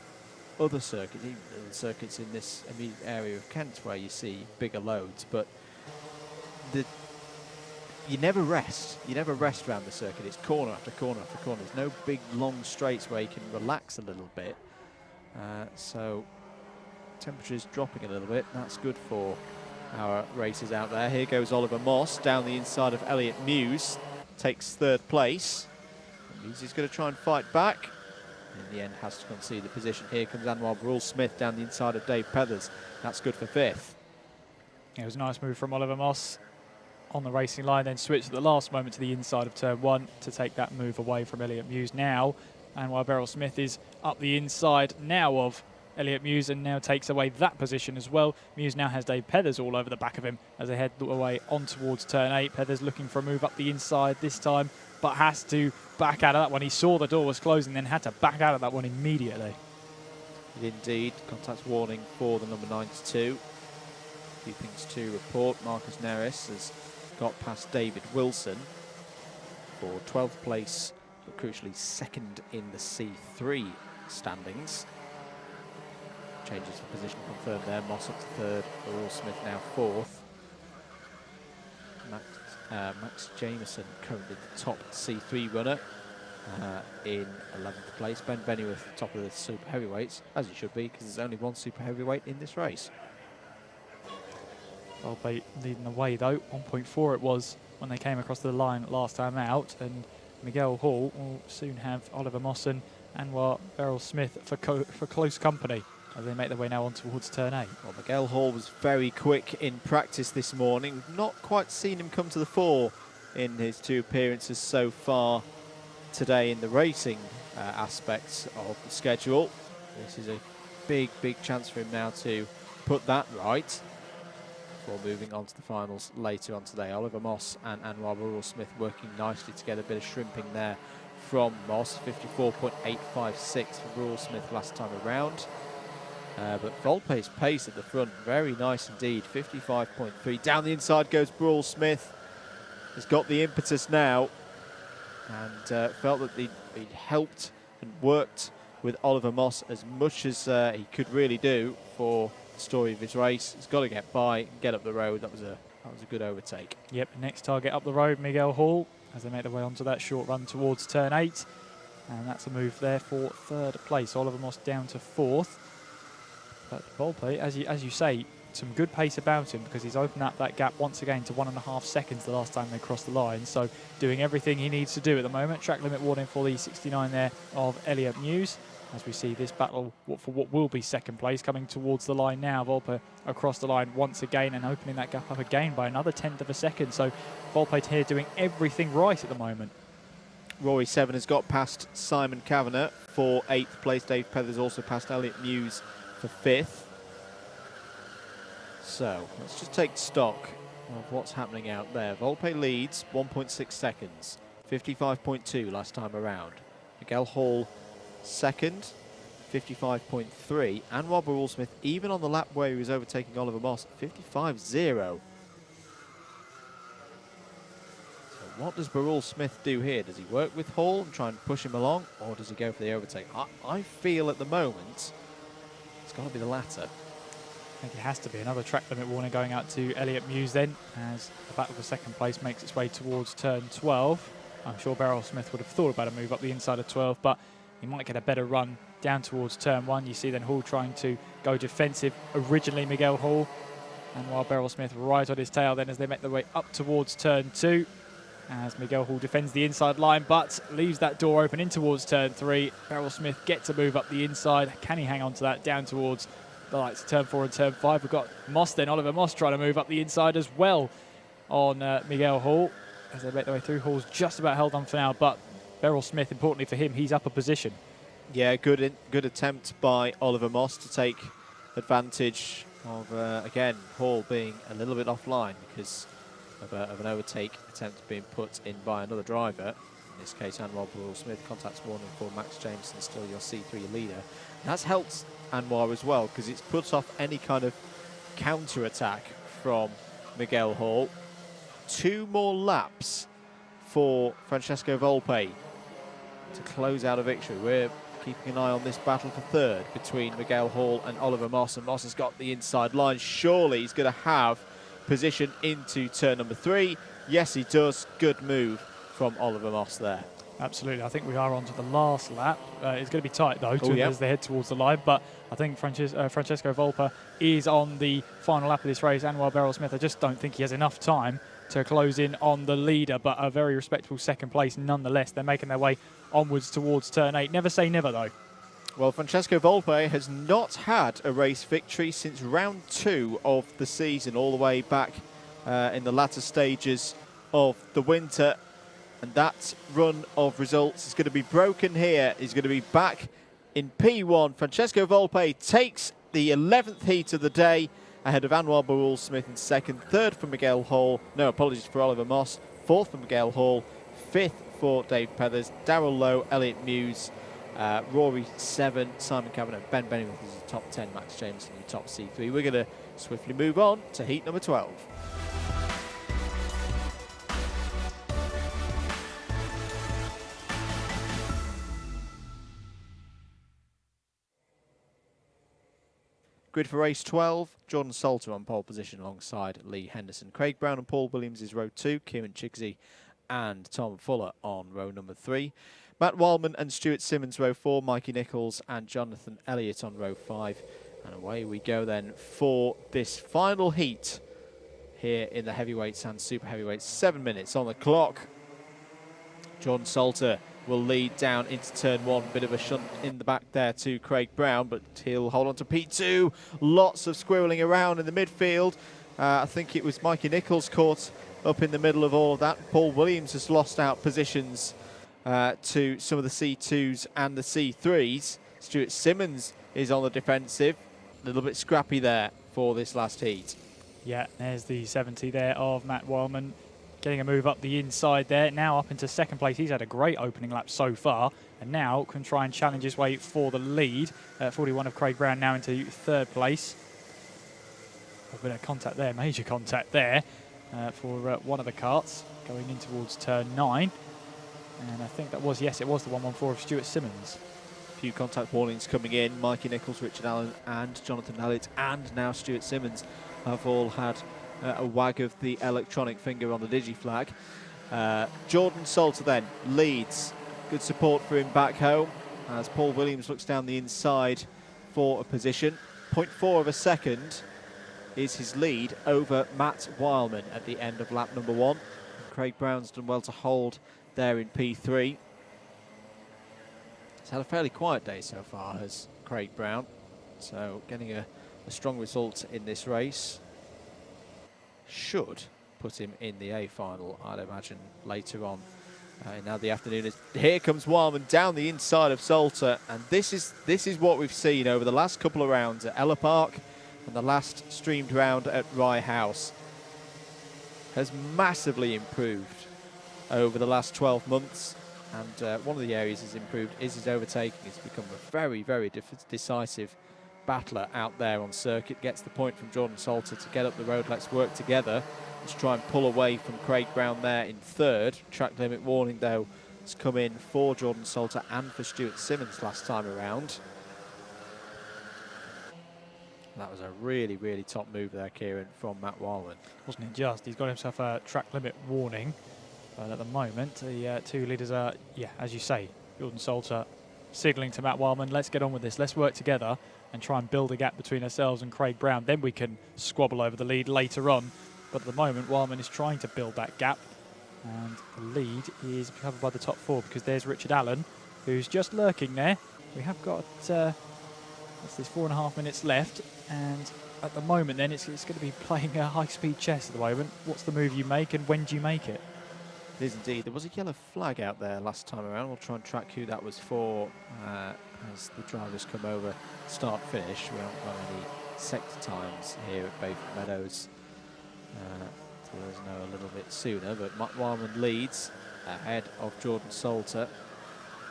other circuits, even circuits in this immediate area of Kent where you see bigger loads, but you never rest. You never rest around the circuit. It's corner after corner after corner. There's no big long straights where you can relax a little bit. So temperature's dropping a little bit. That's good for our racers out there. Here goes Oliver Moss down the inside of Elliot Muse. Takes 3rd place. Muse is going to try and fight back. In the end, has to concede the position. Here comes Anwar Brule-Smith down the inside of Dave Pethers. That's good for 5th. It was a nice move from Oliver Moss on the racing line, then switched at the last moment to the inside of turn 1 to take that move away from Elliott Muse now. Anwar Beryl-Smith is up the inside now of Elliott Muse and now takes away that position as well. Muse now has Dave Pethers all over the back of him as they head away on towards turn 8. Pethers looking for a move up the inside this time, but has to back out of that one. He saw the door was closing, then had to back out of that one immediately. Indeed, contact warning for the number 92. A few things to report. Marcus Neris has got past David Wilson for 12th place, but crucially 2nd in the C3 standings. Changes the position confirmed there. Moss up to 3rd, Brule-Smith now 4th. Max Jameson currently the top C3 runner in 11th place. Ben Bennyworth top of the super heavyweights, as he should be, because there's only one super heavyweight in this race. Volpe leading the way though, 1.4 it was when they came across the line last time out, and Miguel Hall will soon have Oliver Moss and Anwar Beryl-Smith for close company as they make their way now on towards turn 8. Well, Miguel Hall was very quick in practice this morning. We've not quite seen him come to the fore in his 2 appearances so far today in the racing aspects of the schedule. This is a big chance for him now to put that right before moving on to the finals later on today. Oliver Moss and Anwar Beryl-Smith working nicely together. A bit of shrimping there from Moss. 54.856 for Beryl-Smith last time around. But Volpe's pace at the front, very nice indeed. 55.3. Down the inside goes Beryl-Smith. Has got the impetus now and felt that he'd helped and worked with Oliver Moss as much as he could really do for the story of his race. He's got to get by and get up the road. That was a good overtake. Yep, next target up the road, Miguel Hall, as they make their way onto that short run towards turn 8. And that's a move there for 3rd place. Oliver Moss down to 4th. But Volpe, as you say, some good pace about him because he's opened up that gap once again to 1.5 seconds the last time they crossed the line. So doing everything he needs to do at the moment. Track limit warning for the 69 there of Elliott Muse. As we see this battle for what will be 2nd place coming towards the line now. Volpe across the line once again and opening that gap up again by another 1/10 of a second. So Volpe here doing everything right at the moment. Rd.7 has got past Simon Kavanagh for 8th place. Dave Pethers also passed Elliott Muse for 5th. So let's just take stock of what's happening out there. Volpe leads 1.6 seconds, 55.2 last time around. Miguel Hall 2nd, 55.3. Anwar Beryl-Smith, even on the lap where he was overtaking Oliver Moss, 55.0. So what does Beryl-Smith do here? Does he work with Hall and try and push him along, or does he go for the overtake? I feel at the moment it's got to be the latter. I think it has to be. Another track limit warning going out to Elliott Muse then, as the battle for 2nd place makes its way towards turn 12. I'm sure Beryl-Smith would have thought about a move up the inside of 12, but he might get a better run down towards turn 1. You see then Hall trying to go defensive. Originally Miguel Hall, and while Beryl-Smith right on his tail then as they make their way up towards turn 2. As Miguel Hall defends the inside line, but leaves that door open in towards turn 3. Beryl-Smith gets a move up the inside. Can he hang on to that down towards the lights of turn 4 and turn 5? We've got Moss then, Oliver Moss trying to move up the inside as well on Miguel Hall. As they make their way through, Hall's just about held on for now, but Beryl-Smith, importantly for him, he's up a position. Yeah, good attempt by Oliver Moss to take advantage of, again, Hall being a little bit offline because of an overtake attempt being put in by another driver. In this case, Anwar Beryl-Smith. Contacts warning for Max Jameson, still your C3 leader. And that's helped Anwar as well because it's put off any kind of counter-attack from Miguel Hall. 2 more laps for Francesco Volpe to close out a victory. We're keeping an eye on this battle for 3rd between Miguel Hall and Oliver Moss, and Moss has got the inside line. Surely he's going to have position into turn number 3. Yes, he does. Good move from Oliver Moss there. Absolutely. I think we are on to the last lap. It's going to be tight, though, as they head towards the line. But I think Francesco Volpe is on the final lap of this race. Anwar Beryl-Smith, I just don't think he has enough time to close in on the leader, but a very respectable 2nd place nonetheless. They're making their way onwards towards turn 8. Never say never, though. Well, Francesco Volpe has not had a race victory since round 2 of the season, all the way back in the latter stages of the winter. And that run of results is going to be broken here. He's going to be back in P1. Francesco Volpe takes the 11th heat of the day ahead of Anwar Barul Smith in second, third for Miguel Hall. No, apologies for Oliver Moss. Fourth for Miguel Hall. Fifth for Dave Peathers. Darrell Lowe, Elliot Muse, Rd.7, Simon Cavanagh, Ben Bennyworth is the top 10, Max Jameson in the top C3. We're going to swiftly move on to heat number 12. Grid for race 12, Jordan Salter on pole position alongside Lee Henderson. Craig Brown and Paul Williams is row 2, Kieran Chicksey and Tom Fuller on row number 3. Matt Wildman and Stuart Simmons row 4, Mikey Nichols and Jonathan Elliott on row 5. And away we go then for this final heat here in the heavyweights and super heavyweights. 7 minutes on the clock. Jordan Salter will lead down into turn 1. Bit of a shunt in the back there to Craig Brown, but he'll hold on to P2. Lots of squirreling around in the midfield. I think it was Mikey Nichols caught up in the middle of all of that. Paul Williams has lost out positions to some of the C2s and the C3s. Stuart Simmons is on the defensive. A little bit scrappy there for this last heat. Yeah, there's the 70 there of Matt Wildman. Getting a move up the inside there, now up into second place. He's had a great opening lap so far, and now can try and challenge his way for the lead. 41 of Craig Brown now into third place. A bit of contact there, major contact there for one of the karts going in towards turn 9. And I think that was, yes, it was the 114 of Stuart Simmons. A few contact warnings coming in. Mikey Nichols, Richard Allen and Jonathan Elliott and now Stuart Simmons have all had a wag of the electronic finger on the digi-flag. Jordan Salter then leads. Good support for him back home as Paul Williams looks down the inside for a position. 0.4 of a second is his lead over Matt Wildman at the end of lap number 1. Craig Brown's done well to hold there in P3. He's had a fairly quiet day so far, has Craig Brown. So getting a strong result in this race should put him in the A final, I'd imagine, later on now the afternoon. Here comes Wildman down the inside of Salter, and this is what we've seen over the last couple of rounds at Ella Park and the last streamed round at Rye House. Has massively improved over the last 12 months, and one of the areas he's improved is his overtaking. He's become a very, very decisive battler out there on circuit. Gets the point from Jordan Salter to get up the road. Let's work together. Let's try and pull away from Craig Brown there in third. Track limit warning, though, has come in for Jordan Salter and for Stuart Simmons last time around. That was a really, really top move there, Kieran, from Matt Wildman. Wasn't it just? He's got himself a track limit warning. But at the moment, the two leaders are, yeah, as you say, Jordan Salter signalling to Matt Wildman, let's get on with this. Let's work together and try and build a gap between ourselves and Craig Brown. Then we can squabble over the lead later on. But at the moment, Wildman is trying to build that gap. And the lead is covered by the top 4 because there's Richard Allen, who's just lurking there. We have got, there's 4.5 minutes left. And at the moment, then, it's going to be playing a high-speed chess at the moment. What's the move you make and when do you make it? It is indeed. There was a yellow flag out there last time around. We'll try and track who that was for as the drivers come over start-finish. We haven't got any sector times here at Bayford Meadows. So there's no a little bit sooner, but Matt Wildman leads ahead of Jordan Salter.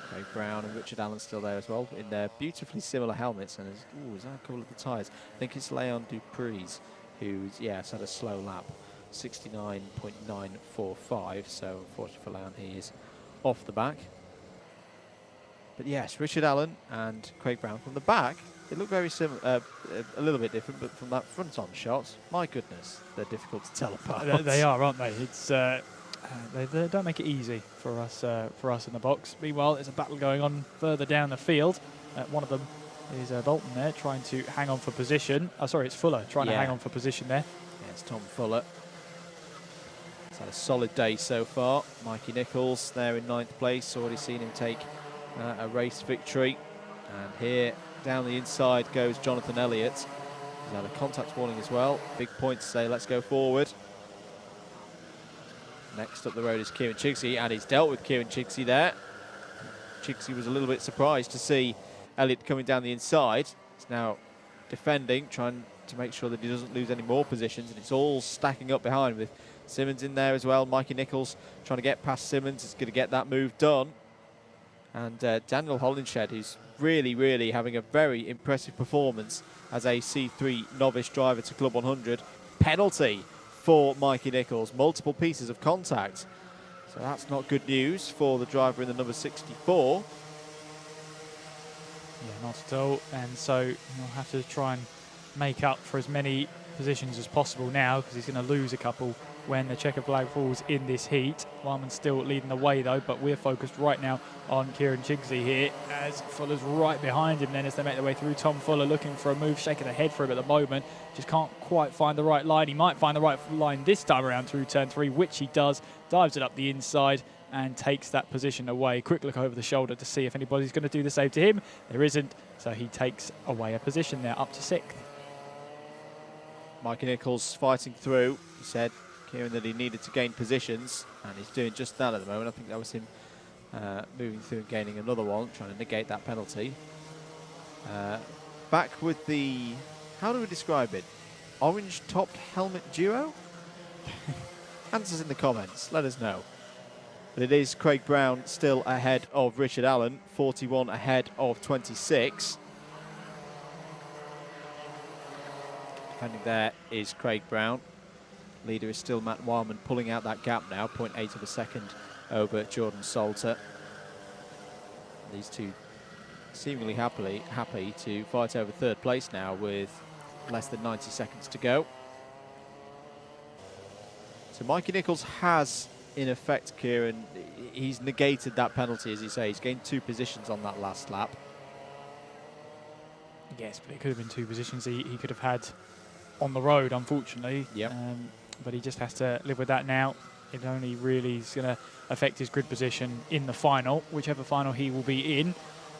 Craig Brown and Richard Allen still there as well in their beautifully similar helmets. And is that a couple of the tyres? I think it's Leon Dupree's who's, yeah, has had a slow lap. 69.945, so unfortunately for Leon, he is off the back. But yes, Richard Allen and Craig Brown from the back, they look very similar, a little bit different, but from that front-on shot, my goodness, they're difficult to tell apart. They are, aren't they? It's they don't make it easy for us in the box. Meanwhile, there's a battle going on further down the field. One of them is Bolton there, trying to hang on for position. Oh, sorry, it's Fuller trying to hang on for position there. Yeah, it's Tom Fuller. He's had a solid day so far. Mikey Nichols there in 9th place. Already seen him take a race victory. And here, down the inside, goes Jonathan Elliott. He's had a contact warning as well. Big point to say, let's go forward. Next up the road is Kieran Chigsey, and he's dealt with Kieran Chigsey there. Chigsey was a little bit surprised to see Elliott coming down the inside. He's now defending, trying to make sure that he doesn't lose any more positions, and it's all stacking up behind with Simmons in there as well. Mikey Nichols trying to get past Simmons. Is going to get that move done. And Daniel Holinshed, who's really having a very impressive performance as a C3 novice driver to Club 100. Penalty for Mikey Nichols. Multiple pieces of contact. So that's not good news for the driver in the number 64. Yeah, not at all. And so he'll have to try and make up for as many positions as possible now, because he's going to lose a couple when the checker flag falls in this heat. Wyman's still leading the way though, but we're focused right now on Kieran Chigsey here, as Fuller's right behind him then as they make their way through. Tom Fuller looking for a move, shaking the head for him at the moment. Just can't quite find the right line. He might find the right line this time around through turn 3, which he does. Dives it up the inside and takes that position away. Quick look over the shoulder to see if anybody's going to do the same to him. There isn't, so he takes away a position there, up to 6th. Mikey Nichols fighting through. He said, Kieran, that he needed to gain positions, and he's doing just that at the moment. I think that was him moving through and gaining another one, trying to negate that penalty. Back with the, how do we describe it? Orange-topped helmet duo? Answers in the comments, let us know. But it is Craig Brown still ahead of Richard Allen, 41 ahead of 26. Defending there is Craig Brown. Leader is still Matt Wildman, pulling out that gap now, 0.8 of a second over Jordan Salter. These two seemingly happy to fight over 3rd place now with less than 90 seconds to go. So Mikey Nichols has, in effect, Kieran, he's negated that penalty, as you say. He's gained 2 positions on that last lap. Yes, but it could have been 2 positions he could have had on the road, unfortunately. Yep. But he just has to live with that now. It only really is going to affect his grid position in the final, whichever final he will be in.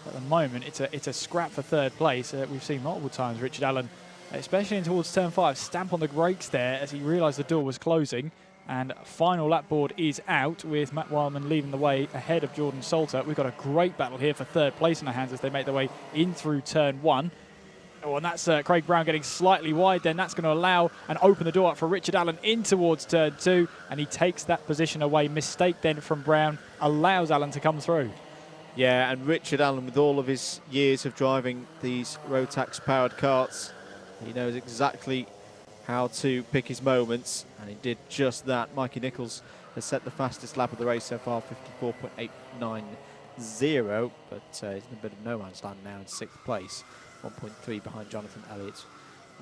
At the moment, it's a scrap for 3rd place. We've seen multiple times Richard Allen, especially in towards turn 5, stamp on the brakes there as he realised the door was closing. And final lap board is out, with Matt Wildman leading the way ahead of Jordan Salter. We've got a great battle here for 3rd place in our hands as they make their way in through turn 1. Oh, and that's Craig Brown getting slightly wide then. That's going to allow and open the door up for Richard Allen in towards turn 2, and he takes that position away. Mistake then from Brown allows Allen to come through. Yeah, and Richard Allen, with all of his years of driving these Rotax powered karts, he knows exactly how to pick his moments, and he did just that. Mikey Nichols has set the fastest lap of the race so far, 54.890, but he's in a bit of no man's land now in 6th place. 1.3 behind Jonathan Elliott.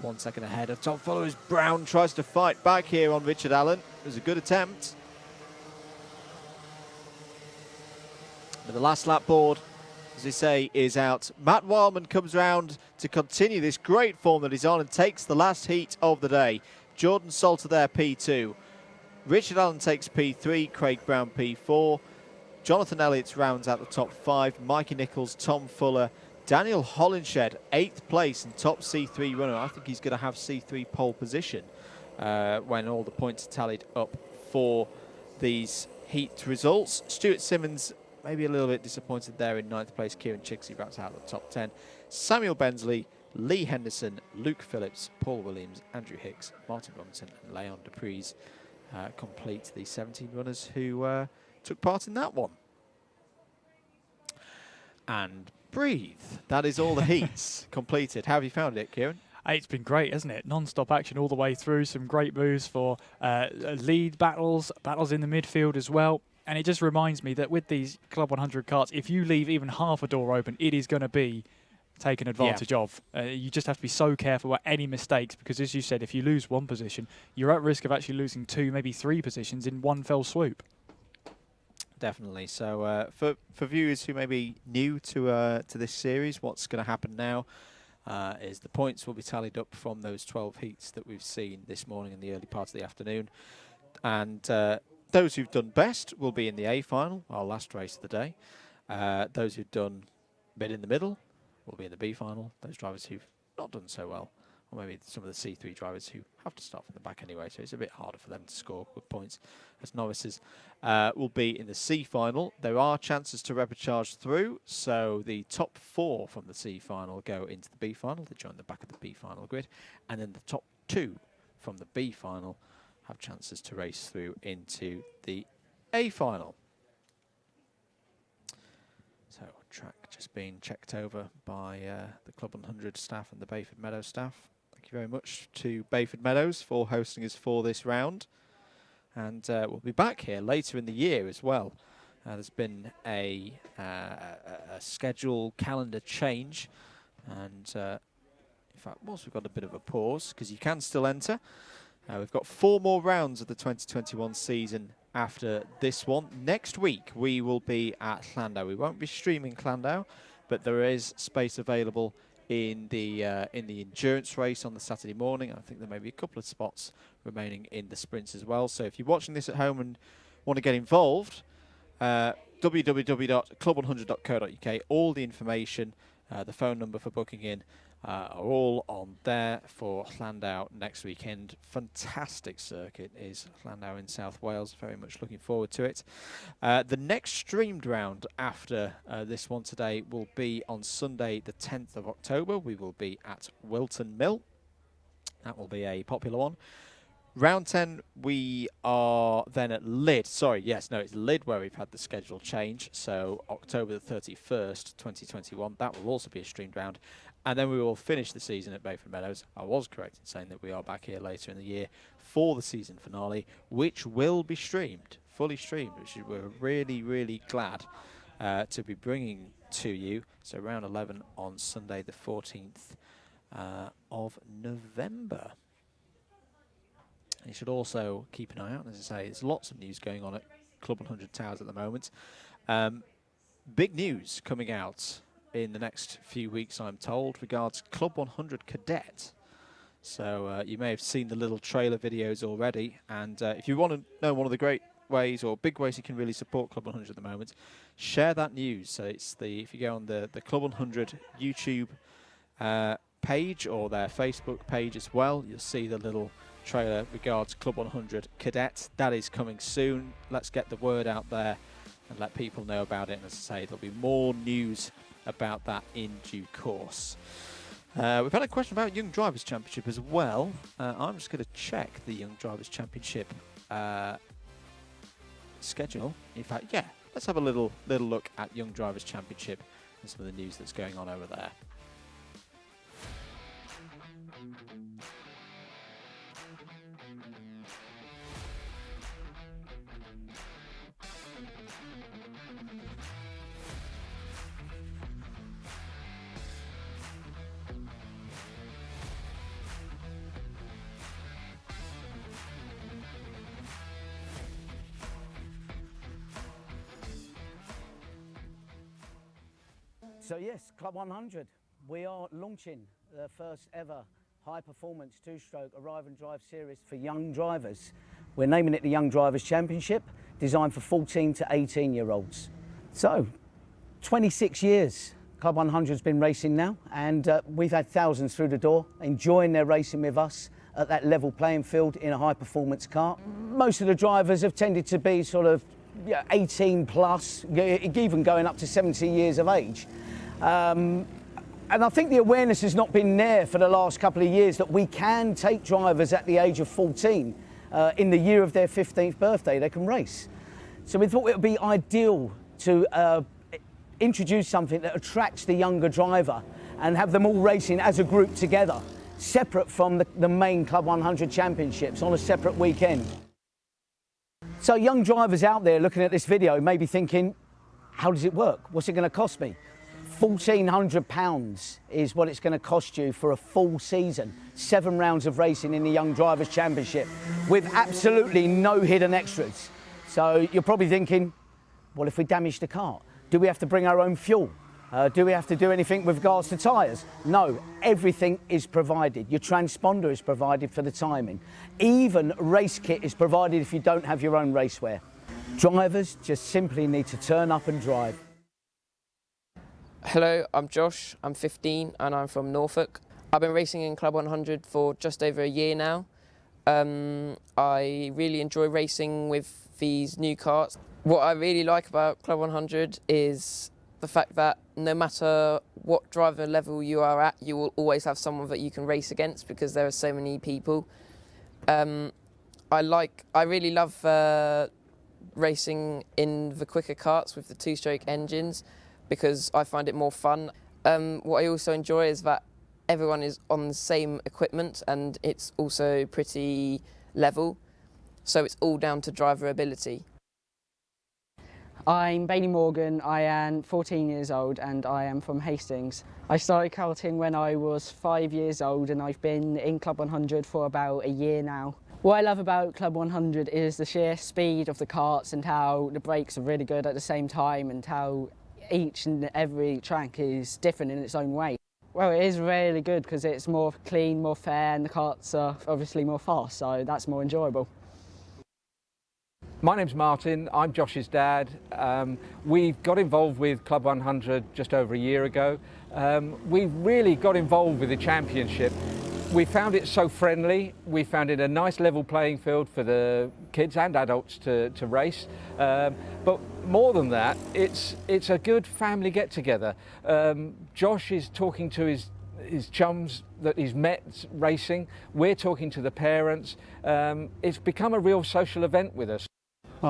1 second ahead of Tom Fuller as Brown tries to fight back here on Richard Allen. It was a good attempt. But the last lap board, as they say, is out. Matt Wildman comes round to continue this great form that he's on and takes the last heat of the day. Jordan Salter there, P2. Richard Allen takes P3, Craig Brown P4. Jonathan Elliott rounds out the top 5. Mikey Nichols, Tom Fuller, Daniel Holinshed, 8th place and top C3 runner. I think he's going to have C3 pole position when all the points are tallied up for these heat results. Stuart Simmons, maybe a little bit disappointed there in 9th place. Kieran Chigsey wraps out the top 10. Samuel Bensley, Lee Henderson, Luke Phillips, Paul Williams, Andrew Hicks, Martin Robinson and Leon Dupreez complete the 17 runners who took part in that one. And breathe. That is all the heats completed. How have you found it, Kieran? It's been great, hasn't it? Non-stop action all the way through. Some great moves for lead battles in the midfield as well. And it just reminds me that with these Club 100 karts, if you leave even half a door open, it is going to be taken advantage of. You just have to be so careful about any mistakes, because as you said, if you lose 1 position, you're at risk of actually losing 2, maybe 3 positions in one fell swoop. Definitely. So for viewers who may be new to this series, what's going to happen now is the points will be tallied up from those 12 heats that we've seen this morning in the early part of the afternoon. And those who've done best will be in the A final, our last race of the day. Those who've done a bit in the middle will be in the B final. Those drivers who've not done so well, or maybe some of the C3 drivers who have to start from the back anyway, so it's a bit harder for them to score good points as novices, will be in the C final. There are chances to repechage through, so the top 4 from the C final go into the B final. They join the back of the B final grid, and then the top 2 from the B final have chances to race through into the A final. So track just being checked over by the Club 100 staff and the Bayford Meadows staff. Thank you very much to Bayford Meadows for hosting us for this round. And we'll be back here later in the year as well. There's been a schedule calendar change. And in fact, whilst we've got a bit of a pause, because you can still enter, we've got 4 more rounds of the 2021 season after this one. Next week, we will be at Llandau. We won't be streaming Llandau, but there is space available in the endurance race on the Saturday morning. I think there may be a couple of spots remaining in the sprints as well. So if you're watching this at home and want to get involved, www.club100.co.uk, all the information, the phone number for booking in are all on there for Llandau next weekend. Fantastic circuit is Llandau in South Wales. Very much looking forward to it. The next streamed round after this one today will be on Sunday the 10th of October. We will be at Wilton Mill. That will be a popular one. Round 10, we are then at Lyd. Sorry, yes, no, it's Lyd where we've had the schedule change. So October the 31st, 2021, that will also be a streamed round. And then we will finish the season at Bayford Meadows. I was correct in saying that we are back here later in the year for the season finale, which will be streamed, fully streamed, which we're really, really glad to be bringing to you. So round 11 on Sunday the 14th of November. And you should also keep an eye out. As I say, there's lots of news going on at Club 100 Towers at the moment. Big news coming out in the next few weeks, I'm told, regards Club 100 Cadet. So you may have seen the little trailer videos already. And if you want to know one of the great ways or big ways you can really support Club 100 at the moment, share that news. So it's if you go on the Club 100 YouTube page or their Facebook page as well, you'll see the little trailer regards Club 100 Cadet. That is coming soon. Let's get the word out there and let people know about it. And as I say, there'll be more news about that in due course. We've had a question about Young Drivers Championship as well. I'm just going to check the Young Drivers Championship schedule. In fact, yeah, let's have a little look at Young Drivers Championship and some of the news that's going on over there. So yes, Club 100, we are launching the first ever high-performance two-stroke arrive and drive series for young drivers. We're naming it the Young Drivers Championship, designed for 14 to 18-year-olds. So, 26 years Club 100 has been racing now, and we've had thousands through the door, enjoying their racing with us at that level playing field in a high-performance car. Most of the drivers have tended to be sort of 18 plus, even going up to 70 years of age. And I think the awareness has not been there for the last couple of years that we can take drivers at the age of 14, in the year of their 15th birthday, they can race. So we thought it would be ideal to introduce something that attracts the younger driver and have them all racing as a group together, separate from the main Club 100 championships on a separate weekend. So young drivers out there looking at this video may be thinking, how does it work? What's it going to cost me? £1,400 is what it's going to cost you for a full season. 7 rounds of racing in the Young Drivers Championship with absolutely no hidden extras. So you're probably thinking, well, if we damage the car, do we have to bring our own fuel? Do we have to do anything with regards to tyres? No, everything is provided. Your transponder is provided for the timing. Even race kit is provided if you don't have your own racewear. Drivers just simply need to turn up and drive. Hello, I'm Josh, I'm 15 and I'm from Norfolk. I've been racing in Club 100 for just over a year now. I really enjoy racing with these new karts. What I really like about Club 100 is the fact that no matter what driver level you are at, you will always have someone that you can race against because there are so many people. I really love racing in the quicker karts with the two-stroke engines because I find it more fun. What I also enjoy is that everyone is on the same equipment and it's also pretty level, so it's all down to driver ability. I'm Bailey Morgan, I am 14 years old and I am from Hastings. I started karting when I was 5 years old and I've been in Club 100 for about a year now. What I love about Club 100 is the sheer speed of the karts and how the brakes are really good at the same time and how each and every track is different in its own way. Well, it is really good because it's more clean, more fair, and the karts are obviously more fast, so that's more enjoyable. My name's Martin, I'm Josh's dad. We've got involved with Club 100 just over a year ago. We really got involved with the championship. We found it so friendly, we found it a nice level playing field for the kids and adults to race. But more than that, it's a good family get-together. Josh is talking to his chums that he's met racing. We're talking to the parents. It's become a real social event with us.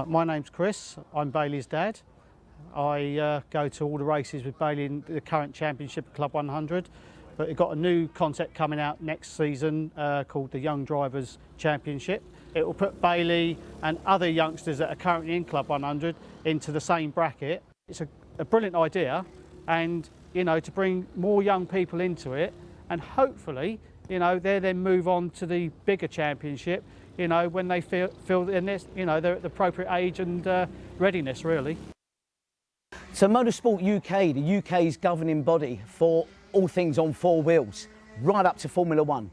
My name's Chris, I'm Bailey's dad. I go to all the races with Bailey in the current championship of Club 100, but we've got a new concept coming out next season called the Young Drivers Championship. It will put Bailey and other youngsters that are currently in Club 100 into the same bracket. It's a brilliant idea, and to bring more young people into it, and hopefully they then move on to the bigger championship when they feel they're at the appropriate age and readiness, really. So Motorsport UK, the UK's governing body for all things on four wheels, right up to Formula One,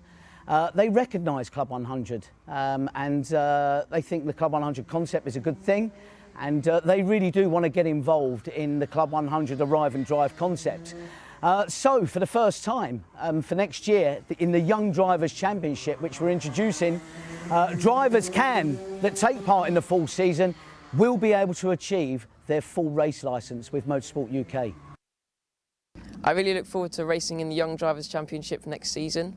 they recognise Club 100 and they think the Club 100 concept is a good thing, and they really do want to get involved in the Club 100 Arrive and Drive concept. So for the first time for next year in the Young Drivers Championship, which we're introducing, drivers that take part in the full season will be able to achieve their full race licence with Motorsport UK. I really look forward to racing in the Young Drivers Championship next season,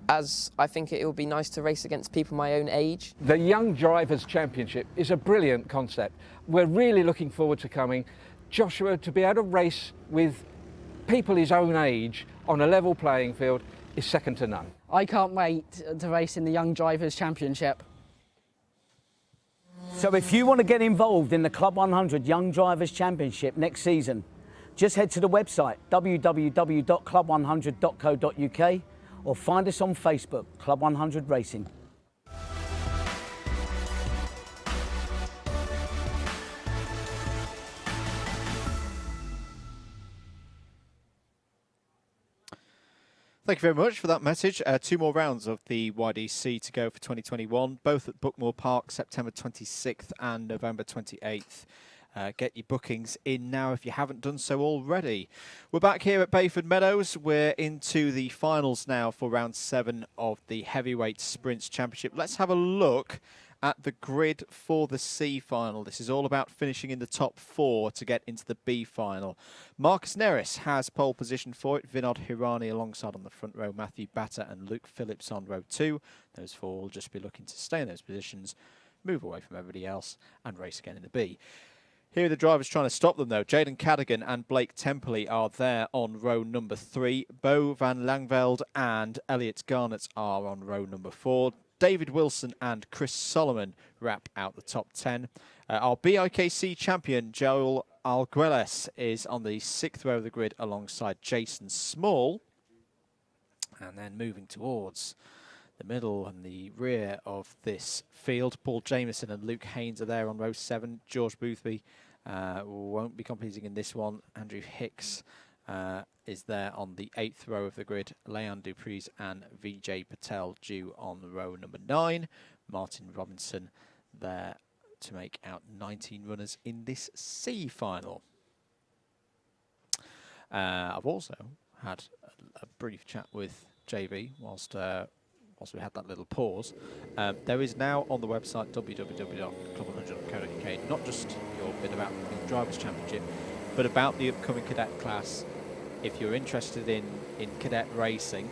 as I think it will be nice to race against people my own age. The Young Drivers Championship is a brilliant concept. We're really looking forward to coming. Joshua, to be able to race with people his own age on a level playing field is second to none. I can't wait to race in the Young Drivers Championship. So if you want to get involved in the Club 100 Young Drivers Championship next season, just head to the website www.club100.co.uk or find us on Facebook, Club 100 Racing. Thank you very much for that message. 2 more rounds of the YDC to go for 2021, both at Bookmoor Park, September 26th and November 28th. Get your bookings in now if you haven't done so already. We're back here at Bayford Meadows. We're into the finals now for round 7 of the Heavyweight Sprints Championship. Let's have a look at the grid for the C final. This is all about finishing in the top 4 to get into the B final. Marcus Neris has pole position for it. Vinod Hirani alongside on the front row. Matthew Batter and Luke Phillips on row 2. Those 4 will just be looking to stay in those positions, move away from everybody else and race again in the B. Here are the drivers trying to stop them, though. Jaden Cadogan and Blake Temperley are there on row number 3. Bo van Langveld and Elliot Garnett are on row number 4. David Wilson and Chris Solomon wrap out the top 10. Our BIKC champion, Joel Alguelles, is on the 6th row of the grid alongside Jason Small. And then moving towards the middle and the rear of this field, Paul Jameson and Luke Haynes are there on row 7. George Boothby won't be competing in this one. Andrew Hicks is there on the 8th row of the grid. Leon Dupreez and Vijay Patel due on row number 9. Martin Robinson there to make out 19 runners in this C final. I've also had a brief chat with JV whilst we had that little pause. There is now on the website www.club100.co.uk not just your bit about the Drivers' Championship, but about the upcoming cadet class. If you're interested in cadet racing,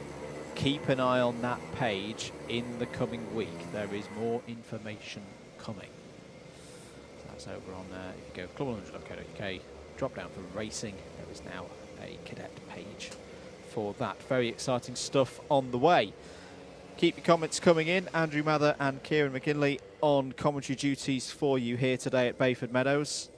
keep an eye on that page in the coming week. There is more information coming. So that's over on, if you go club100.co.uk, drop down for racing, there is now a cadet page for that. Very exciting stuff on the way. Keep your comments coming in. Andrew Mather and Kieran McGinley on commentary duties for you here today at Bayford Meadows.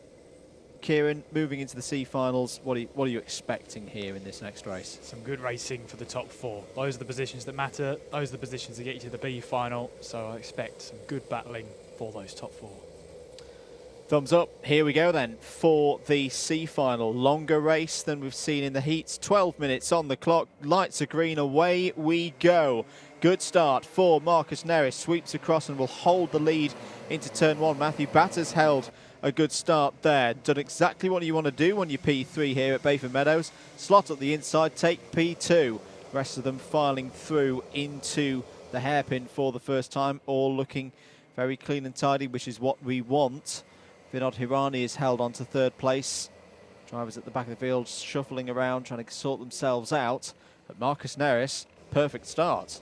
Kieran, moving into the C-finals, what are you expecting here in this next race? Some good racing for the top 4. Those are the positions that matter. Those are the positions that get you to the B final. So I expect some good battling for those top 4. Thumbs up. Here we go then for the C-final. Longer race than we've seen in the heats. 12 minutes on the clock. Lights are green. Away we go. Good start for Marcus Neris. Sweeps across and will hold the lead into turn 1. Matthew Batter's held a good start there. Done exactly what you want to do on your P3 here at Bayford Meadows. Slot up the inside, take P2. Rest of them filing through into the hairpin for the first time. All looking very clean and tidy, which is what we want. Vinod Hirani is held on to 3rd place. Drivers at the back of the field shuffling around, trying to sort themselves out. But Marcus Neris, perfect start.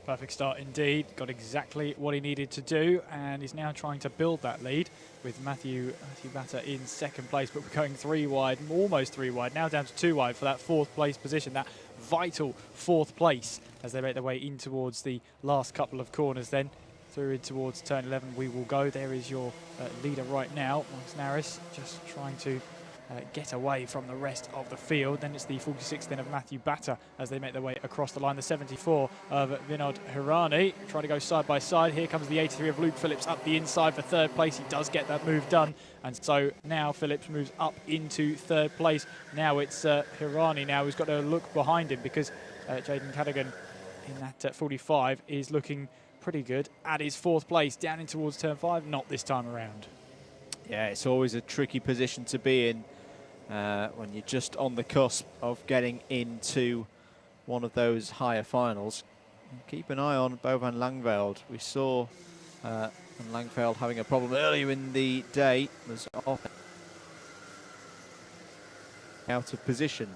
Perfect start indeed. Got exactly what he needed to do, and he's now trying to build that lead with Matthew Batter in 2nd place, but we're going 3 wide, almost 3 wide, now down to 2 wide for that 4th place position, that vital 4th place as they make their way in towards the last couple of corners then. Through in towards turn 11 we will go. There is your leader right now, Marcus Neris, just trying to get away from the rest of the field. Then it's the 46 then of Matthew Batter as they make their way across the line. The 74 of Vinod Hirani trying to go side by side. Here comes the 83 of Luke Phillips up the inside for 3rd place. He does get that move done, and so now Phillips moves up into 3rd place. Now it's Hirani now who's got to look behind him because Jaden Cadigan in that 45 is looking pretty good at his 4th place down in towards turn 5. Not this time around. Yeah, it's always a tricky position to be in when you're just on the cusp of getting into one of those higher finals. Keep an eye on Bo van Langveld. We saw Van Langveld having a problem earlier in the day. Was off out of position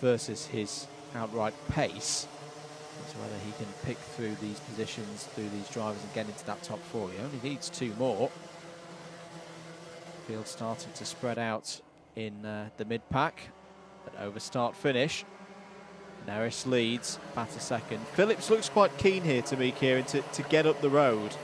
versus his outright pace. So whether he can pick through these positions, through these drivers and get into that top 4. He only needs 2 more. Field starting to spread out in the mid-pack. But over start finish. Neris leads, Batter 2nd. Phillips looks quite keen here to me, Kieran, to get up the road.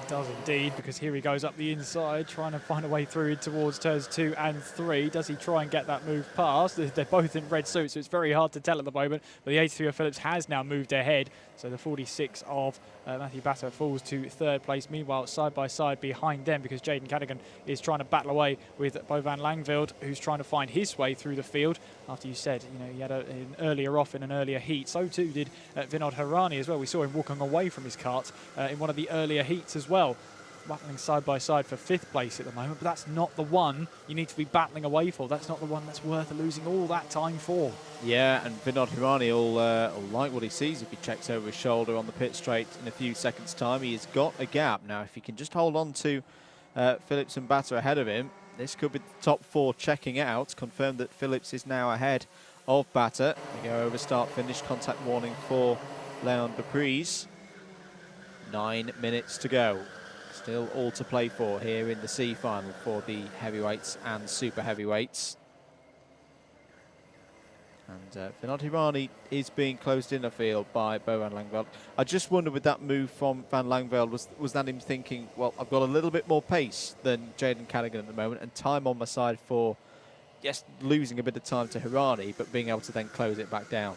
Does indeed, because here he goes up the inside, trying to find a way through towards turns 2 and 3. Does he try and get that move past? They're both in red suits, so it's very hard to tell at the moment. But the 83 of Phillips has now moved ahead. So the 46 of Matthew Batter falls to 3rd place. Meanwhile, side by side behind them, because Jaden Cadigan is trying to battle away with Bo van Langveld, who's trying to find his way through the field. After you said, you know, he had an earlier off in an earlier heat. So too did Vinod Hirani as well. We saw him walking away from his kart in one of the earlier heats as well. Battling side by side for 5th place at the moment, but that's not the one you need to be battling away for. That's not the one that's worth losing all that time for. Yeah, and Vinod Hirani will like what he sees if he checks over his shoulder on the pit straight in a few seconds' time. He has got a gap. Now, if he can just hold on to Phillips and Batter ahead of him, this could be the top 4 checking out. Confirmed that Phillips is now ahead of Batter. They go over start finish. Contact warning for Leon Dupries. 9 minutes to go. Still all to play for here in the C final for the heavyweights and super heavyweights. And Vinod Hirani is being closed in, I feel, by Bo van Langveld. I just wonder with that move from Van Langveld, was that him thinking, well, I've got a little bit more pace than Jaden Cadigan at the moment and time on my side for, yes, losing a bit of time to Hirani, but being able to then close it back down.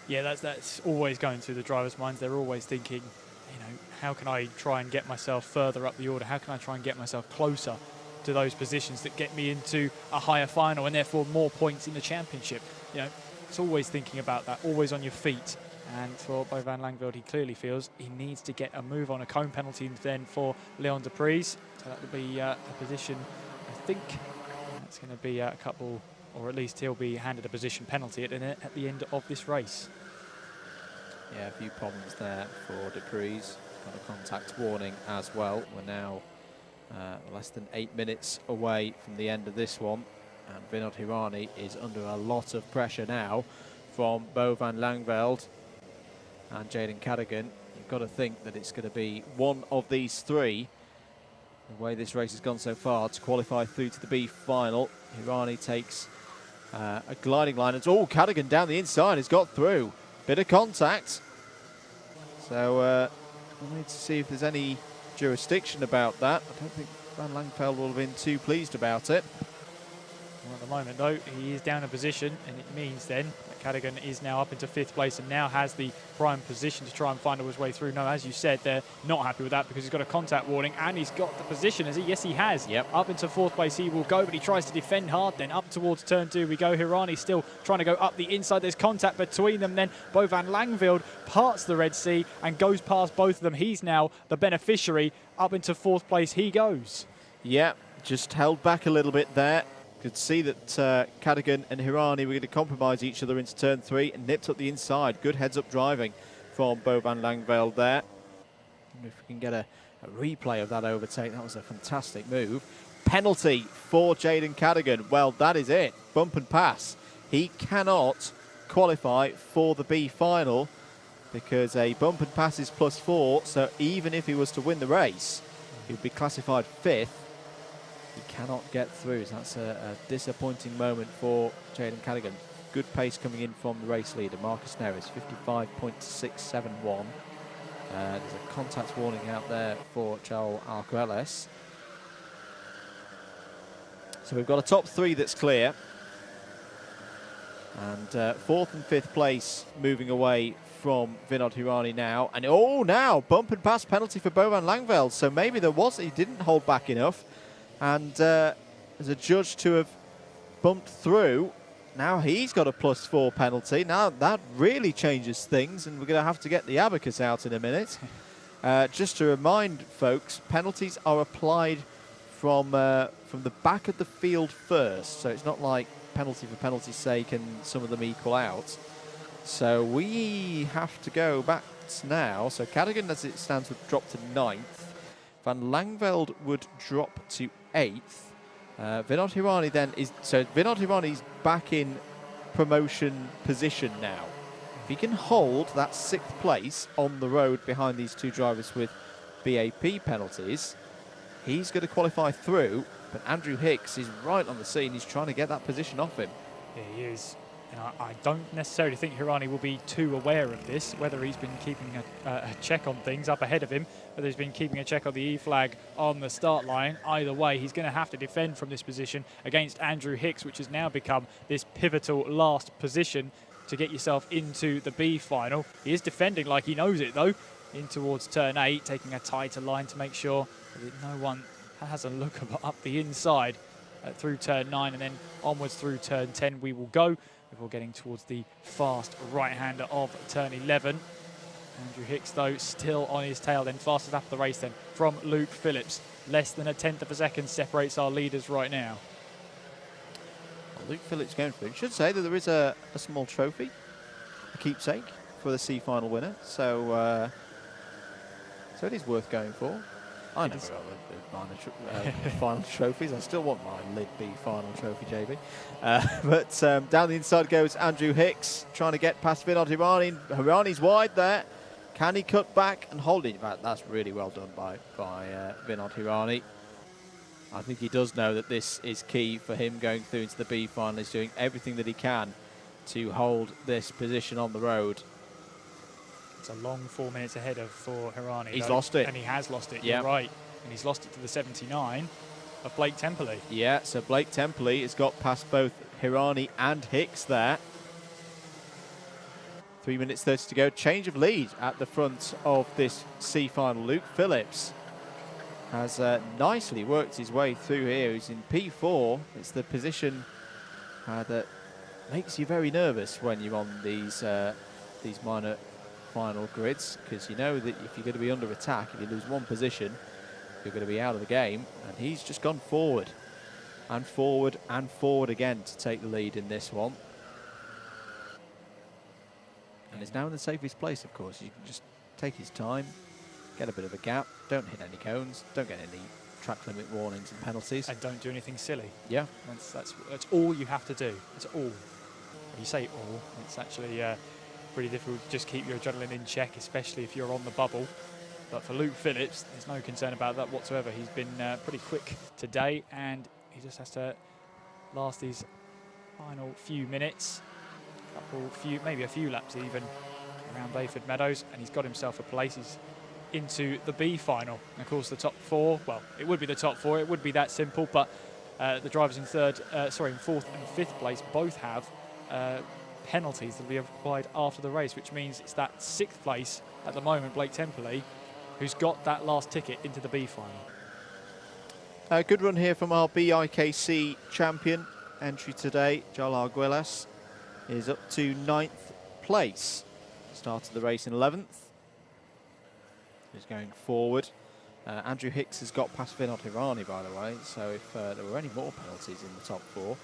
Yeah, that's always going through the drivers' minds. They're always thinking, you know, how can I try and get myself further up the order? How can I try and get myself closer to those positions that get me into a higher final and therefore more points in the championship? You know, it's always thinking about that, always on your feet. And for Bo van Langveld, he clearly feels he needs to get a move on. A cone penalty then for Leon Dupries. So that would be a position, I think, that's going to be a couple or at least he'll be handed a position penalty at the end of this race. Yeah, a few problems there for Dupree's. Got a contact warning as well. We're now less than 8 minutes away from the end of this one, and Vinod Hirani is under a lot of pressure now from Bo van Langveld and Jaden Cadogan. You've got to think that it's going to be one of these three, the way this race has gone so far, to qualify through to the B final. Hirani takes a gliding line. It's all Cadogan down the inside has got through. Bit of contact. So we'll need to see if there's any jurisdiction about that. I don't think Van Langveld will have been too pleased about it. Well, at the moment, though, he is down a position, and it means then that Cadogan is now up into 5th place and now has the prime position to try and find his way through. No, as you said, they're not happy with that because he's got a contact warning and he's got the position. Yes, he has. Yep. Up into 4th place he will go, but he tries to defend hard. Then up towards turn 2 we go. Hirani still trying to go up the inside. There's contact between them. Then Bo van Langveld parts the Red Sea and goes past both of them. He's now the beneficiary. Up into 4th place he goes. Yeah, just held back a little bit there. Could see that Cadogan and Hirani were going to compromise each other into turn 3 and nipped up the inside. Good heads-up driving from Bo van Langveld there. If we can get a replay of that overtake, that was a fantastic move. Penalty for Jaden Cadogan. Well, that is it. Bump and pass. He cannot qualify for the B final because a bump and pass is +4, so even if he was to win the race, he would be classified 5th. He cannot get through, so that's a disappointing moment for Jaden Cadogan. Good pace coming in from the race leader, Marcus Neris, 55.671. There's a contact warning out there for Joel Arquelles. So we've got a top 3 that's clear. And 4th and 5th place moving away from Vinod Hirani now. And now bump and pass penalty for Bo van Langveld. So maybe he didn't hold back enough. And as a judge to have bumped through, now he's got a +4 penalty. Now that really changes things, and we're going to have to get the abacus out in a minute. Just to remind folks, penalties are applied from the back of the field first, so it's not like penalty for penalty's sake and some of them equal out. So we have to go back now. So Cadogan, as it stands, would drop to 9th. Van Langveld would drop to 8th. Vinod Hirani then Vinod Hirani's back in promotion position now. If he can hold that 6th place on the road behind these two drivers with BAP penalties, he's going to qualify through. But Andrew Hicks is right on the scene. He's trying to get that position off him. Yeah, he is. And I don't necessarily think Hirani will be too aware of this, whether he's been keeping a check on things up ahead of him, whether he's been keeping a check on the E flag on the start line. Either way, he's going to have to defend from this position against Andrew Hicks, which has now become this pivotal last position to get yourself into the B final. He is defending like he knows it, though, in towards turn 8, taking a tighter line to make sure that no one has a look up the inside through turn 9, and then onwards through turn 10 we will go before getting towards the fast right-hander of turn 11. Andrew Hicks, though, still on his tail then. Fastest lap of the race then from Luke Phillips. Less than a tenth of a second separates our leaders right now. Well, Luke Phillips going for it. Should say that there is a small trophy, a keepsake for the C final winner. So it is worth going for. I never got the final trophies. I still want my Lid B final trophy, JB. But down the inside goes Andrew Hicks, trying to get past Vinod Hirani. Hirani's wide there. Can he cut back and hold it? In fact, that's really well done by Vinod Hirani. I think he does know that this is key for him going through into the B final. He's doing everything that he can to hold this position on the road. It's a long 4 minutes ahead for Hirani. He's lost it. And he has lost it, yeah. You're right. And he's lost it to the 79 of Blake Temperley. Yeah, so Blake Temperley has got past both Hirani and Hicks there. 3 minutes 30 to go. Change of lead at the front of this C final. Luke Phillips has nicely worked his way through here. He's in P4. It's the position that makes you very nervous when you're on these minor final grids, because you know that if you're going to be under attack, if you lose one position, you're going to be out of the game. And he's just gone forward. and forward again to take the lead in this one. And is now in the safest place, of course. You can just take his time, get a bit of a gap, don't hit any cones, don't get any track limit warnings and penalties. And don't do anything silly. Yeah. That's all you have to do. That's all. When you say all, it's actually pretty difficult to just keep your adrenaline in check, especially if you're on the bubble. But for Luke Phillips, there's no concern about that whatsoever. He's been pretty quick today, and he just has to last his final few minutes, maybe a few laps even, around Bayford Meadows, and he's got himself a place. He's into the B final. And of course, the top four, well, it would be the top four. It would be that simple, but the drivers in fourth and fifth place both have penalties that will be applied after the race, which means it's that sixth place at the moment, Blake Temperley, who's got that last ticket into the B final. Good run here from our BIKC champion. Entry today, Joel Arguelles is up to 9th place. Started the race in 11th. He's going forward. Andrew Hicks has got past Vinod Hirani, by the way, so if there were any more penalties in the top four,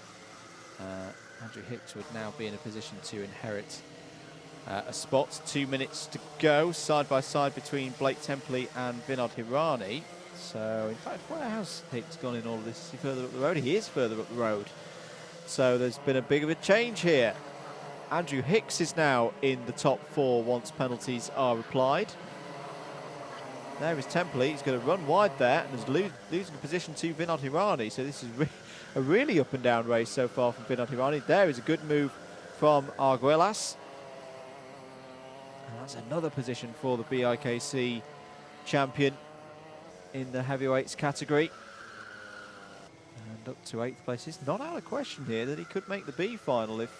Andrew Hicks would now be in a position to inherit a spot. 2 minutes to go, side by side between Blake Temperley and Vinod Hirani. So, in fact, where has Hicks gone in all of this? Is he further up the road? He is further up the road. So there's been a bit of a change here. Andrew Hicks is now in the top four once penalties are applied. There is Temperley. He's going to run wide there and is losing position to Vinod Hirani. So this is a really up and down race so far from Vinod Hirani. There is a good move from Arguelles. And that's another position for the BIKC champion in the heavyweights category. And up to 8th place. It's not out of question here that he could make the B final if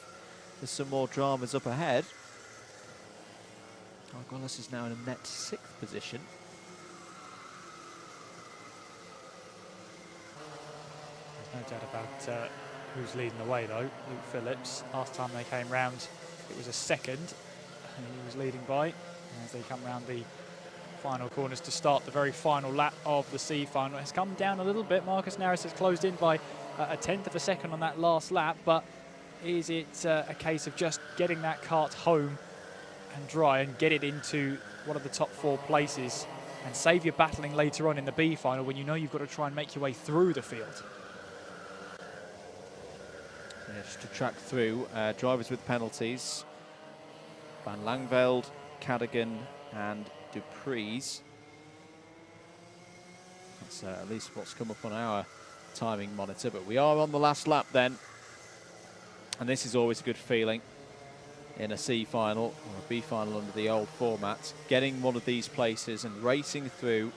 there's some more dramas up ahead. Arguelles is now in a net 6th position. There's no doubt about who's leading the way, though. Luke Phillips. Last time they came round, it was a second, and he was leading by. And as they come round the final corners to start the very final lap of the C final, it's come down a little bit. Marcus Narris has closed in by a 1/10 of a second on that last lap, but is it a case of just getting that kart home and dry and get it into one of the top four places and save your battling later on in the B final when you know you've got to try and make your way through the field? Yeah, just to track through, drivers with penalties. Van Langveld, Cadogan and Dupreez. That's at least what's come up on our timing monitor, but we are on the last lap then. And this is always a good feeling in a C final or a B final under the old format. Getting one of these places and racing through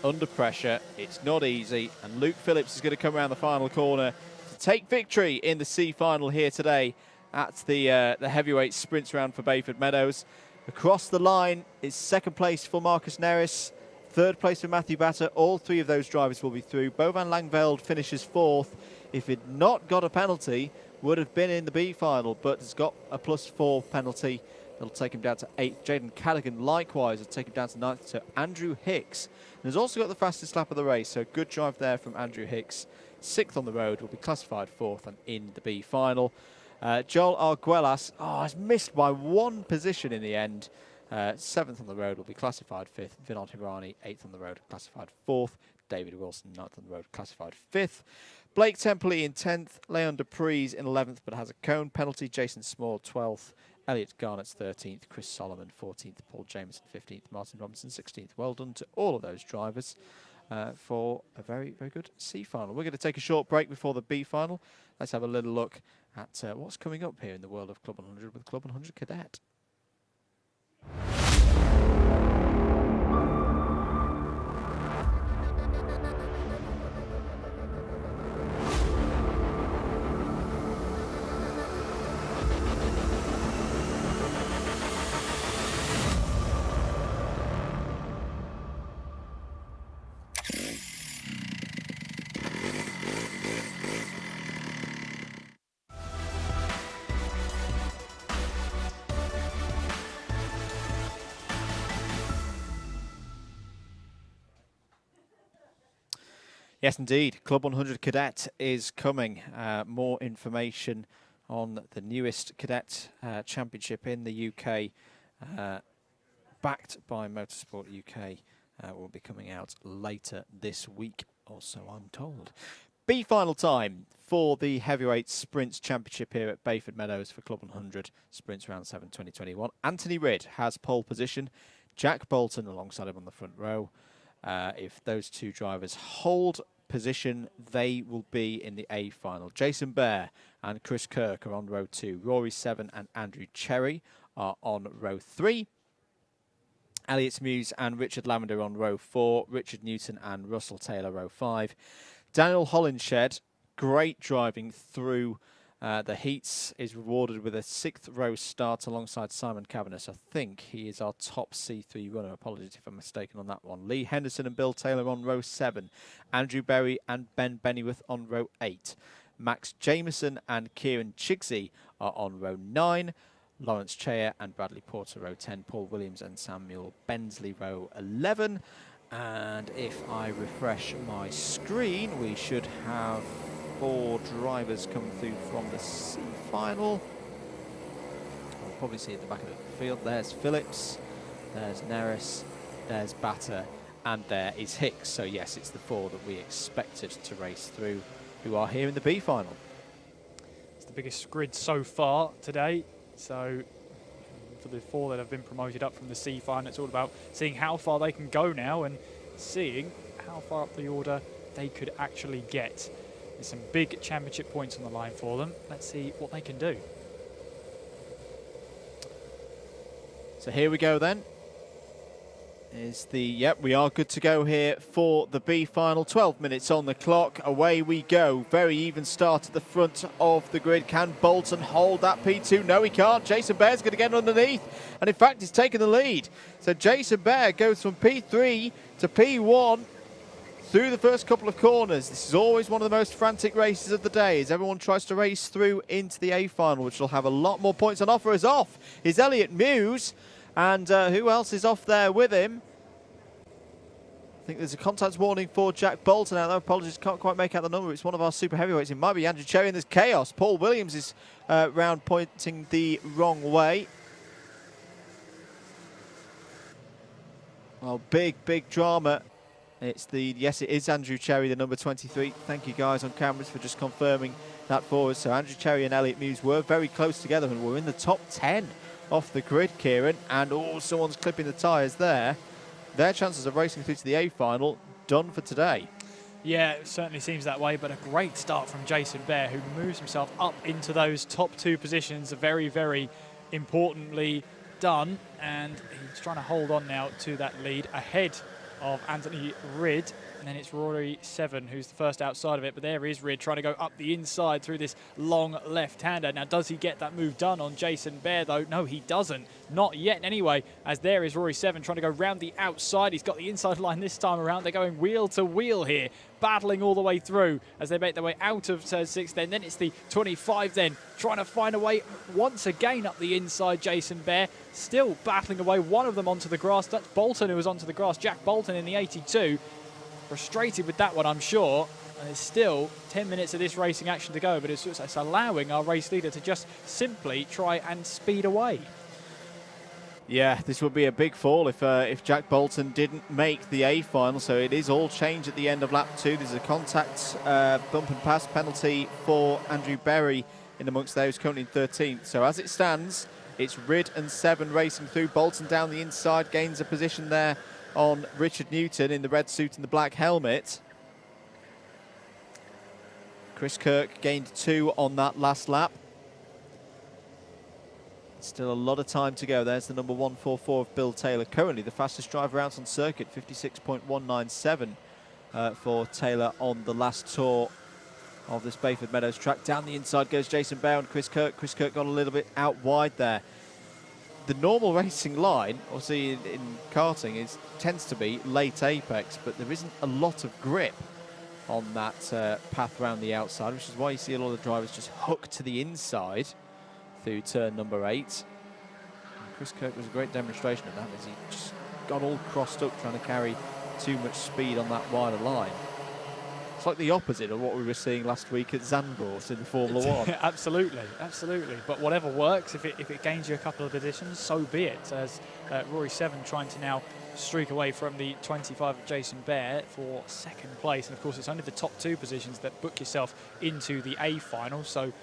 under pressure, it's not easy. And Luke Phillips is going to come around the final corner to take victory in the C final here today at the heavyweight sprints round for Bayford Meadows. Across the line is 2nd place for Marcus Nerys, 3rd place for Matthew Batter. All 3 of those drivers will be through. Bovan Langveld finishes 4th. If he'd not got a penalty, would have been in the B final, but has got a +4 penalty. That'll take him down to 8th. Jaden Cadogan likewise will take him down to 9th. So Andrew Hicks has also got the fastest lap of the race. So good drive there from Andrew Hicks. 6th on the road, will be classified 4th and in the B final. Joel Arguelles has missed by 1 position in the end. 7th on the road, will be classified 5th. Vinod Hirani, 8th on the road, classified 4th. David Wilson, 9th on the road, classified 5th. Blake Temperley in 10th. Leon Dupreez in 11th, but has a cone penalty. Jason Small, 12th. Elliot Garnett's 13th. Chris Solomon, 14th. Paul Jameson, 15th. Martin Robinson, 16th. Well done to all of those drivers for a very, very good C final. We're going to take a short break before the B final. Let's have a little look at what's coming up here in the world of Club 100 with Club 100 Cadet. Yes, indeed. Club 100 Cadet is coming. More information on the newest Cadet Championship in the UK, backed by Motorsport UK, will be coming out later this week, or so I'm told. B final time for the Heavyweight Sprints Championship here at Bayford Meadows for Club 100 Sprints Round 7 2021. Anthony Ridd has pole position. Jack Bolton alongside him on the front row. If those two drivers hold position, they will be in the A final. Jason Bear and Chris Kirk are on row 2. Rd.7 and Andrew Cherry are on row 3. Elliott Muse and Richard Lavender on row 4. Richard Newton and Russell Taylor row 5. Daniel Hollinshed, great driving through the heats, is rewarded with a 6th row start alongside Simon Cavanagh. I think he is our top C3 runner. Apologies if I'm mistaken on that one. Lee Henderson and Bill Taylor on row 7. Andrew Berry and Ben Bennyworth on row 8. Max Jameson and Kieran Chigsey are on row 9. Lawrence Chair and Bradley Porter row 10. Paul Williams and Samuel Bensley row 11. And if I refresh my screen, we should have 4 drivers come through from the C final. We'll probably see at the back of the field. There's Phillips, there's Neris, there's Batter, and there is Hicks. So yes, it's the 4 that we expected to race through who are here in the B final. It's the biggest grid so far today. So for the 4 that have been promoted up from the C final, it's all about seeing how far they can go now and seeing how far up the order they could actually get. There's some big championship points on the line for them. Let's see what they can do. So here we go then. Yep, we are good to go here for the B final. 12 minutes on the clock. Away we go. Very even start at the front of the grid. Can Bolton hold that P2? No, he can't. Jason Bear's going to get underneath. And in fact, he's taken the lead. So Jason Bear goes from P3 to P1 through the first couple of corners. This is always one of the most frantic races of the day as everyone tries to race through into the A final, which will have a lot more points on offer. Is off is Elliott Muse. And who else is off there with him? I think there's a contact warning for Jack Bolton out there. Apologies, can't quite make out the number. It's one of our super heavyweights. It might be Andrew Cherry, and there's chaos. Paul Williams is round pointing the wrong way. Well, big drama. Yes, it is Andrew Cherry, the number 23. Thank you guys on cameras for just confirming that for us. So Andrew Cherry and Elliott Muse were very close together and were in the top 10 off the grid, Kieran. And someone's clipping the tyres there. Their chances of racing through to the A final done for today. Yeah, it certainly seems that way, but a great start from Jason Bear, who moves himself up into those top 2 positions. Very, very importantly done, and he's trying to hold on now to that lead ahead of Anthony Ridd. And then it's Rd.7 who's the first outside of it, but there is Ridd trying to go up the inside through this long left-hander. Now, does he get that move done on Jason Bear, though? No, he doesn't. Not yet, anyway, as there is Rd.7 trying to go round the outside. He's got the inside line this time around. They're going wheel to wheel here, battling all the way through as they make their way out of turn 6. Then it's the 25 then, trying to find a way once again up the inside. Jason Bear still battling away. One of them onto the grass. That's Bolton who was onto the grass. Jack Bolton in the 82. Frustrated with that one, I'm sure. And there's still 10 minutes of this racing action to go, but it's allowing our race leader to just simply try and speed away. Yeah, this would be a big fall if Jack Bolton didn't make the A final. So it is all changed at the end of lap 2. There's a contact bump and pass penalty for Andrew Berry in amongst those currently in 13th. So as it stands, it's Ridd and 7 racing through. Bolton down the inside, gains a position there on Richard Newton in the red suit and the black helmet. Chris Kirk gained 2 on that last lap. Still a lot of time to go. There's the number 144 of Bill Taylor, currently the fastest driver out on circuit, 56.197 for Taylor on the last tour of this Bayford Meadows track. Down the inside goes Jason Bear and Chris Kirk. Chris Kirk got a little bit out wide there. The normal racing line, obviously in karting, tends to be late apex, but there isn't a lot of grip on that path around the outside, which is why you see a lot of drivers just hook to the inside through turn number 8. And Chris Kirk was a great demonstration of that, as he just got all crossed up trying to carry too much speed on that wider line. It's like the opposite of what we were seeing last week at Zandvoort in the Formula One. Absolutely, absolutely. But whatever works, if it gains you a couple of positions, so be it. As Rd.7 trying to now streak away from the 25 of Jason Bear for second place. And of course, it's only the top 2 positions that book yourself into the A final. So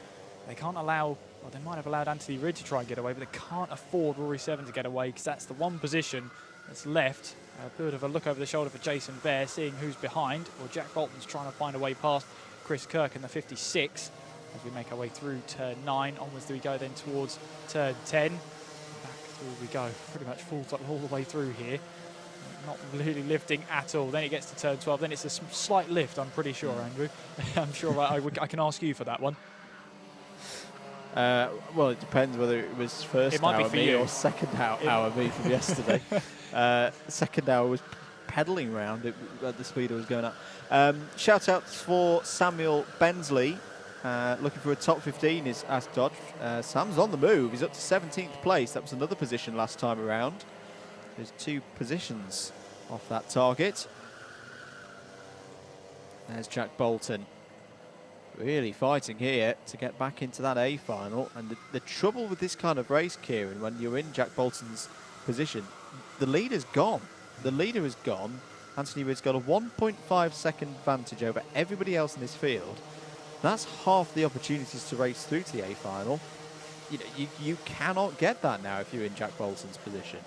they can't allow, well, they might have allowed Anthony Ridd to try and get away, but they can't afford Rd.7 to get away, because that's the one position that's left. A bit of a look over the shoulder for Jason Bear, seeing who's behind. Well, Jack Bolton's trying to find a way past Chris Kirk in the 56 as we make our way through turn 9. Onwards do we go then towards turn 10. Back through we go, pretty much full top all the way through here. Not really lifting at all. Then it gets to turn 12. Then it's a slight lift, I'm pretty sure, Andrew. I'm sure I can ask you for that one. Well, it depends whether it was first might be hour for me you. or second hour me from yesterday. Second hour was pedalling around at the speed it was going at. Shout outs for Samuel Bensley. Looking for a top 15 is Ask Dodge. Sam's on the move. He's up to 17th place. That was another position last time around. There's 2 positions off that target. There's Jack Bolton. Really fighting here to get back into that A final. And the trouble with this kind of race, Kieran, when you're in Jack Bolton's position, the leader's gone. The leader is gone. Anthony Ridd's got a 1.5 second advantage over everybody else in this field. That's half the opportunities to race through to the A final. You cannot get that now if you're in Jack Bolton's position.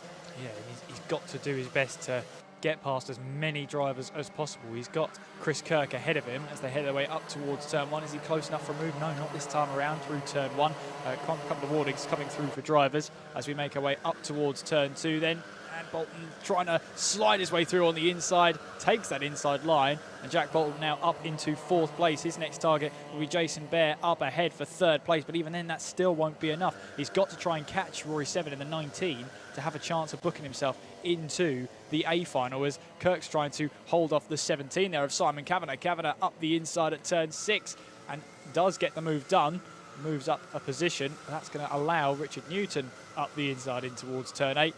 Yeah, he's got to do his best to get past as many drivers as possible. He's got Chris Kirk ahead of him as they head their way up towards turn 1. Is he close enough for a move? No, not this time around through turn 1. A couple of warnings coming through for drivers as we make our way up towards turn 2 then. And Bolton trying to slide his way through on the inside, takes that inside line, and Jack Bolton now up into 4th place. His next target will be Jason Bear up ahead for 3rd place, but even then that still won't be enough. He's got to try and catch Rd.7 in the 19 to have a chance of booking himself into the A final, as Kirk's trying to hold off the 17 there of Simon Kavanagh. Kavanagh up the inside at turn 6 and does get the move done, moves up a position. That's going to allow Richard Newton up the inside in towards turn 8.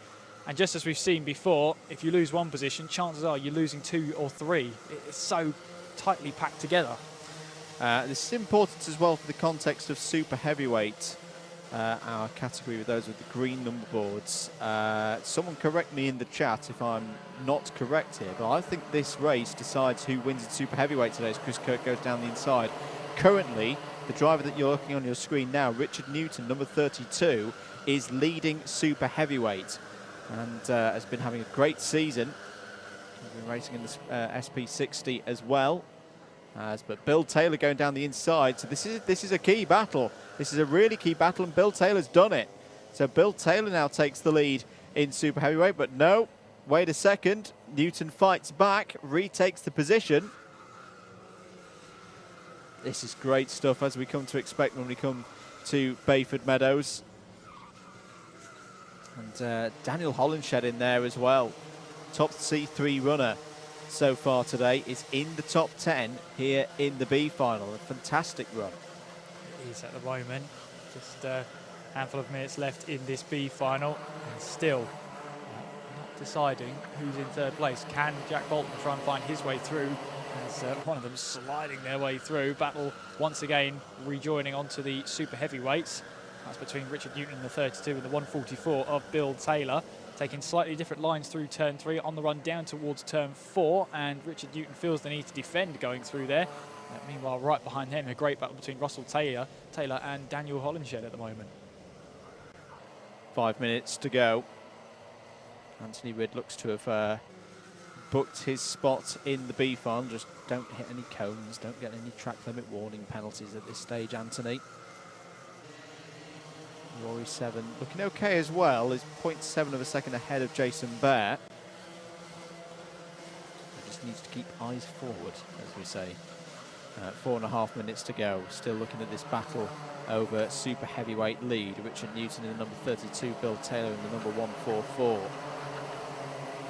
And just as we've seen before, if you lose one position, chances are you're losing 2 or 3. It's so tightly packed together. This is important as well for the context of super heavyweight, our category with those with the green number boards. Someone correct me in the chat if I'm not correct here, but I think this race decides who wins in super heavyweight today as Chris Kirk goes down the inside. Currently, the driver that you're looking on your screen now, Richard Newton, number 32, is leading super heavyweight and has been having a great season. He's been racing in the SP60 as well. But Bill Taylor going down the inside. So this is a key battle. This is a really key battle, and Bill Taylor's done it. So Bill Taylor now takes the lead in super heavyweight. But no, wait a second. Newton fights back, retakes the position. This is great stuff, as we come to expect when we come to Bayford Meadows. And Daniel Hollenshed in there as well. Top C3 runner so far today is in the top 10 here in the B final. A fantastic run. It is at the moment. Just a handful of minutes left in this B final, and still not deciding who's in 3rd place. Can Jack Bolton try and find his way through? As one of them sliding their way through. Battle once again rejoining onto the super heavyweights. That's between Richard Newton in the 32 and the 144 of Bill Taylor. Taking slightly different lines through turn 3, on the run down towards turn 4, and Richard Newton feels the need to defend going through there. Meanwhile, right behind him, a great battle between Russell Taylor and Daniel Hollenshed at the moment. 5 minutes to go. Anthony Ridd looks to have booked his spot in the B final. Just don't hit any cones, don't get any track limit warning penalties at this stage, Anthony. Rd.7 looking okay as well, is 0.7 of a second ahead of Jason Bear. He just needs to keep eyes forward, as we say. 4.5 minutes to go. Still looking at this battle over super heavyweight lead. Richard Newton in the number 32, Bill Taylor in the number 144.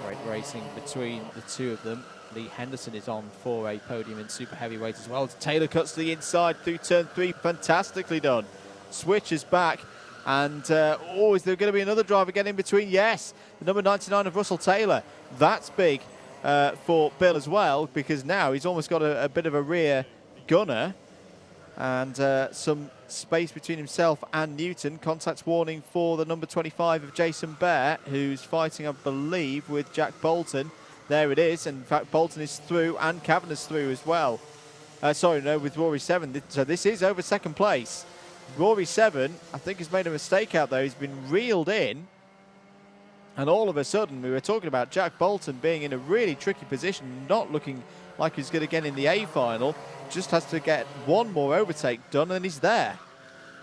Great racing between the two of them. Lee Henderson is on for a podium in super heavyweight as well. Taylor cuts to the inside through turn 3. Fantastically done. Switches back. And, is there going to be another driver getting in between? Yes, the number 99 of Russell Taylor. That's big. for Bill as well, because now he's almost got a bit of a rear gunner and some space between himself and Newton. Contact warning for the number 25 of Jason Bear, who's fighting, I believe, with Jack Bolton. There it is, and in fact Bolton is through and Kavanagh's through as well. Sorry, no, with Rory 7. So this is over second place. Rory 7, I think, has made a mistake out there. He's been reeled in. And all of a sudden, we were talking about Jack Bolton being in a really tricky position, not looking like he's going to get in the A final. Just has to get one more overtake done, and he's there.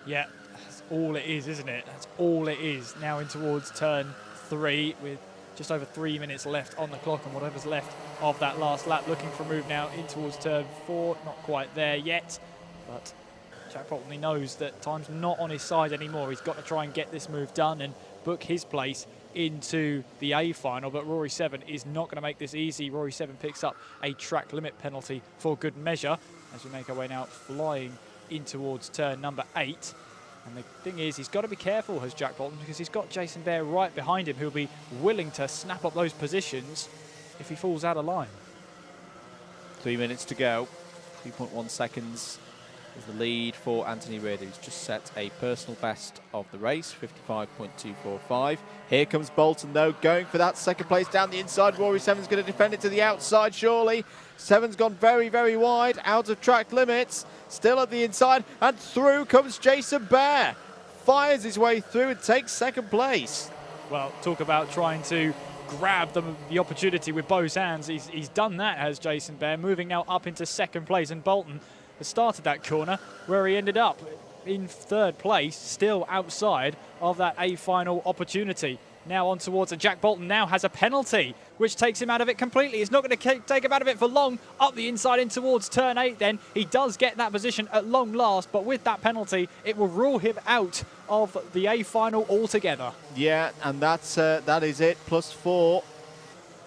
Yeah, that's all it is, isn't it? That's all it is. Now in towards turn 3 with just over 3 minutes left on the clock and whatever's left of that last lap. Looking for a move now in towards turn 4. Not quite there yet, but Jack Bolton, he knows that time's not on his side anymore. He's got to try and get this move done and book his place into the A final, but Rory 7 is not going to make this easy. Rory 7 picks up a track limit penalty for good measure as we make our way now flying in towards turn number 8. And the thing is, he's got to be careful, has Jack Bolton, because he's got Jason Bear right behind him who'll be willing to snap up those positions if he falls out of line. 3 minutes to go. 3.1 seconds is the lead for Anthony Reid, who's just set a personal best of the race, 55.245. Here comes Bolton, though, going for that second place down the inside. Rory 7's going to defend it to the outside, surely. 7's gone very, very wide, out of track limits. Still at the inside, and through comes Jason Bear. Fires his way through and takes second place. Well, talk about trying to grab the opportunity with both hands. He's done that, has Jason Bear, moving now up into second place. And Bolton has started that corner where he ended up in third place, still outside of that A final opportunity. Now on towards it. Jack Bolton now has a penalty, which takes him out of it completely. It's not going to take him out of it for long. Up the inside in towards turn 8 then. He does get that position at long last, but with that penalty, it will rule him out of the A final altogether. Yeah, and that is it, +4.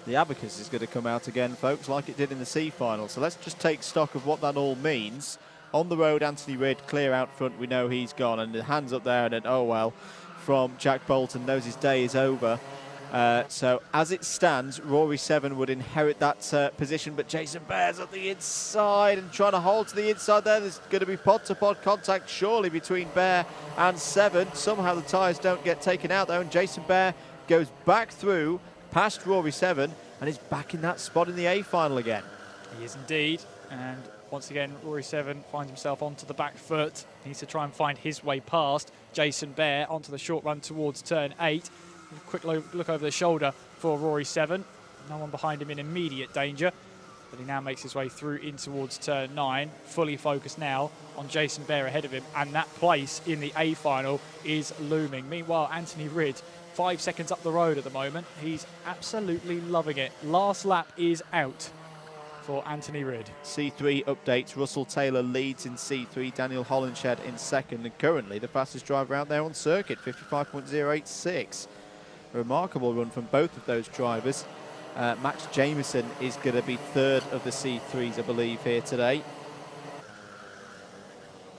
The ABkC is going to come out again, folks, like it did in the C final. So let's just take stock of what that all means. On the road, Anthony Reid clear out front. We know he's gone, and the hands up there, and then, oh well, from Jack Bolton, knows his day is over. So as it stands, Rory 7 would inherit that position, but Jason Bear's at the inside and trying to hold to the inside there. There's going to be pod-to-pod contact surely between Bear and 7. Somehow the tyres don't get taken out though, and Jason Bear goes back through past Rory 7 and is back in that spot in the A final again. He is indeed, and once again, Rory 7 finds himself onto the back foot. He needs to try and find his way past Jason Bear onto the short run towards turn 8. A quick look over the shoulder for Rory 7. No one behind him in immediate danger, but he now makes his way through in towards turn 9. Fully focused now on Jason Bear ahead of him, and that place in the A final is looming. Meanwhile, Anthony Reid, 5 seconds up the road at the moment. He's absolutely loving it. Last lap is out for Anthony Reid. C3 updates. Russell Taylor leads in C3. Daniel Hollenshed in second, and currently the fastest driver out there on circuit, 55.086. A remarkable run from both of those drivers. Max Jameson is going to be third of the C3s, I believe, here today.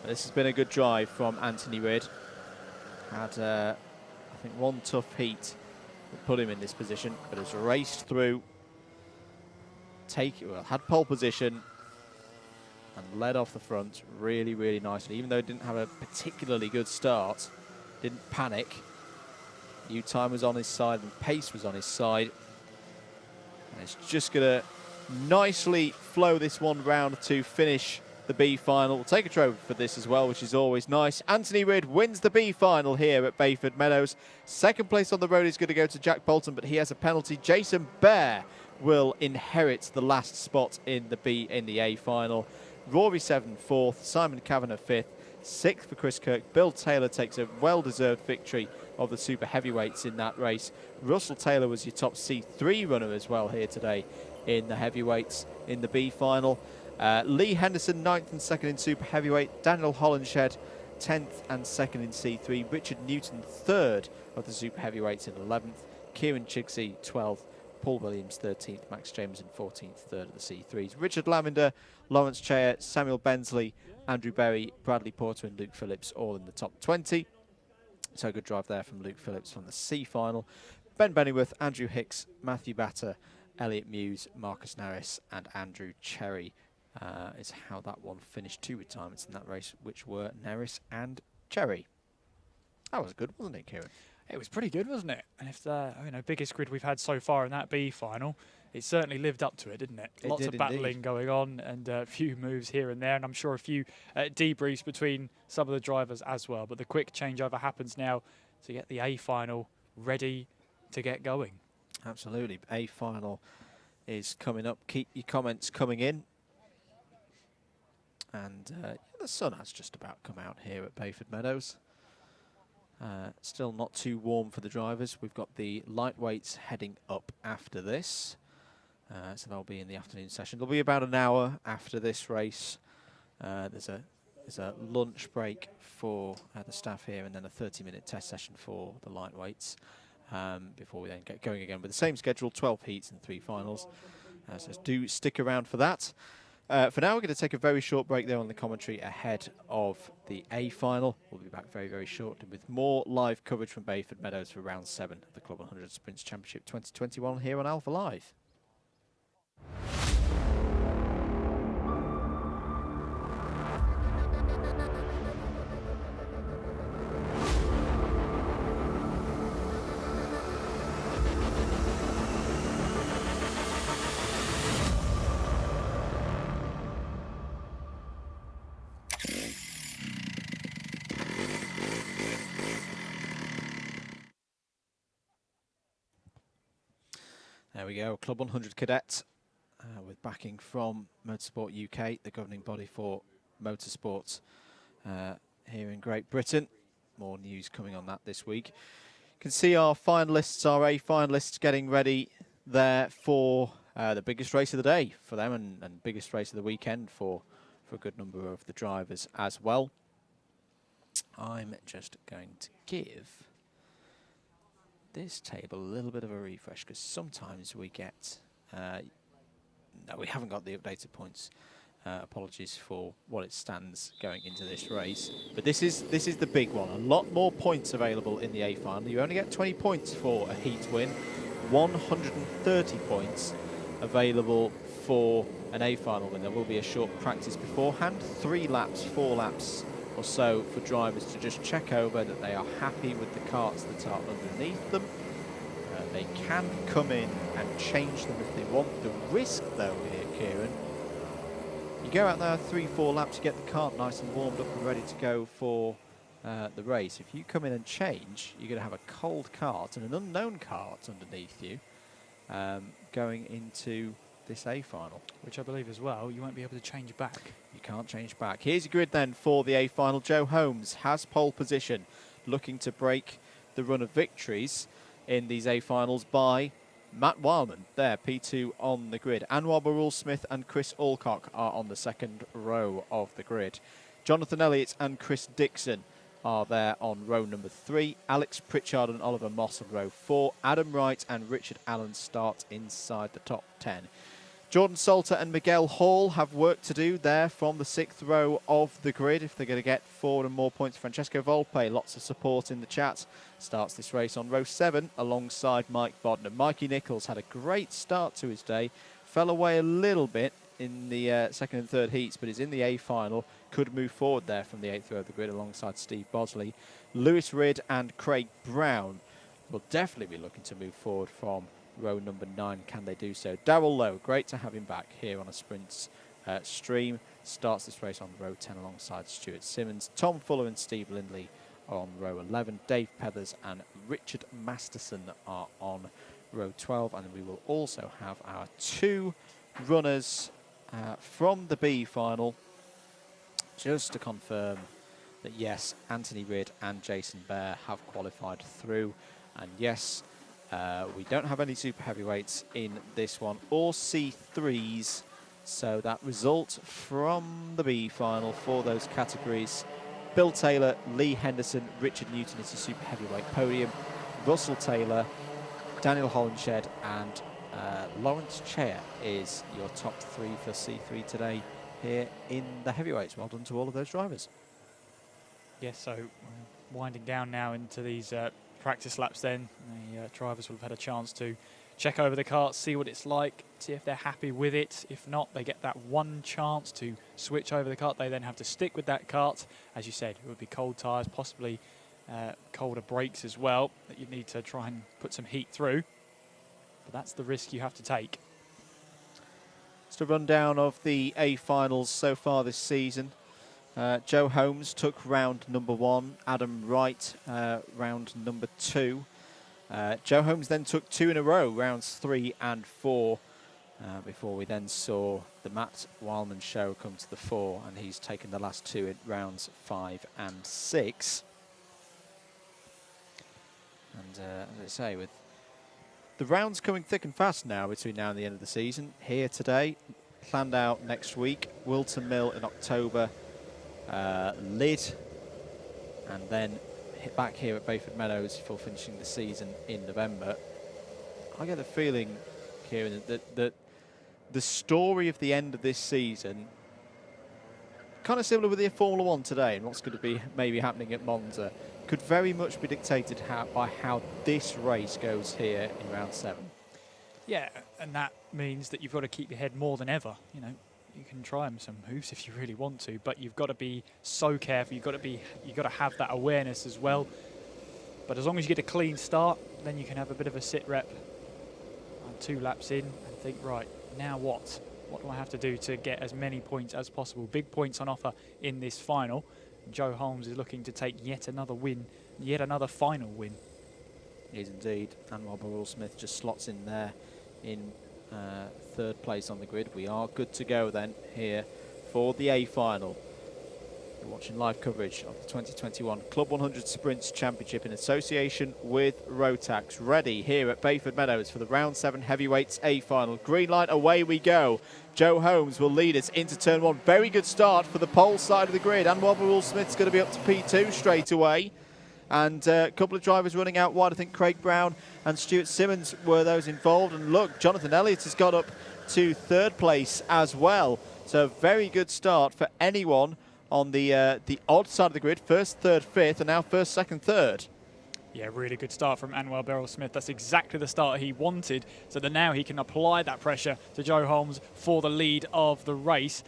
This has been a good drive from Anthony Reid. Had, I think, one tough heat that put him in this position, but has raced through. Had pole position and led off the front really, really nicely. Even though it didn't have a particularly good start, didn't panic. New time was on his side and pace was on his side. And it's just going to nicely flow this one round to finish the B final. We'll take a trophy for this as well, which is always nice. Anthony Reid wins the B final here at Bayford Meadows. Second place on the road is going to go to Jack Bolton, but he has a penalty. Jason Bear will inherit the last spot in the A final. Rory 7 4th, Simon Kavanagh 5th, 6th for Chris Kirk. Bill Taylor takes a well-deserved victory of the super heavyweights in that race. Russell Taylor was your top C3 runner as well here today in the heavyweights in the B final. Lee Henderson 9th and 2nd in super heavyweight. Daniel Hollenshed 10th and 2nd in C3. Richard Newton 3rd of the super heavyweights in 11th. Kieran Chigsey 12th. Paul Williams 13th, Max Jameson 14th, 3rd of the C3s. Richard Lavender, Lawrence Chair, Samuel Bensley, Andrew Berry, Bradley Porter and Luke Phillips all in the top 20. So a good drive there from Luke Phillips from the C final. Ben Bennyworth, Andrew Hicks, Matthew Batter Elliot Muse, Marcus Naris and Andrew Cherry is how that one finished. 2 retirements in that race, which were Naris and Cherry. That was good, wasn't it, Kieran? It was pretty good, wasn't it? And if the biggest grid we've had so far in that B final, it certainly lived up to it, didn't it? It Lots did of battling indeed. going on and a few moves here and there, and I'm sure a few debriefs between some of the drivers as well. But the quick changeover happens now to get the A final ready to get going. Absolutely. A final is coming up. Keep your comments coming in. And the sun has just about come out here at Bayford Meadows. Still not too warm for the drivers. We've got the lightweights heading up after this. So they'll be in the afternoon session. There'll be about an hour after this race. There's a lunch break for the staff here, and then a 30-minute test session for the lightweights before we then get going again with the same schedule, 12 heats and 3 finals. So do stick around for that. For now, we're going to take a very short break there on the commentary ahead of the A final. We'll be back very, very shortly with more live coverage from Bayford Meadows for round 7 of the Club 100 Sprints Championship 2021 here on Alpha Live. There we go, Club 100 Cadet with backing from Motorsport UK, the governing body for motorsport here in Great Britain. More news coming on that this week. You can see our finalists, our A finalists, getting ready there for the biggest race of the day for them and biggest race of the weekend for a good number of the drivers as well. I'm just going to give this table a little bit of a refresh because sometimes we get no, we haven't got the updated points. Apologies for what it stands going into this race, but this is the big one. A lot more points available in the A final. You only get 20 points for a heat win, 130 points available for an A final win. There will be a short practice beforehand, 3 laps, 4 laps or so for drivers to just check over that they are happy with the karts that are underneath them. They can come in and change them if they want. The risk though here, Kieran, you go out there 3-4 laps, you get the kart nice and warmed up and ready to go for the race. If you come in and change, you're going to have a cold kart and an unknown kart underneath you going into this A final. Which I believe as well, you won't be able to change back. You can't change back. Here's your grid then for the A final. Joe Holmes has pole position, looking to break the run of victories in these A finals by Matt Wildman. There, P2 on the grid. Anwar Barul Smith and Chris Alcock are on the second row of the grid. Jonathan Elliott and Chris Dixon are there on row number 3. Alex Pritchard and Oliver Moss on row 4. Adam Wright and Richard Allen start inside the top 10. Jordan Salter and Miguel Hall have work to do there from the 6th row of the grid if they're going to get 4 and more points. Francesco Volpe, lots of support in the chat, starts this race on row 7 alongside Mike Bodner. Mikey Nichols had a great start to his day, fell away a little bit in the 2nd and 3rd heats, but is in the A final, could move forward there from the 8th row of the grid alongside Steve Bosley. Lewis Ridd and Craig Brown will definitely be looking to move forward from row number 9. Can they do so? Darrell Lowe, great to have him back here on a Sprints stream. Starts this race on row 10 alongside Stuart Simmons. Tom Fuller and Steve Lindley are on row 11. Dave Pethers and Richard Masterson are on row 12. And we will also have our 2 runners from the B final, just to confirm that yes, Anthony Ridd and Jason Bear have qualified through, and yes, we don't have any super heavyweights in this one or C3s, so that result from the B final for those categories: Bill Taylor, Lee Henderson, Richard Newton is the super heavyweight podium, Russell Taylor, Daniel Hollenshed and Lawrence Chair is your top 3 for C3 today here in the heavyweights. Well done to all of those drivers. Yes, so winding down now into these practice laps then. The drivers will have had a chance to check over the kart, see what it's like, see if they're happy with it. If not, they get that one chance to switch over the kart. They then have to stick with that kart. As you said, it would be cold tyres, possibly colder brakes as well, that you need to try and put some heat through. But that's the risk you have to take. Just a rundown of the A finals so far this season. Joe Holmes took round number 1, Adam Wright round number 2. Joe Holmes then took 2 in a row, rounds 3 and 4, before we then saw the Matt Wildman show come to the fore, and he's taken the last 2 in rounds 5 and 6. And as I say, with the rounds coming thick and fast now between now and the end of the season, here today, planned out next week, Wilton Mill in October, Lyd, and then back here at Bayford Meadows for finishing the season in November. I get the feeling, Kieran, that the story of the end of this season, kind of similar with the Formula 1 today and what's going to be maybe happening at Monza, could very much be dictated by how this race goes here in round 7. Yeah, and that means that you've got to keep your head more than ever. You know, you can try some hoops if you really want to, but you've got to be so careful. You've got to have that awareness as well. But as long as you get a clean start, then you can have a bit of a sit rep 2 laps in and think, right, now what? What do I have to do to get as many points as possible? Big points on offer in this final. Joe Holmes is looking to take yet another win, yet another final win. He is indeed. And Robert Will Smith just slots in there in 3rd place on the grid. We are good to go then here for the A final. You're watching live coverage of the 2021 Club 100 Sprints Championship in association with ROTAX. Ready here at Bayford Meadows for the round 7 heavyweights A final. Green light, away we go. Joe Holmes will lead us into turn 1. Very good start for the pole side of the grid. And Robert Will Smith's going to be up to P2 straight away. And a couple of drivers running out wide. I think Craig Brown and Stuart Simmons were those involved. And look, Jonathan Elliott has got up to 3rd place as well. So very good start for anyone on the odd side of the grid. 1st, 3rd, 5th, and now 1st, 2nd, 3rd. Yeah, really good start from Anwar Beryl Smith. That's exactly the start he wanted, so that now he can apply that pressure to Joe Holmes for the lead of the race.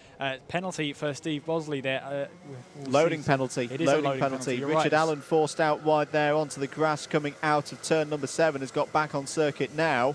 Penalty for Steve Bosley there. Loading penalty. It is a loading penalty. Richard right. Allen forced out wide there onto the grass coming out of turn number 7, has got back on circuit now.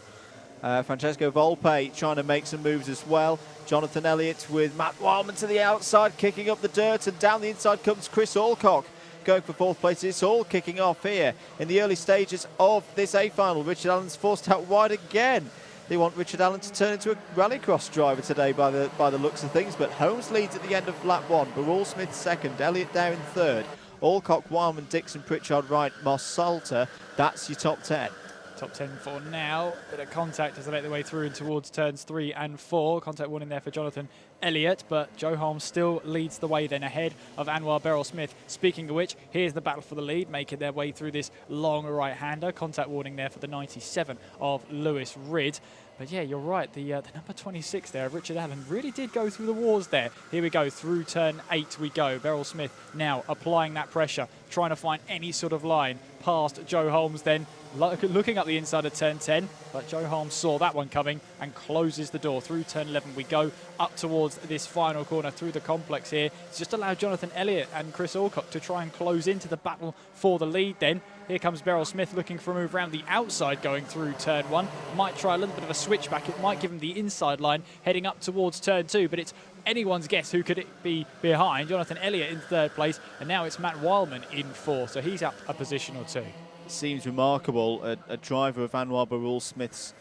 Francesco Volpe trying to make some moves as well. Jonathan Elliott with Matt Wildman to the outside, kicking up the dirt, and down the inside comes Chris Alcock, going for 4th place. It's all kicking off here in the early stages of this A final. Richard Allen's forced out wide again. They want Richard Allen to turn into a rallycross driver today by the looks of things, but Holmes leads at the end of lap 1. Barul Smith 2nd, Elliott there in 3rd. Alcock, Wildman, Dixon, Pritchard, Wright, Moss, Salter. That's your top 10. Top 10 for now. Bit of contact as they make their way through and towards turns 3 and 4. Contact warning there for Jonathan Elliott, but Joe Holmes still leads the way then ahead of Anwar Beryl Smith. Speaking of which, here's the battle for the lead, making their way through this long right-hander. Contact warning there for the 97 of Lewis Ridd. But yeah, you're right, the number 26 there, Richard Allen, really did go through the wars there. Here we go, through turn 8 we go. Beryl Smith now applying that pressure, trying to find any sort of line past Joe Holmes then, looking up the inside of turn 10, but Joe Holmes saw that one coming and closes the door. Through turn 11 we go, up towards this final corner through the complex here. It's just allowed Jonathan Elliott and Chris Alcock to try and close into the battle for the lead then. Here comes Beryl Smith looking for a move around the outside going through turn 1. Might try a little bit of a switchback. It might give him the inside line heading up towards turn 2, but it's anyone's guess who could it be behind. Jonathan Elliott in 3rd place, and now it's Matt Wildman in 4th, so he's up a position or 2. It seems remarkable, a driver of Anwar Barul Smith's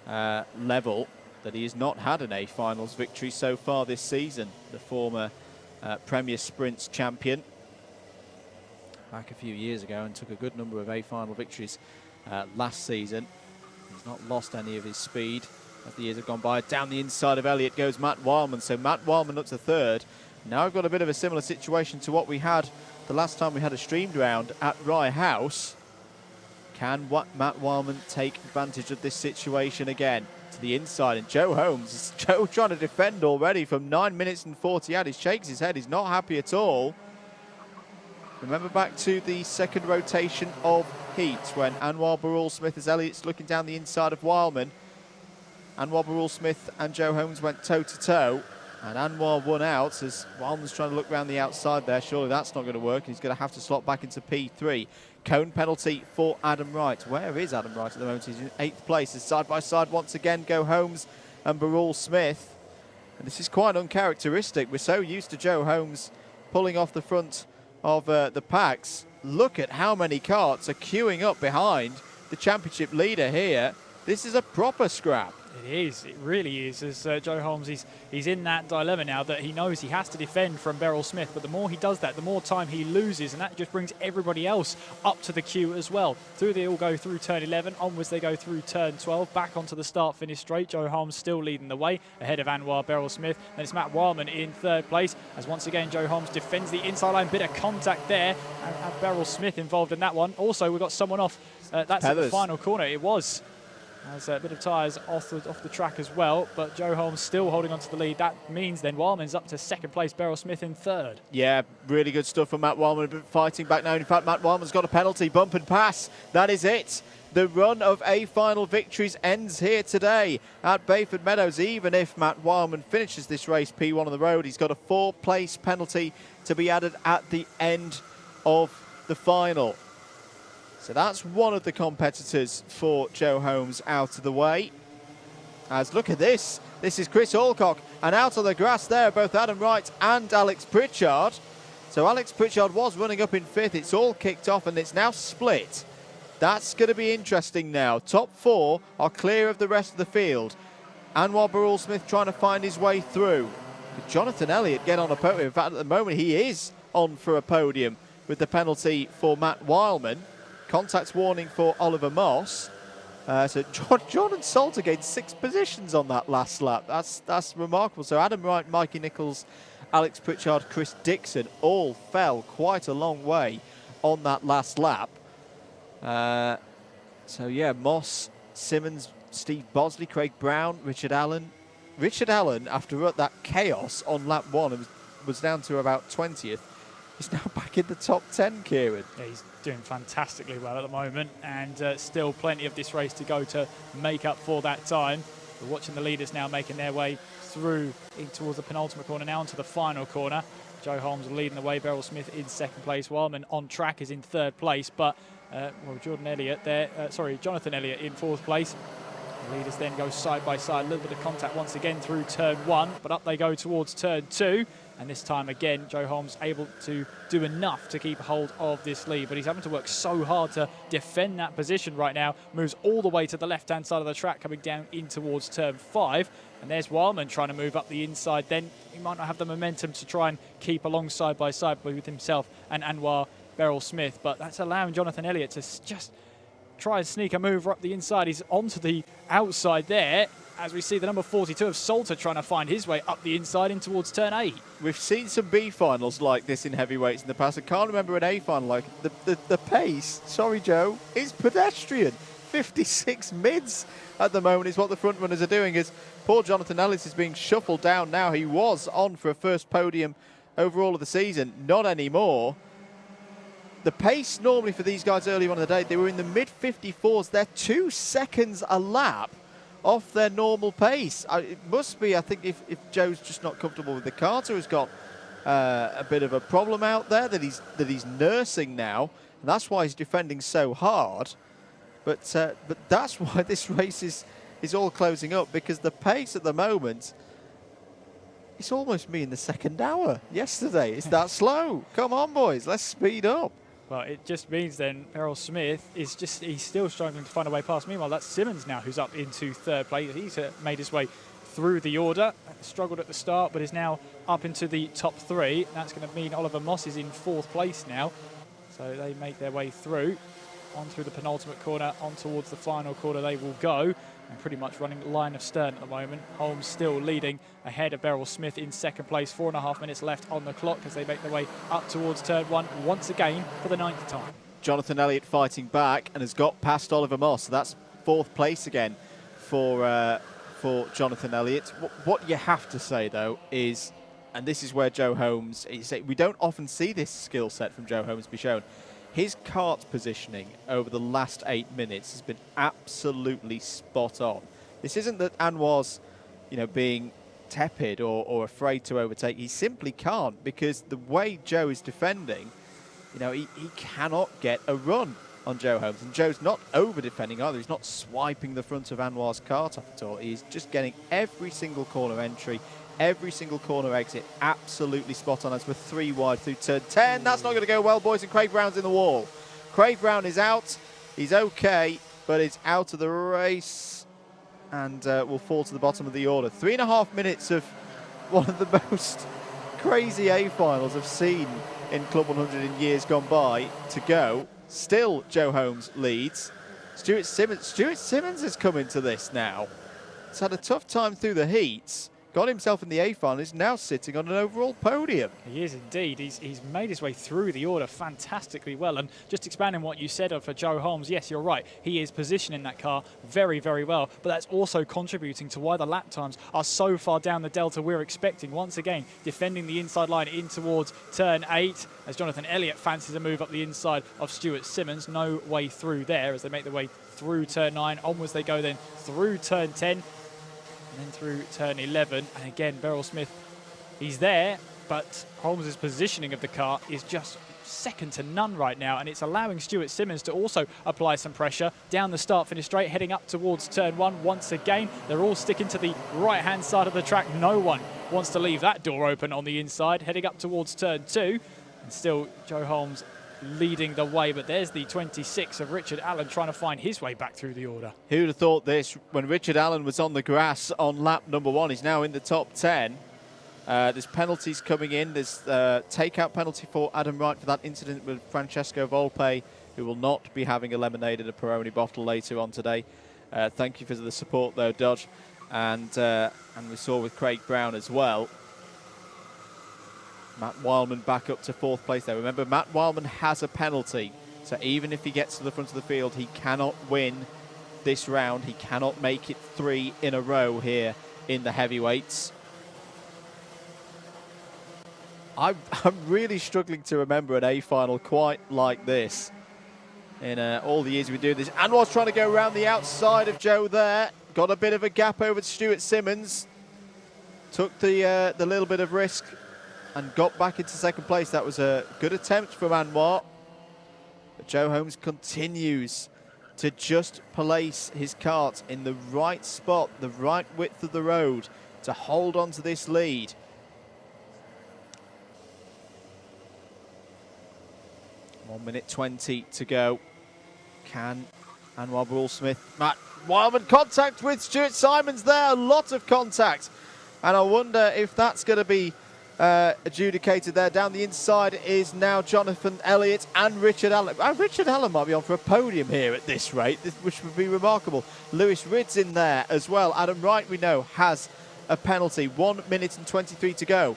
level, that he has not had an A finals victory so far this season. The former Premier Sprints champion back a few years ago and took a good number of A final victories last season. He's not lost any of his speed as the years have gone by. Down the inside of Elliott goes Matt Wildman, so Matt Wildman up to 3rd. Now I've got a bit of a similar situation to what we had the last time we had a streamed round at Rye House. Can Matt Wildman take advantage of this situation again? To the inside, and Joe Holmes, Joe trying to defend already from 9 minutes and 40 out. He shakes his head, he's not happy at all. Remember back to the second rotation of heat when Anwar Burrell-Smith, as Elliott's looking down the inside of Wildman. Anwar Burrell-Smith and Joe Holmes went toe-to-toe, and Anwar won out as Wildman's trying to look around the outside there. Surely that's not going to work. He's going to have to slot back into P3. Cone penalty for Adam Wright. Where is Adam Wright at the moment? He's in 8th place. As side by side once again go Holmes and Burrell-Smith. And this is quite uncharacteristic. We're so used to Joe Holmes pulling off the front of the packs. Look at how many karts are queuing up behind the championship leader here. This is a proper scrap. It is, it really is, as Joe Holmes, he's in that dilemma now that he knows he has to defend from Burrell-Smith, but the more he does that, the more time he loses, and that just brings everybody else up to the queue as well. They all go through turn 11, onwards they go through turn 12, back onto the start-finish straight. Joe Holmes still leading the way, ahead of Anwar Burrell-Smith. Then it's Matt Wildman in 3rd place, as once again Joe Holmes defends the inside line, bit of contact there, and Burrell-Smith involved in that one. Also, we've got someone off, that's at the final corner, it was. Has a bit of tyres off the track as well, but Joe Holmes still holding on to the lead. That means then Wildman's up to 2nd place, Burrell-Smith in 3rd. Yeah, really good stuff from Matt Wildman, but fighting back now. In fact, Matt Wildman's got a penalty, bump and pass. That is it. The run of A final victories ends here today at Bayford Meadows. Even if Matt Wildman finishes this race P1 on the road, he's got a 4th-place penalty to be added at the end of the final. So that's one of the competitors for Joe Holmes out of the way. As look at this. This is Chris Alcock. And out on the grass there, both Adam Wright and Alex Pritchard. So Alex Pritchard was running up in 5th. It's all kicked off and it's now split. That's going to be interesting now. Top 4 are clear of the rest of the field. Anwar Burrell-Smith trying to find his way through. Could Jonathan Elliott get on a podium? In fact, at the moment, he is on for a podium with the penalty for Matt Wildman. Contact warning for Oliver Moss. So Jordan Salter gained 6 positions on that last lap. That's remarkable. So Adam Wright, Mikey Nichols, Alex Pritchard, Chris Dixon all fell quite a long way on that last lap. So yeah, Moss, Simmons, Steve Bosley, Craig Brown, Richard Allen. Richard Allen, after that chaos on lap 1, was down to about 20th. He's now back in the top 10, Kieran. Yeah, he's doing fantastically well at the moment, and still plenty of this race to go to make up for that time. We're watching the leaders now making their way through towards the penultimate corner, now onto the final corner. Joe Holmes leading the way, Burrell-Smith in 2nd place. Wildman on track is in 3rd place, but Jonathan Elliott in 4th place. The leaders then go side by side, a little bit of contact once again through turn 1, but up they go towards turn 2. And this time again, Joe Holmes able to do enough to keep hold of this lead, but he's having to work so hard to defend that position right now. Moves all the way to the left-hand side of the track, coming down in towards turn 5. And there's Wildman trying to move up the inside. Then he might not have the momentum to try and keep along side by side with himself and Anwar Burrell-Smith, but that's allowing Jonathan Elliott to just try and sneak a move up the inside. He's onto the outside there, as we see the number 42 of Salter trying to find his way up the inside in towards turn 8. We've seen some B finals like this in heavyweights in the past. I can't remember an A final like it. The pace, sorry Joe, is pedestrian. 56 mids at the moment is what the front runners are doing. As poor Jonathan Ellis is being shuffled down now. He was on for a first podium overall of the season, not anymore. The pace normally for these guys early on in the day, they were in the mid-54s. They're 2 seconds a lap off their normal pace. It must be, I think, if Joe's just not comfortable with the kart, or has got a bit of a problem out there that he's nursing now, and that's why he's defending so hard. But that's why this race is all closing up, because the pace at the moment, it's almost me in the second hour yesterday. It's that slow. Come on, boys, let's speed up. Well, it just means then Burrell-Smith he's still struggling to find a way past. Meanwhile, that's Simmons now who's up into 3rd place. He's made his way through the order, struggled at the start, but is now up into the top 3. That's going to mean Oliver Moss is in 4th place now. So they make their way through, on through the penultimate corner, on towards the final corner they will go. And pretty much running line of stern at the moment. Holmes still leading ahead of Burrell-Smith in 2nd place. 4.5 minutes left on the clock as they make their way up towards turn 1 once again for the 9th time. Jonathan Elliott fighting back and has got past Oliver Moss. So that's 4th place again for Jonathan Elliott. What you have to say, though, is and this is where Joe Holmes, we don't often see this skill set from Joe Holmes be shown. His kart positioning over the last 8 minutes has been absolutely spot on. This isn't that Anwar's, being tepid or afraid to overtake. He simply can't, because the way Joe is defending, he cannot get a run on Joe Holmes. And Joe's not over-defending either. He's not swiping the front of Anwar's kart off at all. He's just getting every single corner entry, every single corner exit absolutely spot on as we're 3 wide through turn 10. That's not going to go well, boys, and Craig Brown's in the wall. Craig Brown is out. He's okay, but it's out of the race and will fall to the bottom of the order. 3.5 minutes of one of the most crazy A-finals I've seen in Club 100 in years gone by to go. Still, Joe Holmes leads. Stuart Simmons has come into this now. He's had a tough time through the heats. Got himself in the A-final, is now sitting on an overall podium. He is indeed. He's made his way through the order fantastically well. And just expanding what you said for Joe Holmes, yes, you're right. He is positioning that car very, very well. But that's also contributing to why the lap times are so far down the delta we're expecting. Once again, defending the inside line in towards turn 8, as Jonathan Elliott fancies a move up the inside of Stuart Simmons. No way through there as they make their way through turn 9. Onwards they go then through turn 10. And then through turn 11, and again Beryl Smith, he's there, but Holmes' positioning of the car is just second to none right now, and it's allowing Stuart Simmons to also apply some pressure down the start-finish straight, heading up towards turn 1 once again. They're all sticking to the right-hand side of the track. No one wants to leave that door open on the inside, heading up towards turn 2, and still Joe Holmes leading the way, but there's the 26 of Richard Allen trying to find his way back through the order. Who'd have thought this when Richard Allen was on the grass on lap number 1? He's now in the top 10. There's penalties coming in. There's takeout penalty for Adam Wright for that incident with Francesco Volpe, who will not be having a lemonade and a Peroni bottle later on today. Thank you for the support though, Dodge. And we saw with Craig Brown as well. Matt Wildman back up to 4th place there. Remember, Matt Wildman has a penalty, so even if he gets to the front of the field, he cannot win this round. He cannot make it 3 in a row here in the heavyweights. I'm really struggling to remember an A-final quite like this in all the years we do this. Anwar's trying to go around the outside of Joe there. Got a bit of a gap over to Stuart Simmons. Took the little bit of risk and got back into 2nd place. That was a good attempt from Anwar. But Joe Holmes continues to just place his kart in the right spot, the right width of the road to hold on to this lead. One minute 20 to go. Can Anwar Brule-Smith, Matt Wildman, contact with Stuart Simons there, a lot of contact. And I wonder if that's going to be adjudicated there. Down the inside is now Jonathan Elliott and Richard Allen. Richard Allen might be on for a podium here at this rate, which would be remarkable. Lewis Ridd's in there as well. Adam Wright, we know, has a penalty. 1 minute and 23 to go.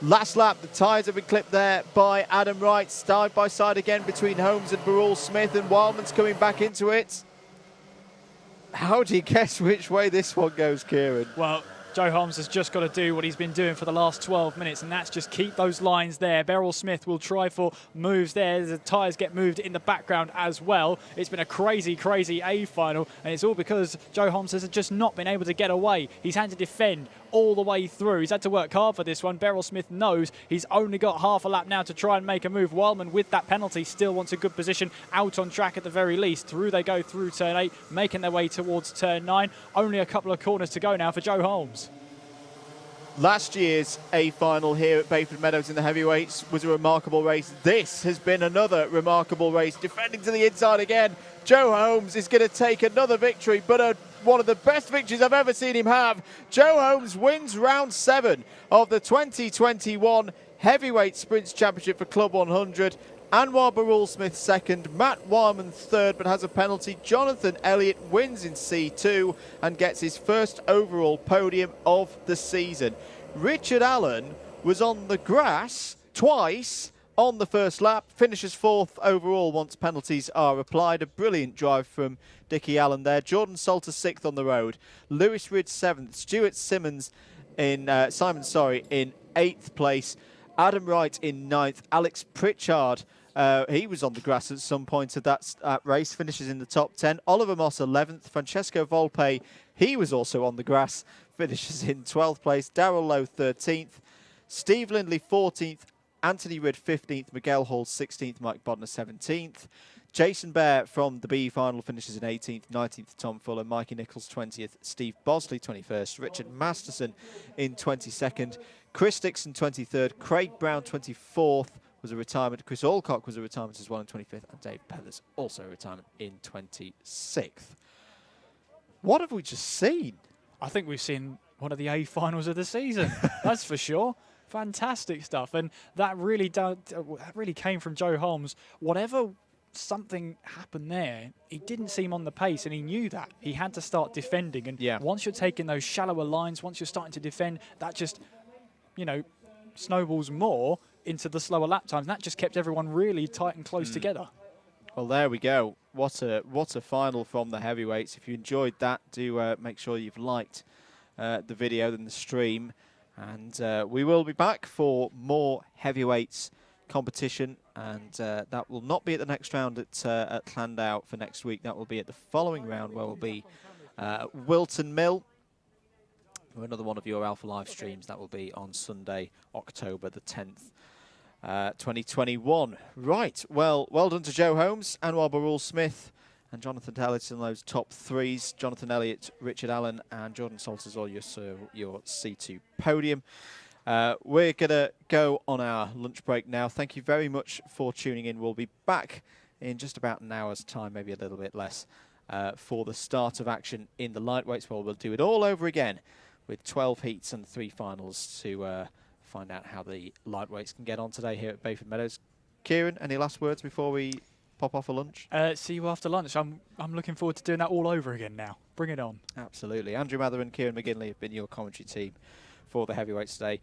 Last lap, the tyres have been clipped there by Adam Wright. Side by side again between Holmes and Brule-Smith, and Wildman's coming back into it. How do you guess which way this one goes, Kieran? Well, Joe Holmes has just got to do what he's been doing for the last 12 minutes, and that's just keep those lines there. Beryl Smith will try for moves there. The tyres get moved in the background as well. It's been a crazy, crazy A-final, and it's all because Joe Holmes has just not been able to get away. He's had to defend all the way through. He's had to work hard for this one. Beryl Smith knows he's only got half a lap now to try and make a move. Wildman, with that penalty, still wants a good position out on track at the very least. Through they go through turn 8, making their way towards turn 9. Only a couple of corners to go now for Joe Holmes. Last year's A-final here at Bayford Meadows in the heavyweights was a remarkable race. This has been another remarkable race. Defending to the inside again, Joe Holmes is going to take another victory, but one of the best victories I've ever seen him have. Joe Holmes wins round 7 of the 2021 Heavyweight Sprints Championship for Club 100. Anwar Brule-Smith 2nd, Matt Wildman 3rd, but has a penalty. Jonathan Elliott wins in C2 and gets his first overall podium of the season. Richard Allen was on the grass twice on the first lap, finishes 4th overall once penalties are applied. A brilliant drive from Dickie Allen there. Jordan Salter 6th on the road. Lewis Ridd 7th. Stuart Simmons in 8th place. Adam Wright in 9th. Alex Pritchard, he was on the grass at some point of that race, finishes in the top 10. Oliver Moss 11th. Francesco Volpe, he was also on the grass, finishes in 12th place. Darrell Lowe 13th. Steve Lindley 14th. Anthony Ridd 15th. Miguel Hall 16th. Mike Bodner 17th. Jason Bear from the B final finishes in 18th, 19th Tom Fuller, Mikey Nichols 20th, Steve Bosley 21st, Richard Masterson in 22nd, Chris Dixon 23rd, Craig Brown 24th was a retirement, Chris Alcock was a retirement as well in 25th, and Dave Pethers also a retirement in 26th. What have we just seen? I think we've seen one of the A finals of the season. That's for sure. Fantastic stuff, and that really came from Joe Holmes. Whatever something happened there, he didn't seem on the pace, and he knew that. He had to start defending, and once you're taking those shallower lines, once you're starting to defend, that just, you know, snowballs more into the slower lap times, and that just kept everyone really tight and close together. Well, there we go. What a final from the heavyweights. If you enjoyed that, do make sure you've liked the video and the stream, and we will be back for more heavyweights competition, and that will not be at the next round at Llandau for next week. That will be at the following round, where we'll be Wilton Mill for another one of your Alpha Live streams. That will be on Sunday, October the 10th, 2021. Right, well done to Joe Holmes, Anwar Barul Smith, and Jonathan Elliott in those top threes. Jonathan Elliott, Richard Allen, and Jordan Salters all your C2 podium. We're going to go on our lunch break now. Thank you very much for tuning in. We'll be back in just about an hour's time, maybe a little bit less, for the start of action in the lightweights. Well, we'll do it all over again with 12 heats and 3 finals to find out how the lightweights can get on today here at Bayford Meadows. Kieran, any last words before we pop off for lunch? See you after lunch. I'm looking forward to doing that all over again now. Bring it on. Absolutely. Andrew Mather and Kieran McGinley have been your commentary team for the heavyweights today.